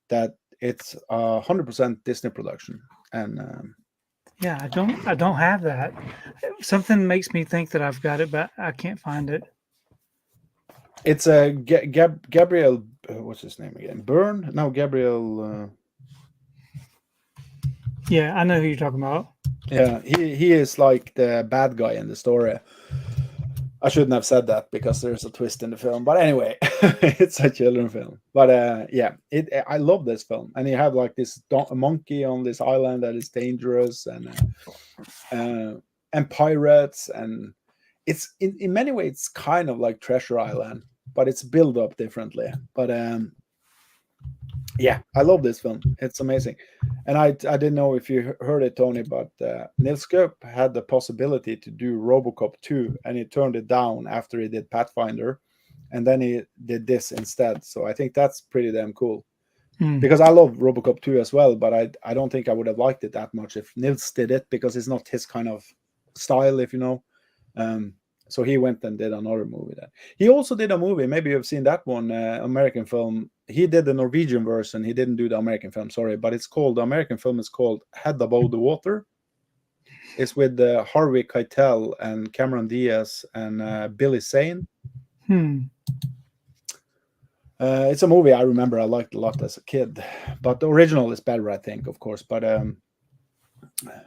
that it's 100% Disney production. And yeah, I don't have that. Something makes me think that I've got it, but I can't find it. It's a Gabriel. What's his name again? Byrne? No, Gabriel. Yeah, I know who you're talking about. Yeah, he is like the bad guy in the story. I shouldn't have said that because there's a twist in the film. But anyway, it's a children's film. But yeah, I love this film. And you have like this monkey on this island that is dangerous, and pirates, and it's in many ways it's kind of like Treasure Island, but it's built up differently. But yeah, I love this film. It's amazing. And I didn't know if you heard it, Tony, but Nils Sköp had the possibility to do RoboCop 2, and he turned it down after he did Pathfinder, and then he did this instead. So I think that's pretty damn cool. Because I love RoboCop 2 as well, but I don't think I would have liked it that much if Nils did it, because it's not his kind of style, if you know. So he went and did another movie then. He also did a movie, maybe you've seen that one, American film. He did the Norwegian version. He didn't do the American film, sorry, but the American film is called Head Above the Water. It's with Harvey Keitel and Cameron Diaz and Billy Zane. It's a movie I remember I liked a lot as a kid, but the original is better, I think, of course. But I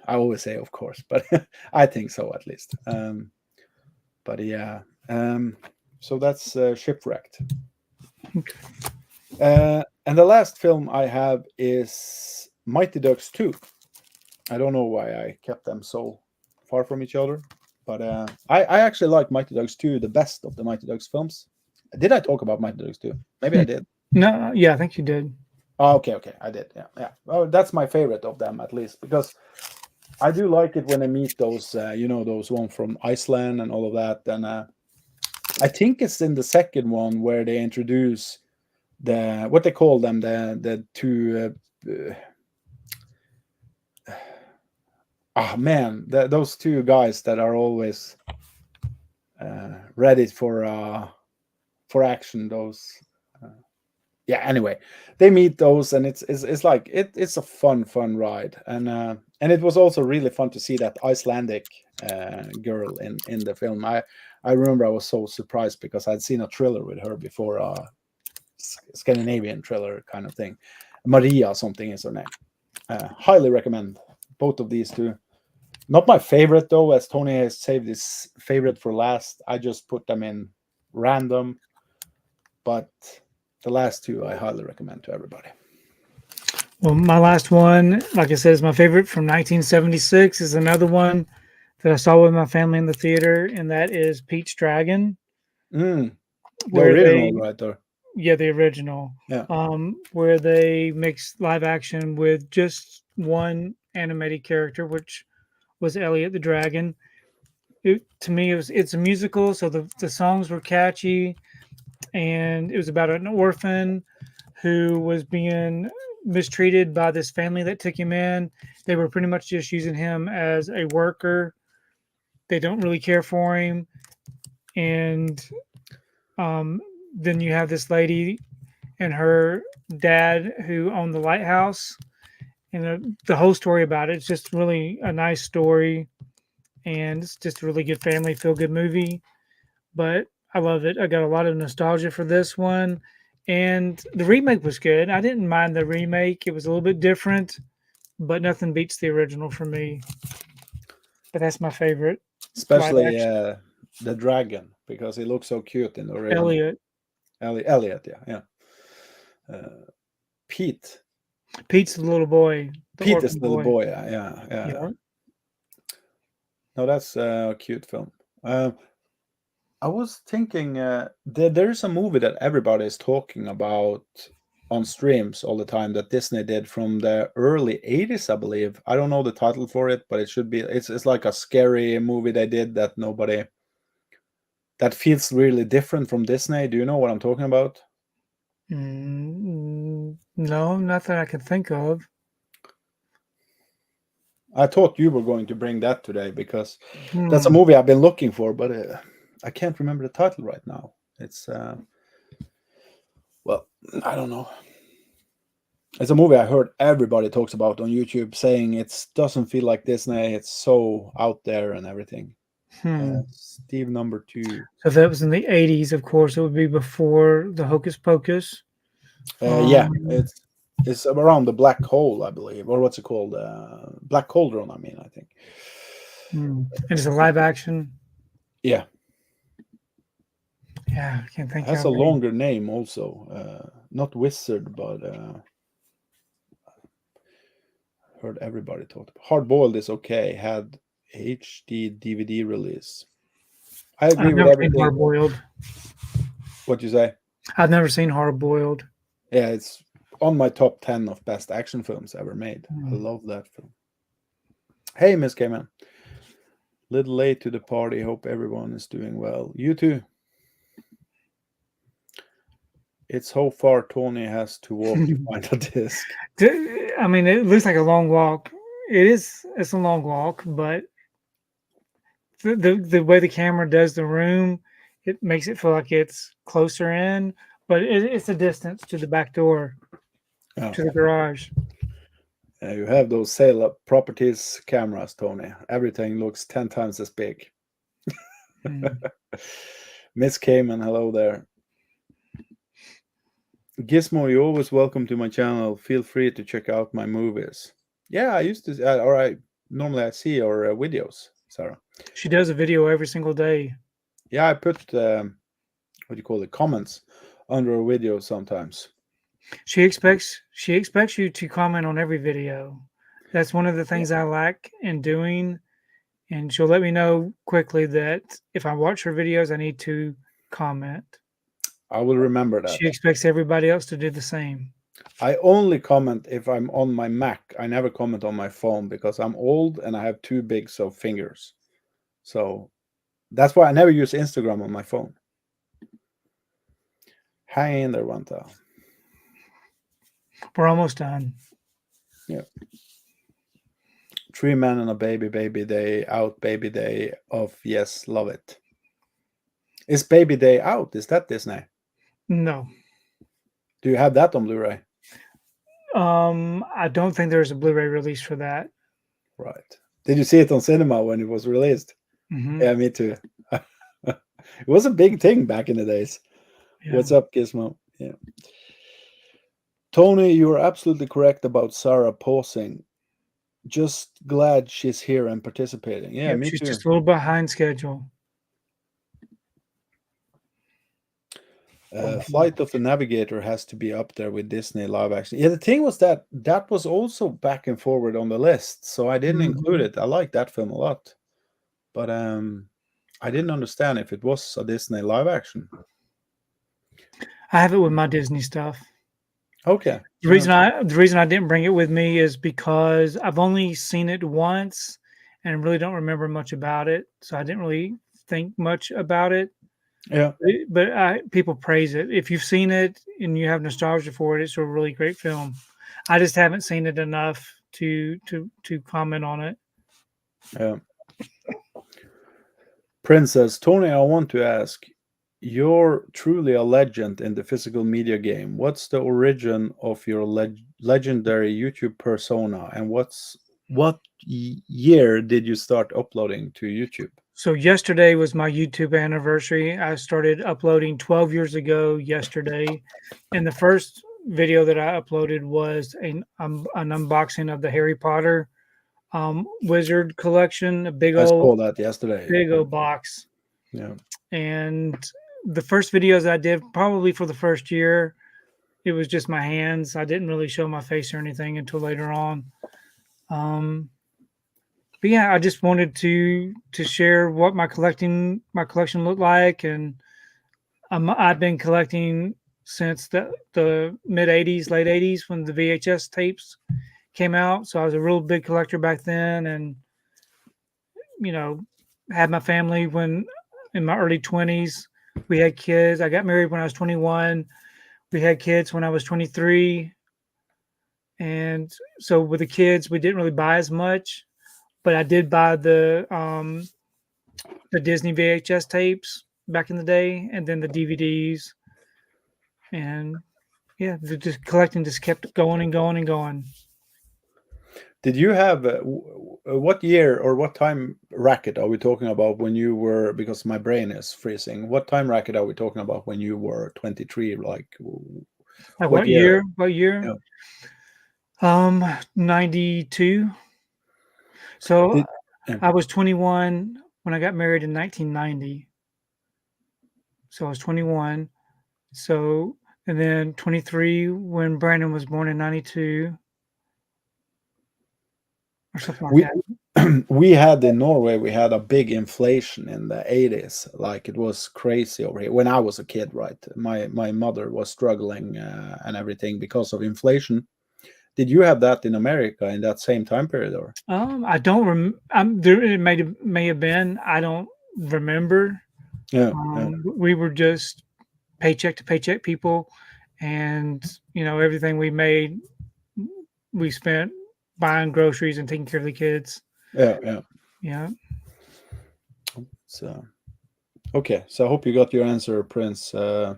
always say, of course, but I think so at least. But yeah, so that's Shipwrecked. Okay. And the last film I have is Mighty Ducks 2. I don't know why I kept them so far from each other, but I actually like Mighty Ducks 2 the best of the Mighty Ducks films. Did I talk about Mighty Ducks 2? Maybe I did. No, yeah, I think you did. Oh, okay, I did. Yeah. Oh, that's my favorite of them, at least, because I do like it when I meet those, those one from Iceland and all of that. And I think it's in the second one where they introduce what they call them, the two. Those two guys that are always ready for action. Those. Anyway, they meet those, and it's like it's a fun ride, and it was also really fun to see that Icelandic girl in the film. I remember I was so surprised because I'd seen a thriller with her before, Scandinavian thriller kind of thing. Maria something is her name. Highly recommend both of these two. Not my favorite though, as Tony has saved his favorite for last. I just put them in random, but the last two I highly recommend to everybody. Well, my last one, like I said, is my favorite from 1976. Is another one that I saw with my family in the theater, and that is Pete's Dragon. The original, right there. Yeah, the original. Yeah. Where they mix live action with just one animated character, which was Elliot the Dragon. To me, it's a musical, so the songs were catchy, and it was about an orphan who was being mistreated by this family that took him in. They were pretty much just using him as a worker. They don't really care for him. And then you have this lady and her dad who owned the lighthouse. And the whole story about it, it's just really a nice story. And it's just a really good family feel-good movie. But I love it. I got a lot of nostalgia for this one. And the remake was good. I didn't mind the remake. It was a little bit different, but nothing beats the original for me. But that's my favorite. Especially the dragon, because he looks so cute in the original. Elliot, yeah. Pete's the little boy. Pete is the little boy, yeah. No, that's a cute film. I was thinking there's a movie that everybody is talking about on streams all the time that Disney did from the early 80s, I believe. I don't know the title for it, but it should be. It's like a scary movie they did that feels really different from Disney. Do you know what I'm talking about? No, nothing I can think of. I thought you were going to bring that today because that's a movie I've been looking for, but I can't remember the title right now. It's I don't know. It's a movie I heard everybody talks about on YouTube, saying it doesn't feel like Disney. It's so out there and everything. Steve number 2. So if that was in the 80s, of course, it would be before the Hocus Pocus. Yeah, it's around the black hole, I believe, or what's it called? Black Cauldron, I think. And it's a live action. Yeah. Yeah, I can't It think has how a many. longer name also. Not Wizard, but heard everybody talk about. Hard Boiled is okay. Had HD DVD release. I agree I've with never seen Hard everything. Boiled. What you say? I've never seen Hard Boiled. Yeah, it's on my top 10 of best action films ever made. I Mm. love that film. Hey, Miss K-Man. Little late to the party. Hope everyone is doing well. You too. It's how far Tony has to walk to find a disc. I mean, it looks like a long walk. It's a long walk, but the way the camera does the room, it makes it feel like it's closer in, but it's a distance to the back door, Oh. to the garage. You have those sale up properties cameras, Tony. Everything looks 10 times as big. Mm. Miss Cayman, hello there. Gismo, you're always welcome to my channel. Feel free to check out my movies. Yeah, I used to, or I normally I see your videos, Sarah. She does a video every single day. Yeah, I put what do you call it, comments under a video sometimes. She expects you to comment on every video. That's one of the things I like in doing, and she'll let me know quickly that if I watch her videos, I need to comment. I will remember that. She expects everybody else to do the same. I only comment if I'm on my Mac. I never comment on my phone because I'm old and I have too big fingers. So that's why I never use Instagram on my phone. Hang in there, Wanta. We're almost done. Yeah. 3 men and a baby, baby day out, baby day of yes, love it. Is baby day out? Is that Disney? No. Do you have that on Blu-ray? I don't think there's a Blu-ray release for that. Right. Did you see it on cinema when it was released? Mm-hmm. Yeah, me too. It was a big thing back in the days. Yeah. What's up, Gizmo? Yeah. Tony, you're absolutely correct about Sarah pausing. Just glad she's here and participating. Yeah, Yep, me she's too. just a little behind schedule. Flight of the Navigator has to be up there with Disney live action. Yeah, the thing was that was also back and forward on the list, so I didn't include it. I like that film a lot, but I didn't understand if it was a Disney live action. I have it with my Disney stuff. Okay. The reason I didn't bring it with me is because I've only seen it once and really don't remember much about it, so I didn't really think much about it. Yeah. But people praise it. If you've seen it and you have nostalgia for it, it's a really great film. I just haven't seen it enough to comment on it. Yeah. Princess Tony, I want to ask, you're truly a legend in the physical media game. What's the origin of your legendary YouTube persona, and what year did you start uploading to YouTube? So yesterday was my YouTube anniversary. I started uploading 12 years ago yesterday. And the first video that I uploaded was an unboxing of the Harry Potter Wizard collection, a I saw that yesterday. big old box. Yeah. And the first videos I did, probably for the first year, it was just my hands. I didn't really show my face or anything until later on. But yeah, I just wanted to share what my collection looked like, and I've been collecting since the mid '80s, late '80s when the VHS tapes came out. So I was a real big collector back then, and had my family when in my early 20s. We had kids. I got married when I was 21. We had kids when I was 23, and so with the kids, we didn't really buy as much. But I did buy the Disney VHS tapes back in the day, and then the DVDs, and yeah, just collecting just kept going and going and going. Did you have what year or what time racket are we talking about when you were? Because my brain is freezing. What time racket are we talking about when you were 23? Like what year? What year? Yeah. 92. So I was 21 when I got married in 1990. So I was 21. So, and then 23 when Brandon was born in 92 or something like We that. we had in Norway, we had a big inflation in the 80s. Like it was crazy over here when I was a kid, right? My mother was struggling and everything because of inflation. Did you have that in America in that same time period, or? I don't there it may have been. I don't remember. Yeah, yeah. We were just paycheck to paycheck people, and everything we made, we spent buying groceries and taking care of the kids. Yeah, yeah. Yeah. So, okay. So I hope you got your answer, Prince. I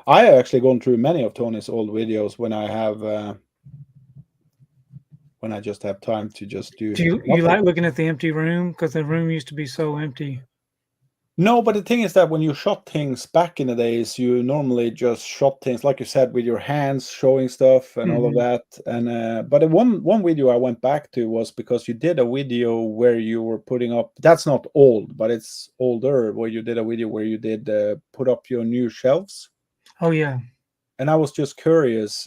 have actually gone through many of Tony's old videos when I just have time to just do. Do you nothing. like looking at the empty room? Because the room used to be so empty. No, but the thing is that when you shot things back in the days, you normally just shot things like you said with your hands, showing stuff and all of Mhm. that. And but the one video I went back to was because you did a video where you were putting up. That's not old, but it's older. Where you did a video where you did put up your new shelves, Oh yeah. and I was just curious,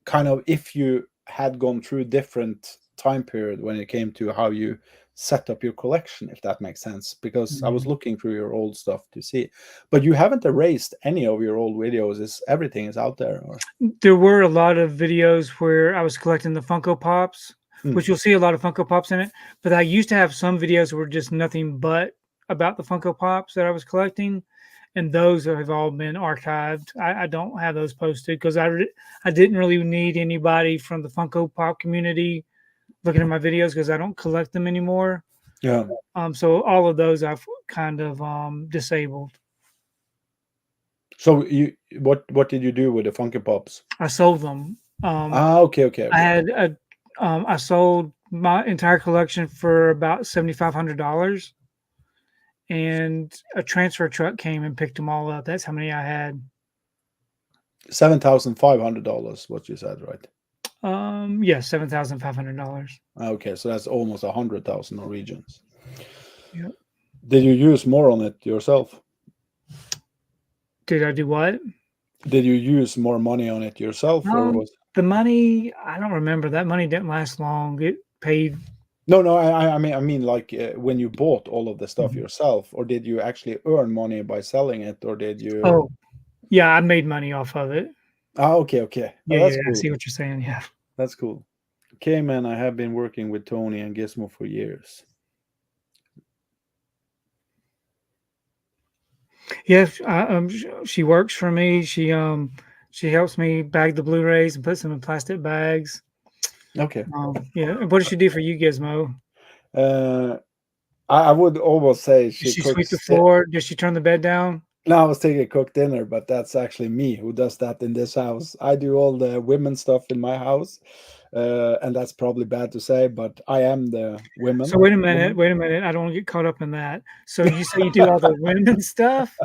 kind of if you had gone through different time period when it came to how you set up your collection, if that makes sense, because I was Mhm. looking through your old stuff to see, but you haven't erased any of your old videos. Is everything is out there, or? There were a lot of videos where I was collecting the Funko Pops, which you'll see a lot of Funko Pops in it. But I used to have some videos that were just nothing but about the Funko Pops that I was collecting, and those have all been archived. I don't have those posted because I didn't really need anybody from the Funko Pop community looking at my videos because I don't collect them anymore. Yeah. So all of those I've kind of disabled. So what did you do with the Funky Pops? I sold them. Okay, okay, I okay. had I sold my entire collection for about $7,500, and a transfer truck came and picked them all up. That's how many I had. $7,500, what you said, right? Yeah, $7,500. Okay, so that's almost 100,000 Norwegians. Yep. Did you use more on it yourself? Did I do what? Did you use more money on it yourself, or was? The money, I don't remember. That money didn't last long. It paid. No, no. I mean, like when you bought all of the stuff Mhm. yourself, or did you actually earn money by selling it, or did you? Oh, yeah, I made money off of it. Okay, okay. Oh, Yeah, that's yeah, I cool. see what you're saying. Yeah. That's cool. Okay, man. I have been working with Tony and Gismo for years. Yeah, she works for me. She helps me bag the Blu-rays and puts them in plastic bags. Okay. Yeah. And what does she do for you, Gizmo? Uh, I would almost say Does she she sweep the cooks. floor? Does she turn the bed down? No, I was thinking cook dinner, but that's actually me who does that in this house. I do all the women stuff in my house, and that's probably bad to say, but I am the So woman. wait a minute. Wait a minute. I don't want to get caught up in that. So you say you do all the women stuff?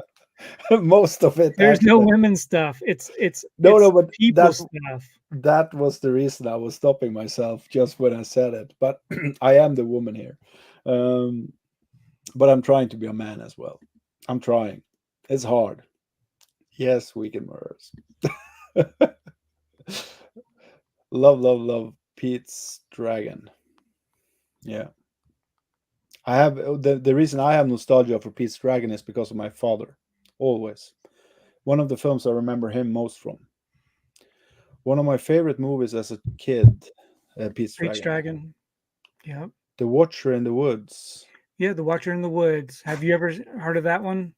Most of it, There's no actually. women stuff. It's No, but people stuff. that was the reason I was stopping myself just when I said it. But I am the woman here. Um, but I'm trying to be a man as well. I'm trying. It's hard. Yes, weekend murders. Love, love, love Pete's Dragon. Yeah. I have the reason I have nostalgia for Pete's Dragon is because of my father. Always. One of the films I remember him most from. One of my favorite movies as a kid, Pete's Peach Dragon. Dragon. Yep. The Watcher in the Woods. Yeah, The Watcher in the Woods. Have you ever heard of that one?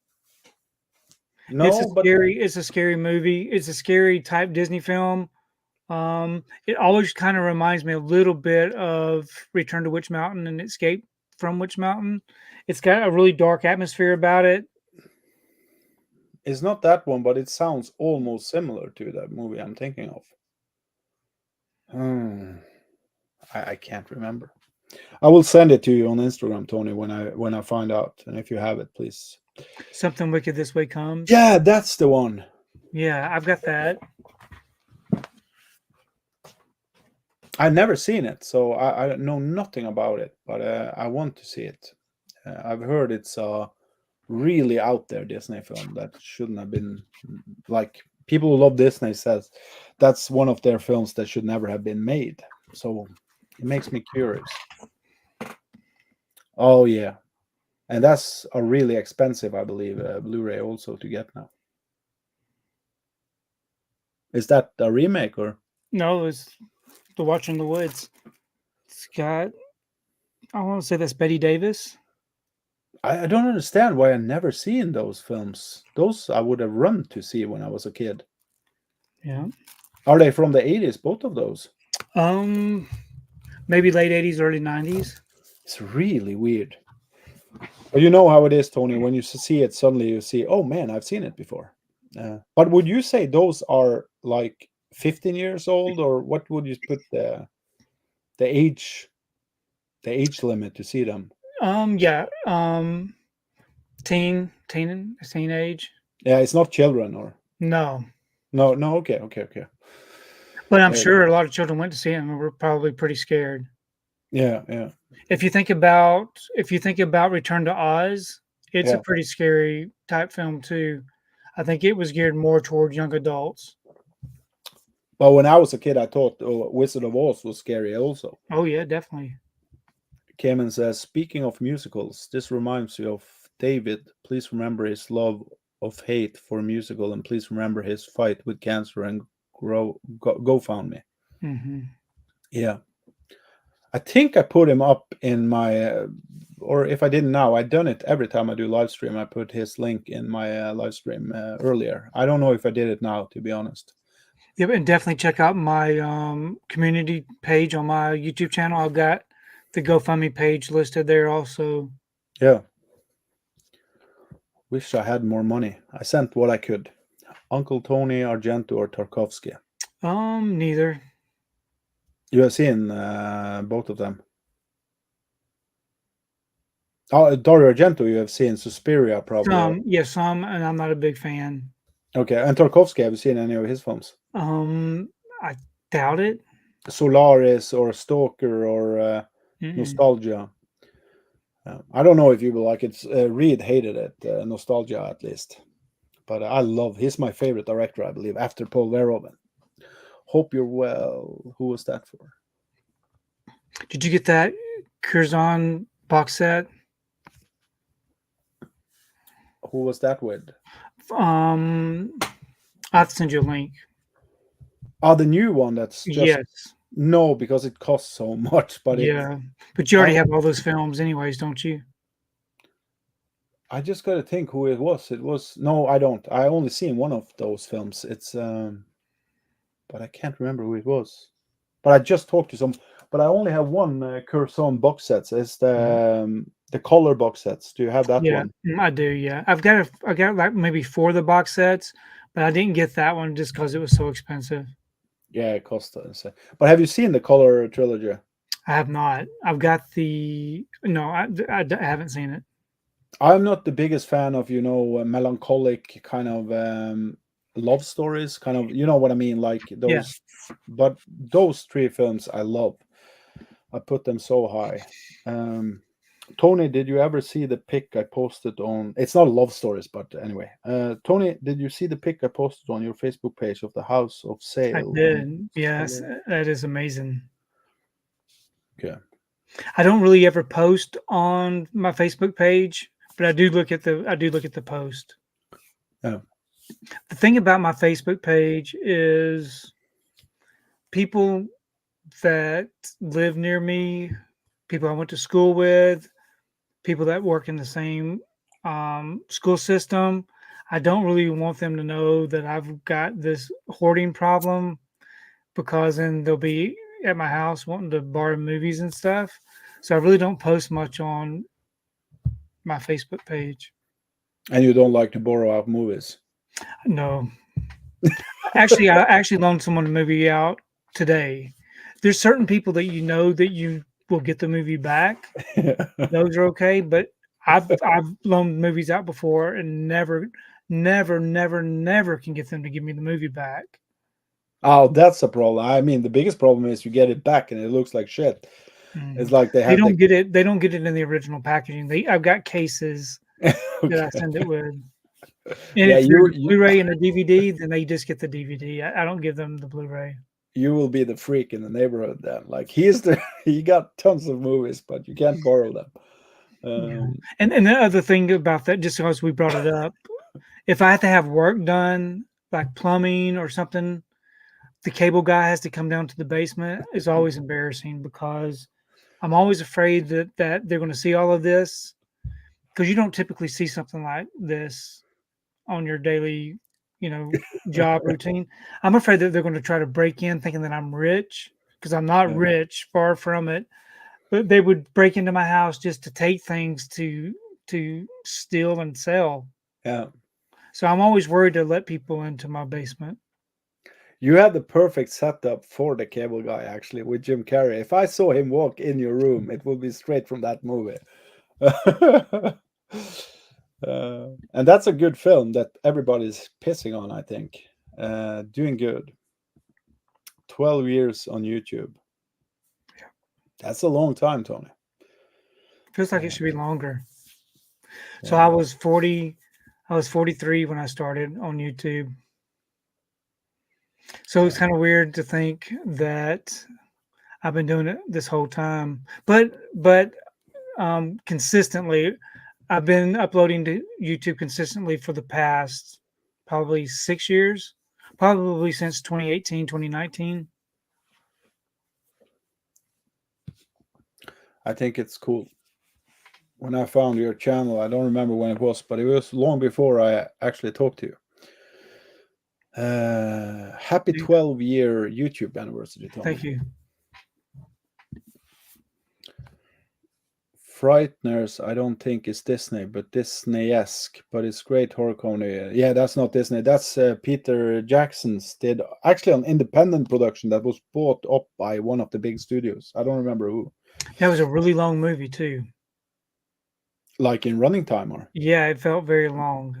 No, but It's a scary movie. It's a scary type Disney film. It always kind of reminds me a little bit of Return to Witch Mountain and Escape from Witch Mountain. It's got a really dark atmosphere about it. it's not that one, but it sounds almost similar to that movie I'm thinking of. I can't remember. I will send it to you on Instagram, Tony, when I find out. And if you have it, please. Something Wicked This Way Comes. Yeah, that's the one. Yeah, I've got that. I've never seen it, so I know nothing about it, but I want to see it. I've heard it's a really out there Disney film that shouldn't have been, like, people who love Disney says that's one of their films that should never have been made. So it makes me curious. Oh yeah, and that's a really expensive, I believe, Blu-ray also to get now. Is that a remake or? No, it's The Watcher in the Woods. It's got, I want to say that's Betty Davis. I don't understand why I never seen those films. Those I would have run to see when I was a kid. Yeah. Are they from the 80s, both of those? Maybe late 80s, early 90s. It's really weird. But you know how it is, Tony. When you see it, suddenly you see, oh man, I've seen it before. But would you say those are like 15 years old, or what would you put the age limit to see them? Yeah. Teenage. Yeah, it's not children, or No. no. Okay. But I'm sure a lot of children went to see it and were probably pretty scared. Yeah. If you think about Return to Oz, it's a pretty scary type film too. I think it was geared more towards young adults. Well, when I was a kid, I thought Wizard of Oz was scary also. Oh yeah, definitely. Kamen says, speaking of musicals, this reminds me of David. Please remember his love of hate for musical, and please remember his fight with cancer and GoFundMe. Mm-hmm. Yeah. I think I put him up in my, or if I didn't now, I've done it every time I do live stream. I put his link in my live stream earlier. I don't know if I did it now, to be honest. Yeah, and definitely check out my community page on my YouTube channel. I've got the GoFundMe page listed there also. Yeah. Wish I had more money. I sent what I could. Uncle Tony, Argento, or Tarkovsky? Neither. You have seen both of them. Oh, Dario Argento, you have seen Suspiria, probably. Yes, some, and I'm not a big fan. Okay, and Tarkovsky, have you seen any of his films? I doubt it. Solaris or Stalker or Nostalgia. I don't know if you will like it. Reed hated it, Nostalgia at least. But I love, he's my favorite director, I believe, after Paul Verhoeven. Hope you're well. Who was that for? Did you get that Curzon box set? Who was that with? I'll have to send you a link. Oh, the new one that's just... Yes. No, because it costs so much. But yeah, but you already have all those films anyways, don't you? I just got to think who it was. It was... No, I don't. I only seen one of those films. It's... But I can't remember who it was. But I just talked to some... But I only have one Curzon box sets. It's the color box sets. Do you have that one? I do, yeah. I got like maybe 4 of the box sets, but I didn't get that one just because it was so expensive. Yeah, it cost us. But have you seen the color trilogy? I have not. I've got the... No, I haven't seen it. I'm not the biggest fan of, melancholic kind of love stories. Kind of, you know what I mean? Like those... Yeah. But those 3 films I love. I put them so high. Tony, did you ever see the pic I posted on... It's not love stories, but anyway. Tony, did you see the pic I posted on your Facebook page of the House of Sale? I did. Yes, that is amazing. Okay. I don't really ever post on my Facebook page, but I do look at the post. Yeah. The thing about my Facebook page is people that live near me, people I went to school with, people that work in the same school system. I don't really want them to know that I've got this hoarding problem, because then they'll be at my house wanting to borrow movies and stuff. So I really don't post much on my Facebook page. And you don't like to borrow out movies? No. Actually, I actually loaned someone a movie out today. There's certain people that you will get the movie back. Those are okay, but I've loaned movies out before and never can get them to give me the movie back. Oh, that's a problem. I mean, the biggest problem is you get it back and it looks like shit. It's like they don't get it. They don't get it in the original packaging. I've got cases that I send it with. And Yeah, if there's a you Blu-ray and a DVD, then they just get the DVD. I don't give them the Blu-ray. you will be the freak in the neighborhood then. Like he got tons of movies, but you can't borrow them. And the other thing about that, just because we brought it up, if I have to have work done, like plumbing or something, the cable guy has to come down to the basement. It's always embarrassing because I'm always afraid that they're going to see all of this, because you don't typically see something like this on your daily, job routine. I'm afraid that they're going to try to break in thinking that I'm rich, because I'm not Yeah. rich, far from it. But they would break into my house just to take things to steal and sell. Yeah. So I'm always worried to let people into my basement. You had the perfect setup for the cable guy, actually, with Jim Carrey. If I saw him walk in your room, it would be straight from that movie. And that's a good film that everybody's pissing on, I think. Doing good. 12 years on YouTube. That's a long time, Tony. Feels like it should be longer. So Yeah. I was 43 when I started on YouTube. So it's kind of weird to think that I've been doing it this whole time, but consistently, I've been uploading to YouTube consistently for the past probably 6 years, probably since 2018, 2019. I think it's cool. When I found your channel, I don't remember when it was, but it was long before I actually talked to you. Happy 12-year YouTube anniversary, Tony. Thank you. Frighteners, I don't think is Disney, but Disney-esque, but it's great horror comedy. Yeah, that's not Disney. That's Peter Jackson's did actually an independent production that was bought up by one of the big studios. I don't remember who. That was a really long movie too. Like in running time, or? Yeah, it felt very long.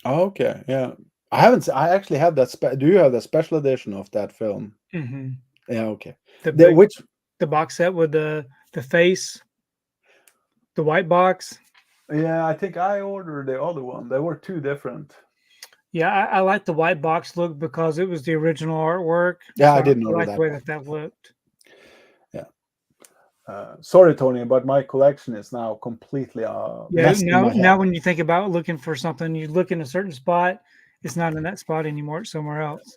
Oh, okay, yeah. I actually have that. Do you have the special edition of that film? Mm-hmm. Yeah, okay. The box set with the face, the white box. Yeah, I think I ordered the other one. They were two different. Yeah, I like the white box look because it was the original artwork. Yeah, so I didn't I order like that the way one. that looked. Sorry, Tony, but my collection is now completely Yeah, messed in my head. now when you think about looking for something, you look in a certain spot, it's not in that spot anymore, it's somewhere else.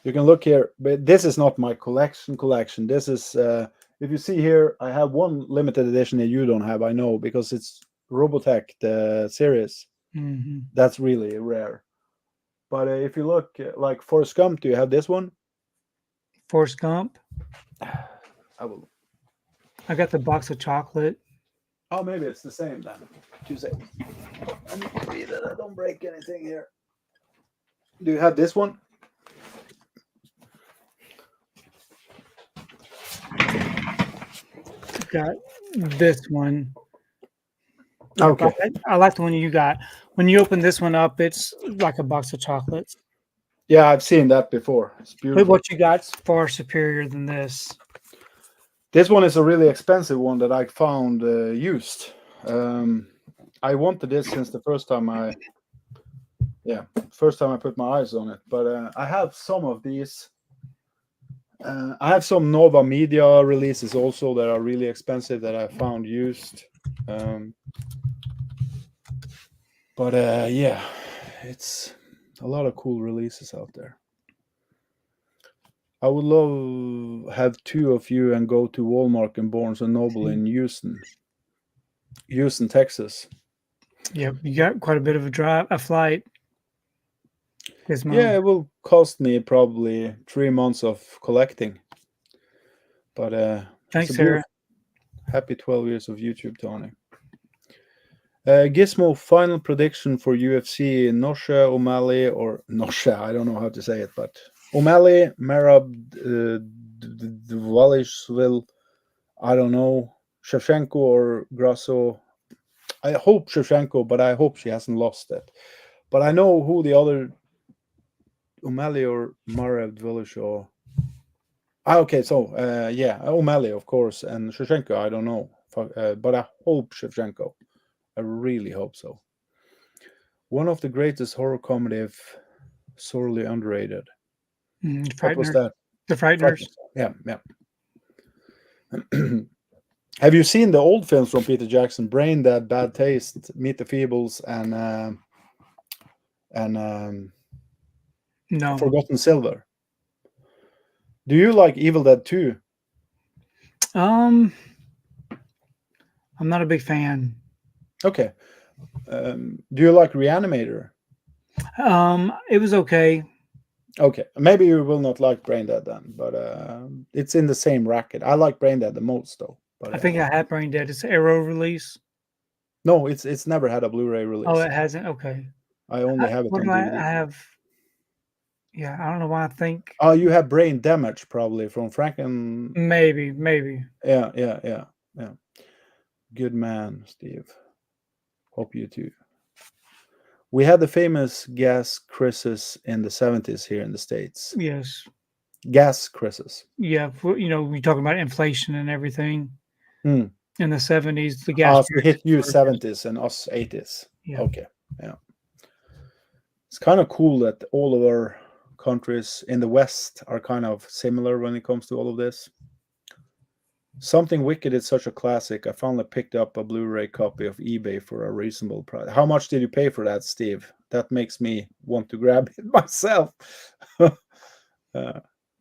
You can look here, but this is not my collection. This is, if you see here, I have one limited edition that you don't have, I know, because it's Robotech, the series. Mm-hmm. That's really rare. But if you look, like Forrest Gump, do you have this one? Forrest Gump. I will. I got the box of chocolate. Oh, maybe it's the same then. 2 seconds. I need to see that I don't break anything here. Do you have this one? Got this one. Okay. I like the one you got. When you open this one up, it's like a box of chocolates. Yeah, I've seen that before. It's But beautiful. what you got's far superior than this. This one is a really expensive one that I found used. I wanted this since the first time I put my eyes on it. But I have some of these. I have some Nova Media releases also that are really expensive that I found used. Yeah, it's a lot of cool releases out there. I would love have two of you and go to Walmart and Barnes and Noble in Houston, Texas. Yep, you got quite a bit of a flight. Yeah, it will cost me probably 3 months of collecting. But thanks, Sarah. Happy 12 years of YouTube, Tony. Gismo, final prediction for UFC: Nosha, O'Malley, or Nosha? I don't know how to say it, but O'Malley, Merab, Dvalishvili, I don't know, Shevchenko or Grasso. I hope Shevchenko, but I hope she hasn't lost it. But I know who the other O'Malley or Merab Dvalishvili. Okay, so O'Malley, of course, and Shevchenko, I don't know, but I hope Shevchenko. I really hope so. One of the greatest horror comedy, if sorely underrated. What was Frighteners. that? The Frighteners. Yeah. Have you seen the old films from Peter Jackson? Brain Dead, Bad Taste, Meet the Feebles, and No. Forgotten Silver. Do you like Evil Dead 2? I'm not a big fan. Okay. Do you like Reanimator? It was okay. Okay. Maybe you will not like Brain Dead then, but it's in the same racket. I like Brain Dead the most though. But I think I had Brain Dead. It's Arrow release. no, it's never had a Blu-ray release. Oh, it hasn't. Okay. I only have it What on do I DVD. have? Yeah, I don't know why I think. Oh, you have Brain Damage probably from Franken. Maybe. Yeah. Good man, Steve. Hope you too. We had the famous gas crisis in the 70s here in the States. Yes. Gas crisis. Yeah. We talk about inflation and everything. Hmm. In the 70s, the gas. So hit you 70s and us 80s. Yeah. Okay. Yeah. It's kind of cool that all of our countries in the West are kind of similar when it comes to all of this. Something Wicked is such a classic. I finally picked up a Blu-ray copy of eBay for a reasonable price. How much did you pay for that, Steve? That makes me want to grab it myself.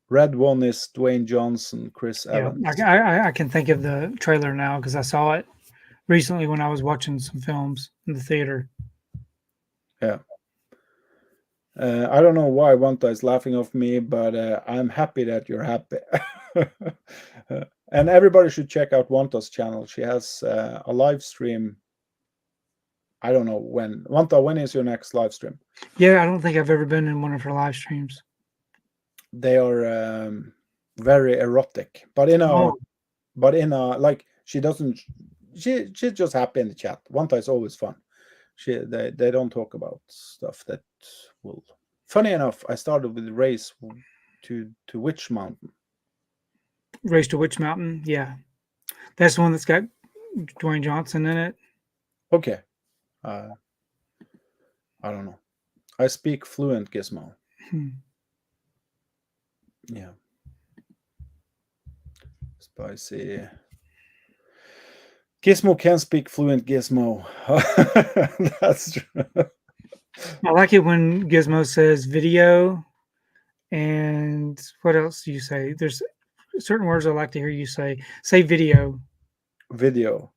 Red one is Dwayne Johnson, Chris Evans. I can think of the trailer now because I saw it recently when I was watching some films in the theater. Yeah. I don't know why Wanta is laughing off me, but I'm happy that you're happy. And everybody should check out Wanta's channel. She has a live stream. I don't know when. Wanta, when is your next live stream? Yeah, I don't think I've ever been in one of her live streams. They are very erotic, but in a like she doesn't. She's just happy in the chat. Wanta is always fun. They don't talk about stuff that will. Funny enough, I started with the race to Witch Mountain. Race to Witch Mountain, yeah, that's the one that's got Dwayne Johnson in it. Okay, I don't know. I speak fluent Gizmo. Yeah, spicy. Gizmo can speak fluent Gizmo. That's true. I like it when Gizmo says video, and what else do you say? There's certain words I like to hear you say. Say video. Video.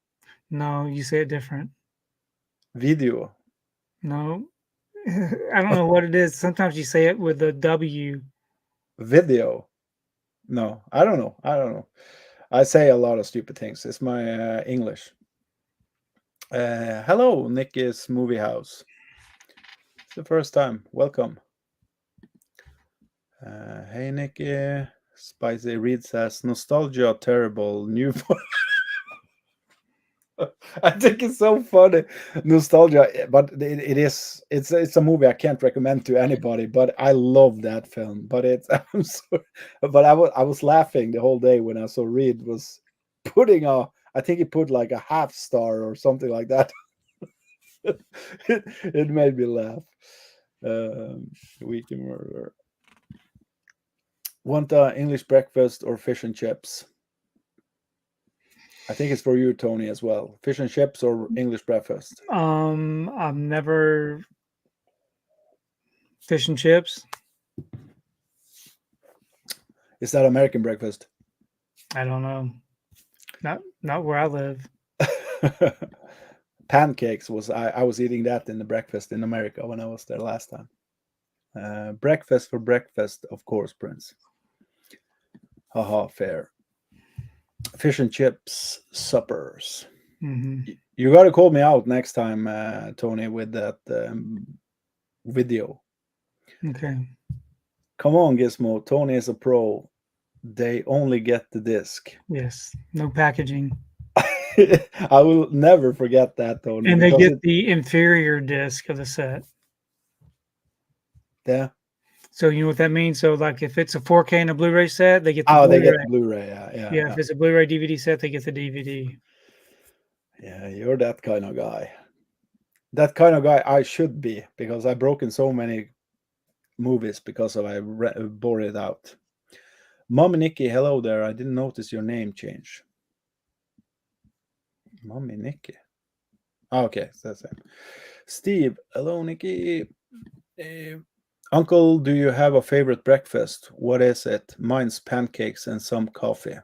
No, you say it different. Video. No. I don't know what it is. Sometimes you say it with a W. Video. No, I don't know. I say a lot of stupid things. It's my English. Hello, Nicky's Movie House. It's the first time. Welcome. Hey, Nicky. Spicy Reed says, nostalgia, terrible. New. I think it's so funny. Nostalgia, but it's a movie I can't recommend to anybody, but I love that film. But I'm sorry, but I was laughing the whole day when I saw Reed was putting I think he put like a half star or something like that. it made me laugh. Weekend Murder. Want English breakfast or fish and chips? I think it's for you, Tony, as well. Fish and chips or English breakfast? I've never fish and chips. Is that American breakfast? I don't know. Not where I live. Pancakes was I was eating that in the breakfast in America when I was there last time. Breakfast for breakfast, of course, Prince. Haha, fair. Fish and chips suppers. Mm-hmm. You got to call me out next time, Tony, with that video. Okay. Come on, Gizmo. Tony is a pro. They only get the disc. Yes. No packaging. I will never forget that, Tony. And they get the inferior disc of the set. Yeah. So you know what that means? So like if it's a 4K and a Blu-ray set, they get the Blu-ray. Blu-ray. They get the Blu-ray. Yeah. If it's a Blu-ray DVD set, they get the DVD. Yeah, you're that kind of guy. that kind of guy I should be, because I've broken so many movies because of I bore it out. Mommy Nikki, hello there. I didn't notice your name change. Mommy Nikki. Okay, that's it. Steve, hello Nikki. Uncle, do you have a favorite breakfast? What is it? Mine's pancakes and some coffee.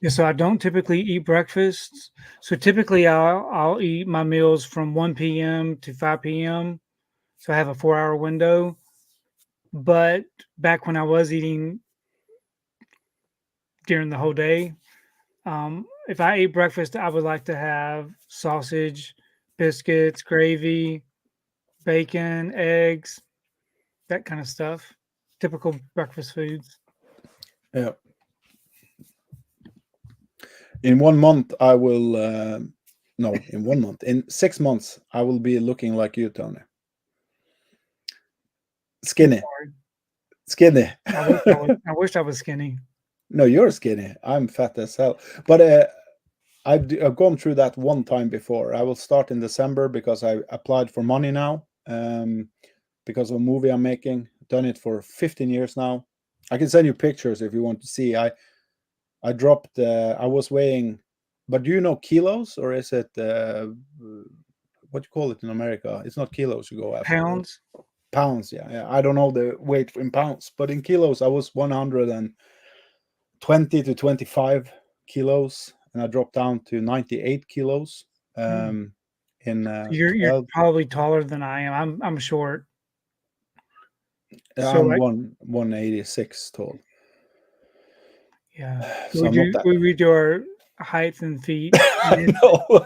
Yeah, so I don't typically eat breakfast. So typically I'll eat my meals from 1 p.m. to 5 p.m. So I have a 4-hour window. But back when I was eating during the whole day, if I ate breakfast, I would like to have sausage, biscuits, gravy, bacon, eggs, that kind of stuff. Typical breakfast foods. Yeah. In 1 month, I will. No, in 1 month. In 6 months, I will be looking like you, Tony. Skinny. Skinny. I wish I was skinny. No, you're skinny. I'm fat as hell. But I've gone through that one time before. I will start in December because I applied for money now. Because of a movie I'm making. Done it for 15 years now. I can send you pictures if you want to see. I dropped. I was weighing, but do you know kilos, or is it what you call it in America? It's not kilos you go after. Pounds. Pounds, yeah. I don't know the weight in pounds, but in kilos, I was 120 to 25 kilos, and I dropped down to 98 kilos. In You're 12. probably taller than I am. I'm short. So I'm like, 186 tall. yeah. So I'm not that. We do our height and feet. No.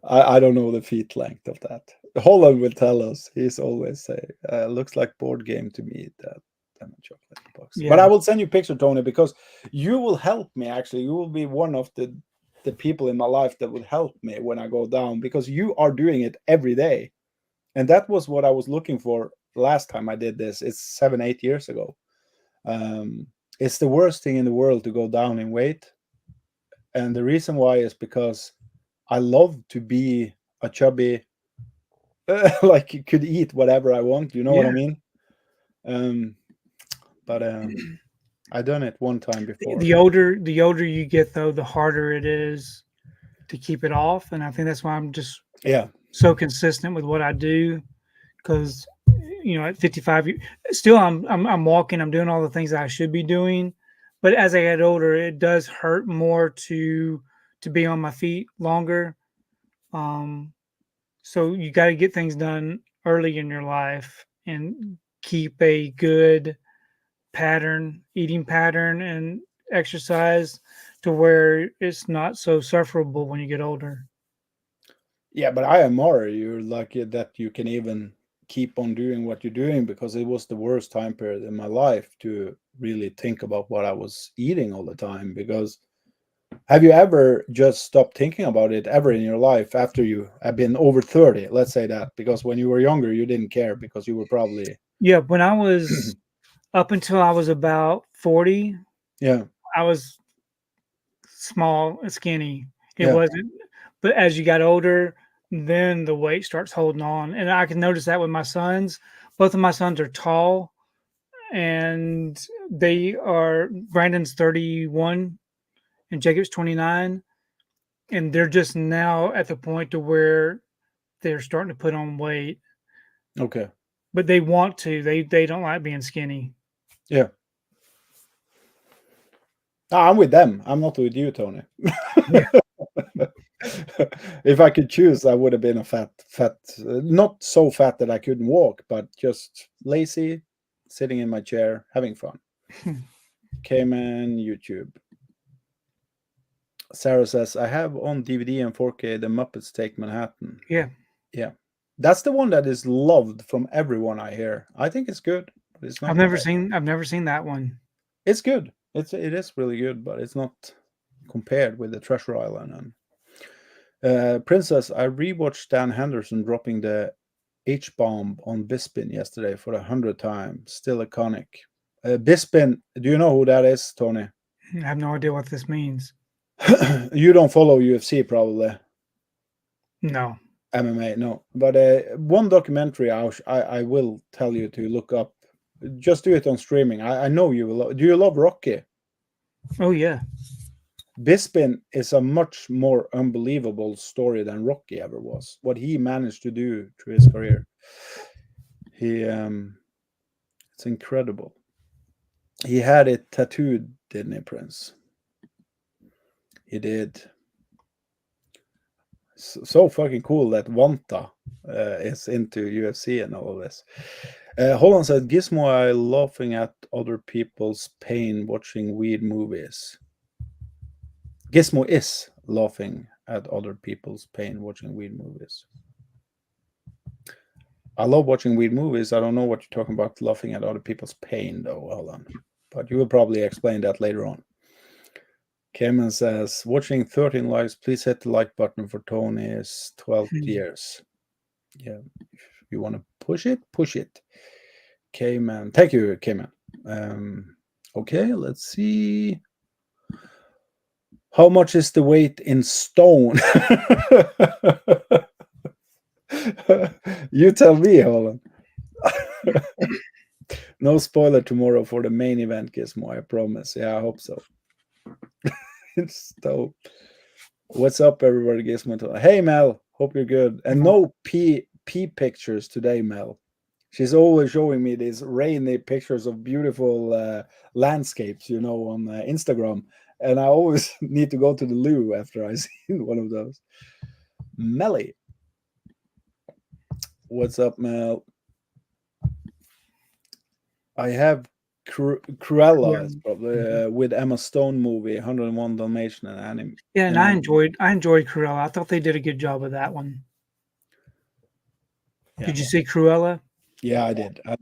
I don't know the feet length of that. Holland will tell us. He's always say, looks like board game to me, that chocolate box. Yeah. But I will send you a picture, Tony, because you will help me. Actually, you will be one of the people in my life that will help me when I go down, because you are doing it every day. And that was what I was looking for last time I did this. It's 7-8 years ago. It's the worst thing in the world to go down in weight. And the reason why is because I love to be a chubby, like you could eat whatever I want. You know what I mean? But I done it one time before. The older you get, though, the harder it is to keep it off. And I think that's why I'm just so consistent with what I do. Because at 55, still I'm walking, I'm doing all the things that I should be doing. But as I get older, it does hurt more to be on my feet longer. So you got to get things done early in your life and keep a good eating pattern and exercise to where it's not so sufferable when you get older. Yeah, but I admire you're lucky that you can even keep on doing what you're doing, because it was the worst time period in my life to really think about what I was eating all the time. Because have you ever just stopped thinking about it ever in your life after you have been over 30? Let's say that, because when you were younger, you didn't care because you were probably... Yeah, when I was up until I was about 40, I was small and skinny. It wasn't, but as you got older, then the weight starts holding on. And I can notice that with my sons. Both of my sons are tall, and Brandon's 31 and Jacob's 29. And they're just now at the point to where they're starting to put on weight. Okay. But they want to. They don't like being skinny. Yeah. No, I'm with them. I'm not with you, Tony. If I could choose, I would have been a fat, not so fat that I couldn't walk, but just lazy, sitting in my chair, having fun. Cayman, YouTube. Sarah says, I have on DVD and 4K The Muppets Take Manhattan. Yeah. Yeah. That's the one that is loved from everyone I hear. I think it's good. But it's not. I've never seen that one. It's good. It is really good, but it's not compared with the Treasure Island. And Princess, I rewatched Dan Henderson dropping the H-bomb on Bispin yesterday for 100th time. Still iconic. Bispin, do you know who that is, Tony? I have no idea what this means. You don't follow UFC, probably. No. MMA, no. But one documentary I will tell you to look up. Just do it on streaming. I know you will. Do you love Rocky? Oh yeah. Bisping is a much more unbelievable story than Rocky ever was. What he managed to do through his career, it's incredible. He had it tattooed, didn't he, Prince? He did. So fucking cool that Wanta is into UFC and all of this. Holland said, Gismo are laughing at other people's pain watching weird movies. Gismo is laughing at other people's pain watching weird movies. I love watching weird movies. I don't know what you're talking about laughing at other people's pain, though, Holland. But you will probably explain that later on. Cayman says, watching 13 likes, please hit the like button for Tony's 12 years. Yeah, if you want to push it, push it. Cayman, thank you, Cayman. Okay, let's see. How much is the weight in stone? You tell me, Holland. No spoiler tomorrow for the main event, Gizmo, I promise. Yeah, I hope so. It's dope. What's up, everybody? Gizmo. Hey, Mel. Hope you're good. And no P pictures today, Mel. She's always showing me these rainy pictures of beautiful landscapes, you know, on Instagram. And I always need to go to the loo after I see one of those. Melly. What's up, Mel? I have Cruella, it's probably with Emma Stone movie, 101 Dalmatian and anime. Yeah, and I enjoyed Cruella. I thought they did a good job with that one. Yeah. Did you see Cruella? Yeah, I did. But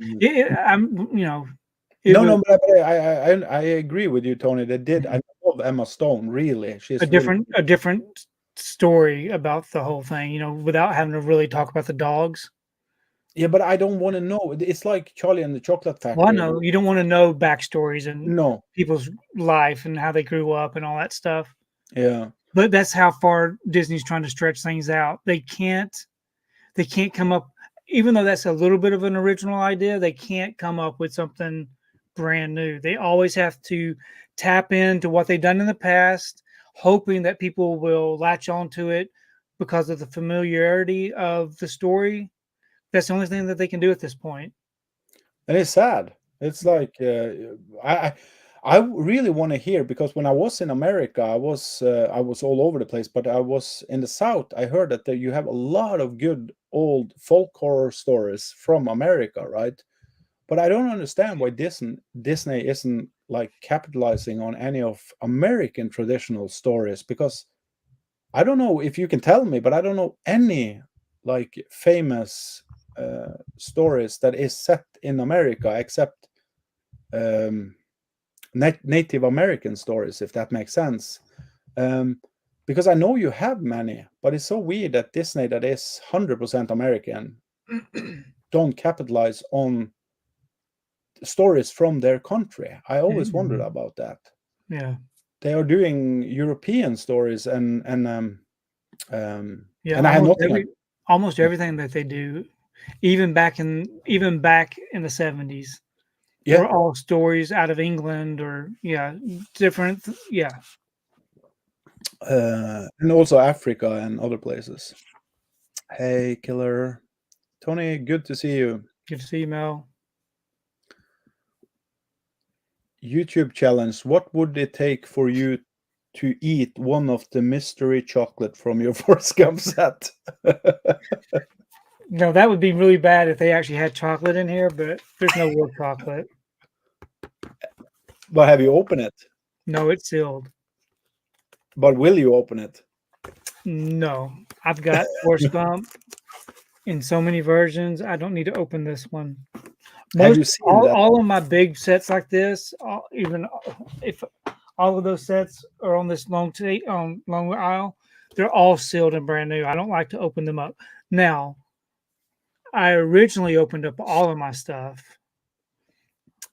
I agree with you, Tony. They did. I love Emma Stone. Really, she's a different story about the whole thing. You know, without having to really talk about the dogs. Yeah, but I don't want to know. It's like Charlie and the Chocolate Factory. Well, I know you don't want to know backstories and people's life and how they grew up and all that stuff. Yeah, but that's how far Disney's trying to stretch things out. They can't come up, even though that's a little bit of an original idea. They can't come up with something brand new. They always have to tap into what they've done in the past, hoping that people will latch onto it because of the familiarity of the story. That's the only thing that they can do at this point. And it's sad. It's like I really want to hear, because when I was in America, I was all over the place. But I was in the South. I heard that you have a lot of good old folk horror stories from America, right? But I don't understand why Disney isn't like capitalizing on any of American traditional stories, because I don't know if you can tell me, but I don't know any like famous stories that is set in America except Native American stories, if that makes sense. Because I know you have many, but it's so weird that Disney, that is 100% American, don't capitalize on stories from their country. I always wondered about that. Yeah, they are doing European stories and yeah, and I have nothing. Almost everything that they do, even back in the 70s, were all stories out of England or different. Yeah, and also Africa and other places. Hey, Killer Tony, good to see you. Good to see you, Mel. YouTube challenge. What would it take for you to eat one of the mystery chocolate from your Forrest Gump set? No, that would be really bad if they actually had chocolate in here, but there's no more chocolate. But have you opened it? No, it's sealed. But will you open it? No, I've got Forrest Gump in so many versions. I don't need to open this one. Have you seen all of my big sets like this, even if all of those sets are on this long aisle, they're all sealed and brand new. I don't like to open them up. Now, I originally opened up all of my stuff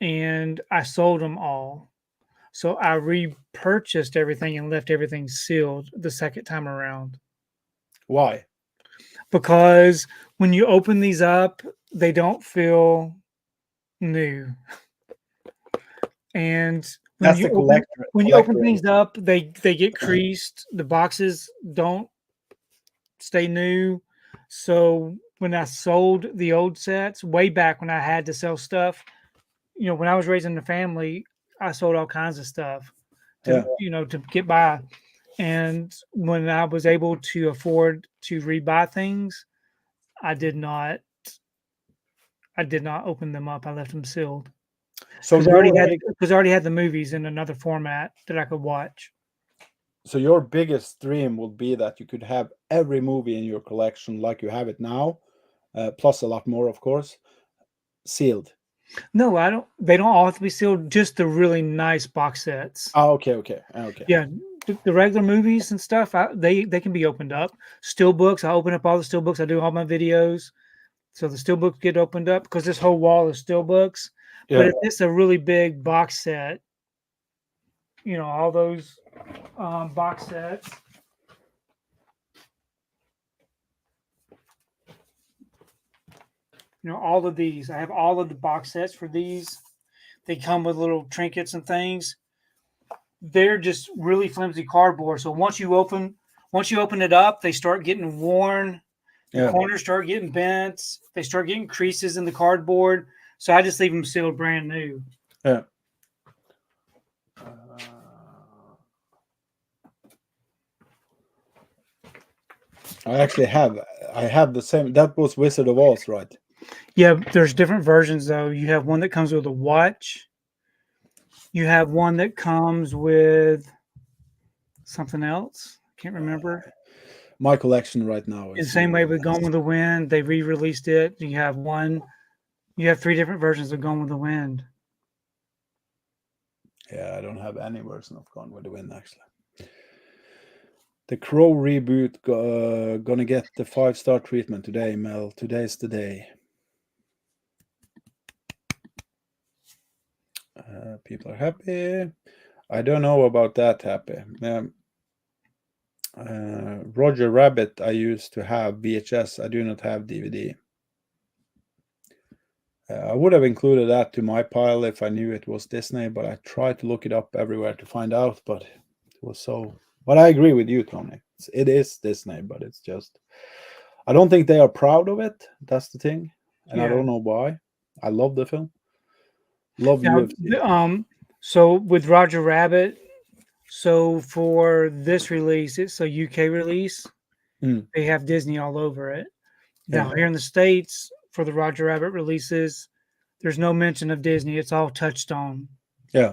and I sold them all. So I repurchased everything and left everything sealed the second time around. Why? because when you open these up, they don't feel new. And when That's you the open collector. things up, they get creased. The boxes don't stay new. So when I sold the old sets way back when I had to sell stuff, when I was raising a family, I sold all kinds of stuff to to get by. And when I was able to afford to rebuy things, I did not open them up. I left them sealed So because I already had the movies in another format that I could watch. so your biggest dream would be that you could have every movie in your collection like you have it now, plus a lot more, of course, sealed. No, I don't. They don't all have to be sealed. Just the really nice box sets. Oh, okay. Yeah, the regular movies and stuff. They can be opened up. Steel books. I open up all the steel books. I do all my videos, so the steel books get opened up because this whole wall is steel books. Yeah. But if it's a really big box set, all those box sets. All of these. I have all of the box sets for these. They come with little trinkets and things. They're just really flimsy cardboard. So once you open it up, they start getting worn. The corners start getting bent. They start getting creases in the cardboard. So I just leave them sealed brand new. Yeah. I have the same. That was Wizard of Oz, right? Yeah, there's different versions though. You have one that comes with a watch. You have one that comes with something else. Can't remember. My collection right now In is the same way with Gone with the Wind, they re-released it. You have 3 different versions of Gone with the Wind. Yeah, I don't have any version of Gone with the Wind actually. The Crow reboot gonna get the 5-star treatment today, Mel. Today's the day. People are happy. I don't know about that happy. Roger Rabbit, I used to have VHS. I do not have DVD. I would have included that to my pile if I knew it was Disney, but I tried to look it up everywhere to find out, but it was so... But I agree with you, Tony. It is Disney, but it's just... I don't think they are proud of it. That's the thing. And I don't know why. I love the film. Love UFC. So with Roger Rabbit, so for this release, it's a UK release. They have Disney all over it. Now here in the States, for the Roger Rabbit releases, there's no mention of Disney. It's all Touchstone. Yeah.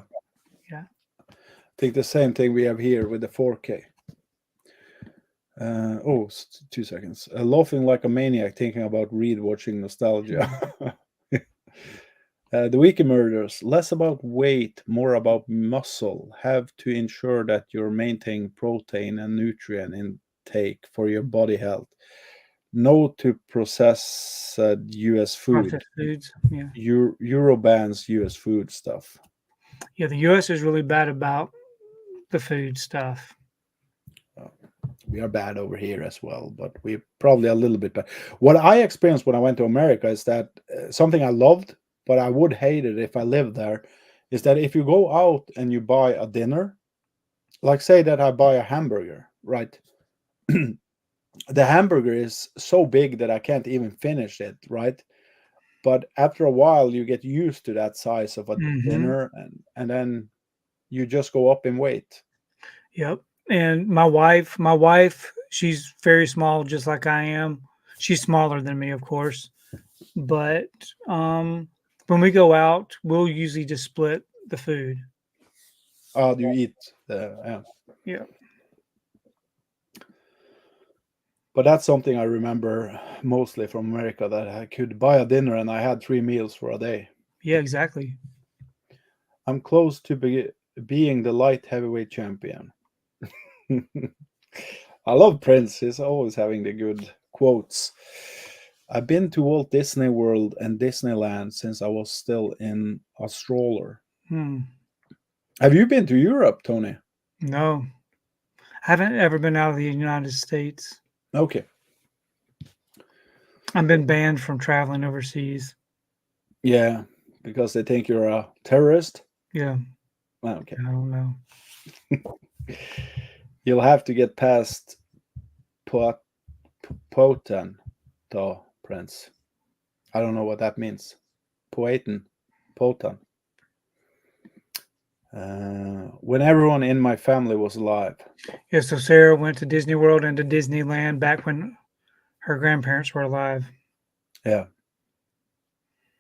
Yeah. I think the same thing we have here with the 4K. 2 seconds. Laughing like a maniac thinking about Reed watching Nostalgia. The Wiki Murders, less about weight, more about muscle. Have to ensure that you're maintaining protein and nutrient intake for your body health. No to process U.S. food. Processed foods, yeah. Euro bans U.S. food stuff. Yeah, the U.S. is really bad about the food stuff. We are bad over here as well, but we're probably a little bit bad. What I experienced when I went to America is that something I loved, but I would hate it if I lived there, is that if you go out and you buy a dinner, like say that I buy a hamburger, right? The hamburger is so big that I can't even finish it, right? But after a while, you get used to that size of a dinner, and then you just go up in weight. Yep. And my wife, she's very small, just like I am. She's smaller than me, of course. But when we go out, we'll usually just split the food. Oh, do you eat? Yeah. But that's something I remember mostly from America, that I could buy a dinner and I had 3 meals for a day. Yeah, exactly. I'm close to being the light heavyweight champion. I love Prince. He's always having the good quotes. I've been to Walt Disney World and Disneyland since I was still in a stroller. Have you been to Europe, Tony? No. I haven't ever been out of the United States. Okay. I've been banned from traveling overseas. Yeah, because they think you're a terrorist. Yeah, Okay. I don't know. You'll have to get past Poten, though, Prince. I don't know what that means. Poten. When everyone in my family was alive. Yeah, so Sarah went to Disney World and to Disneyland back when her grandparents were alive. Yeah.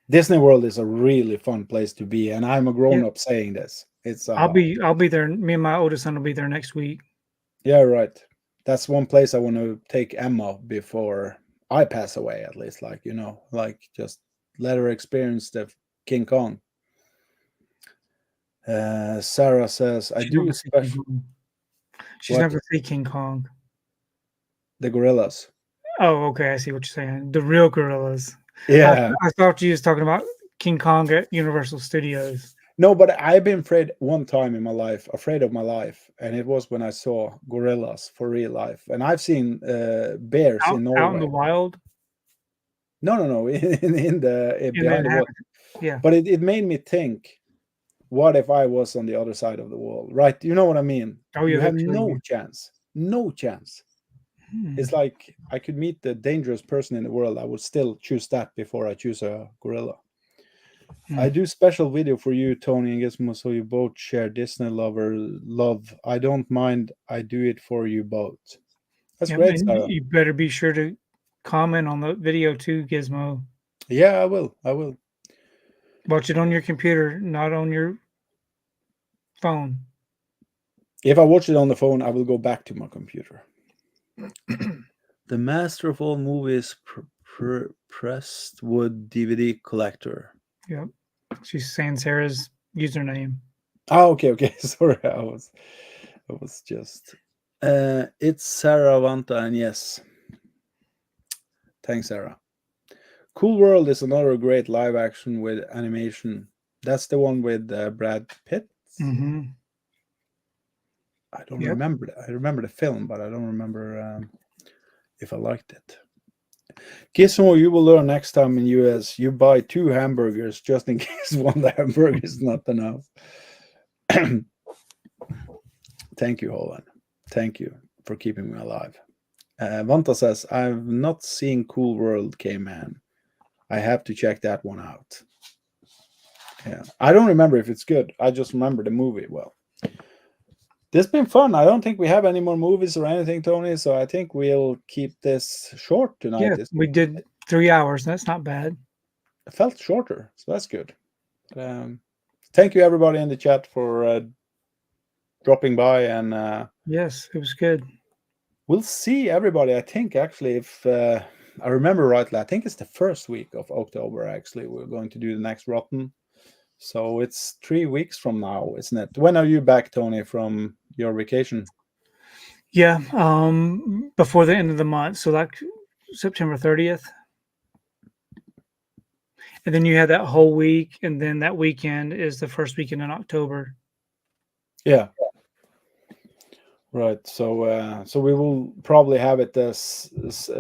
Disney World is a really fun place to be, and I'm a grown-up saying this. It's I'll be there. Me and my oldest son will be there next week. Yeah, right. That's one place I want to take Emma before I pass away, at least. Like, just let her experience the King Kong. Sarah says, I do special. She's never seen King Kong. The gorillas. Oh, okay. I see what you're saying. The real gorillas. Yeah. I thought you was talking about King Kong at Universal Studios. No, but I've been afraid one time in my life, afraid of my life, and it was when I saw gorillas for real life. And I've seen bears in Norway. Out in the wild? No, in the behind the wall. Yeah. But it made me think, what if I was on the other side of the wall, right? You know what I mean? Oh, yeah, you have no chance. No chance. It's like I could meet the dangerous person in the world. I would still choose that before I choose a gorilla. I do special video for you, Tony and Gismo, so you both share Disney love. I don't mind. I do it for you both. That's great, Sarah. You better be sure to comment on the video too, Gizmo. Yeah, I will. Watch it on your computer, not on your phone. If I watch it on the phone, I will go back to my computer. The master of all movies, Presswood DVD collector. Yep. She's saying Sarah's username. Oh, okay. Sorry, I was just. It's Sarah Vanta, and yes. Thanks, Sarah. Cool World is another great live action with animation. That's the one with Brad Pitt. Mm-hmm. I don't remember that. I remember the film, but I don't remember if I liked it. Gizmo, you will learn next time in US, you buy 2 hamburgers just in case one hamburger is not enough. Thank you, Holland. Thank you for keeping me alive. Vanta says, I've not seen Cool World, K-Man. I have to check that one out. Yeah, I don't remember if it's good. I just remember the movie well. This has been fun. I don't think we have any more movies or anything, Tony, so I think we'll keep this short tonight. Yeah, we did 3 hours. That's not bad. It felt shorter, so that's good. Thank you, everybody in the chat, for dropping by. And yes, it was good. We'll see everybody. I think, actually, if I remember rightly, I think it's the first week of October, actually. We're going to do the next Rotten. So it's 3 weeks from now, isn't it? When are you back, Tony, from your vacation? Yeah, before the end of the month. So like September 30th. And then you had that whole week, and then that weekend is the first weekend in October. Yeah. Right. So we will probably have it this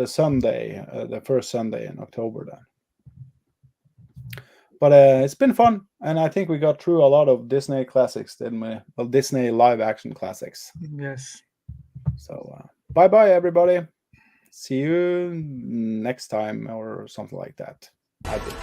Sunday, the first Sunday in October then. But it's been fun, and I think we got through a lot of Disney classics, didn't we? Well, Disney live-action classics. Yes. So bye-bye, everybody. See you next time or something like that. I think.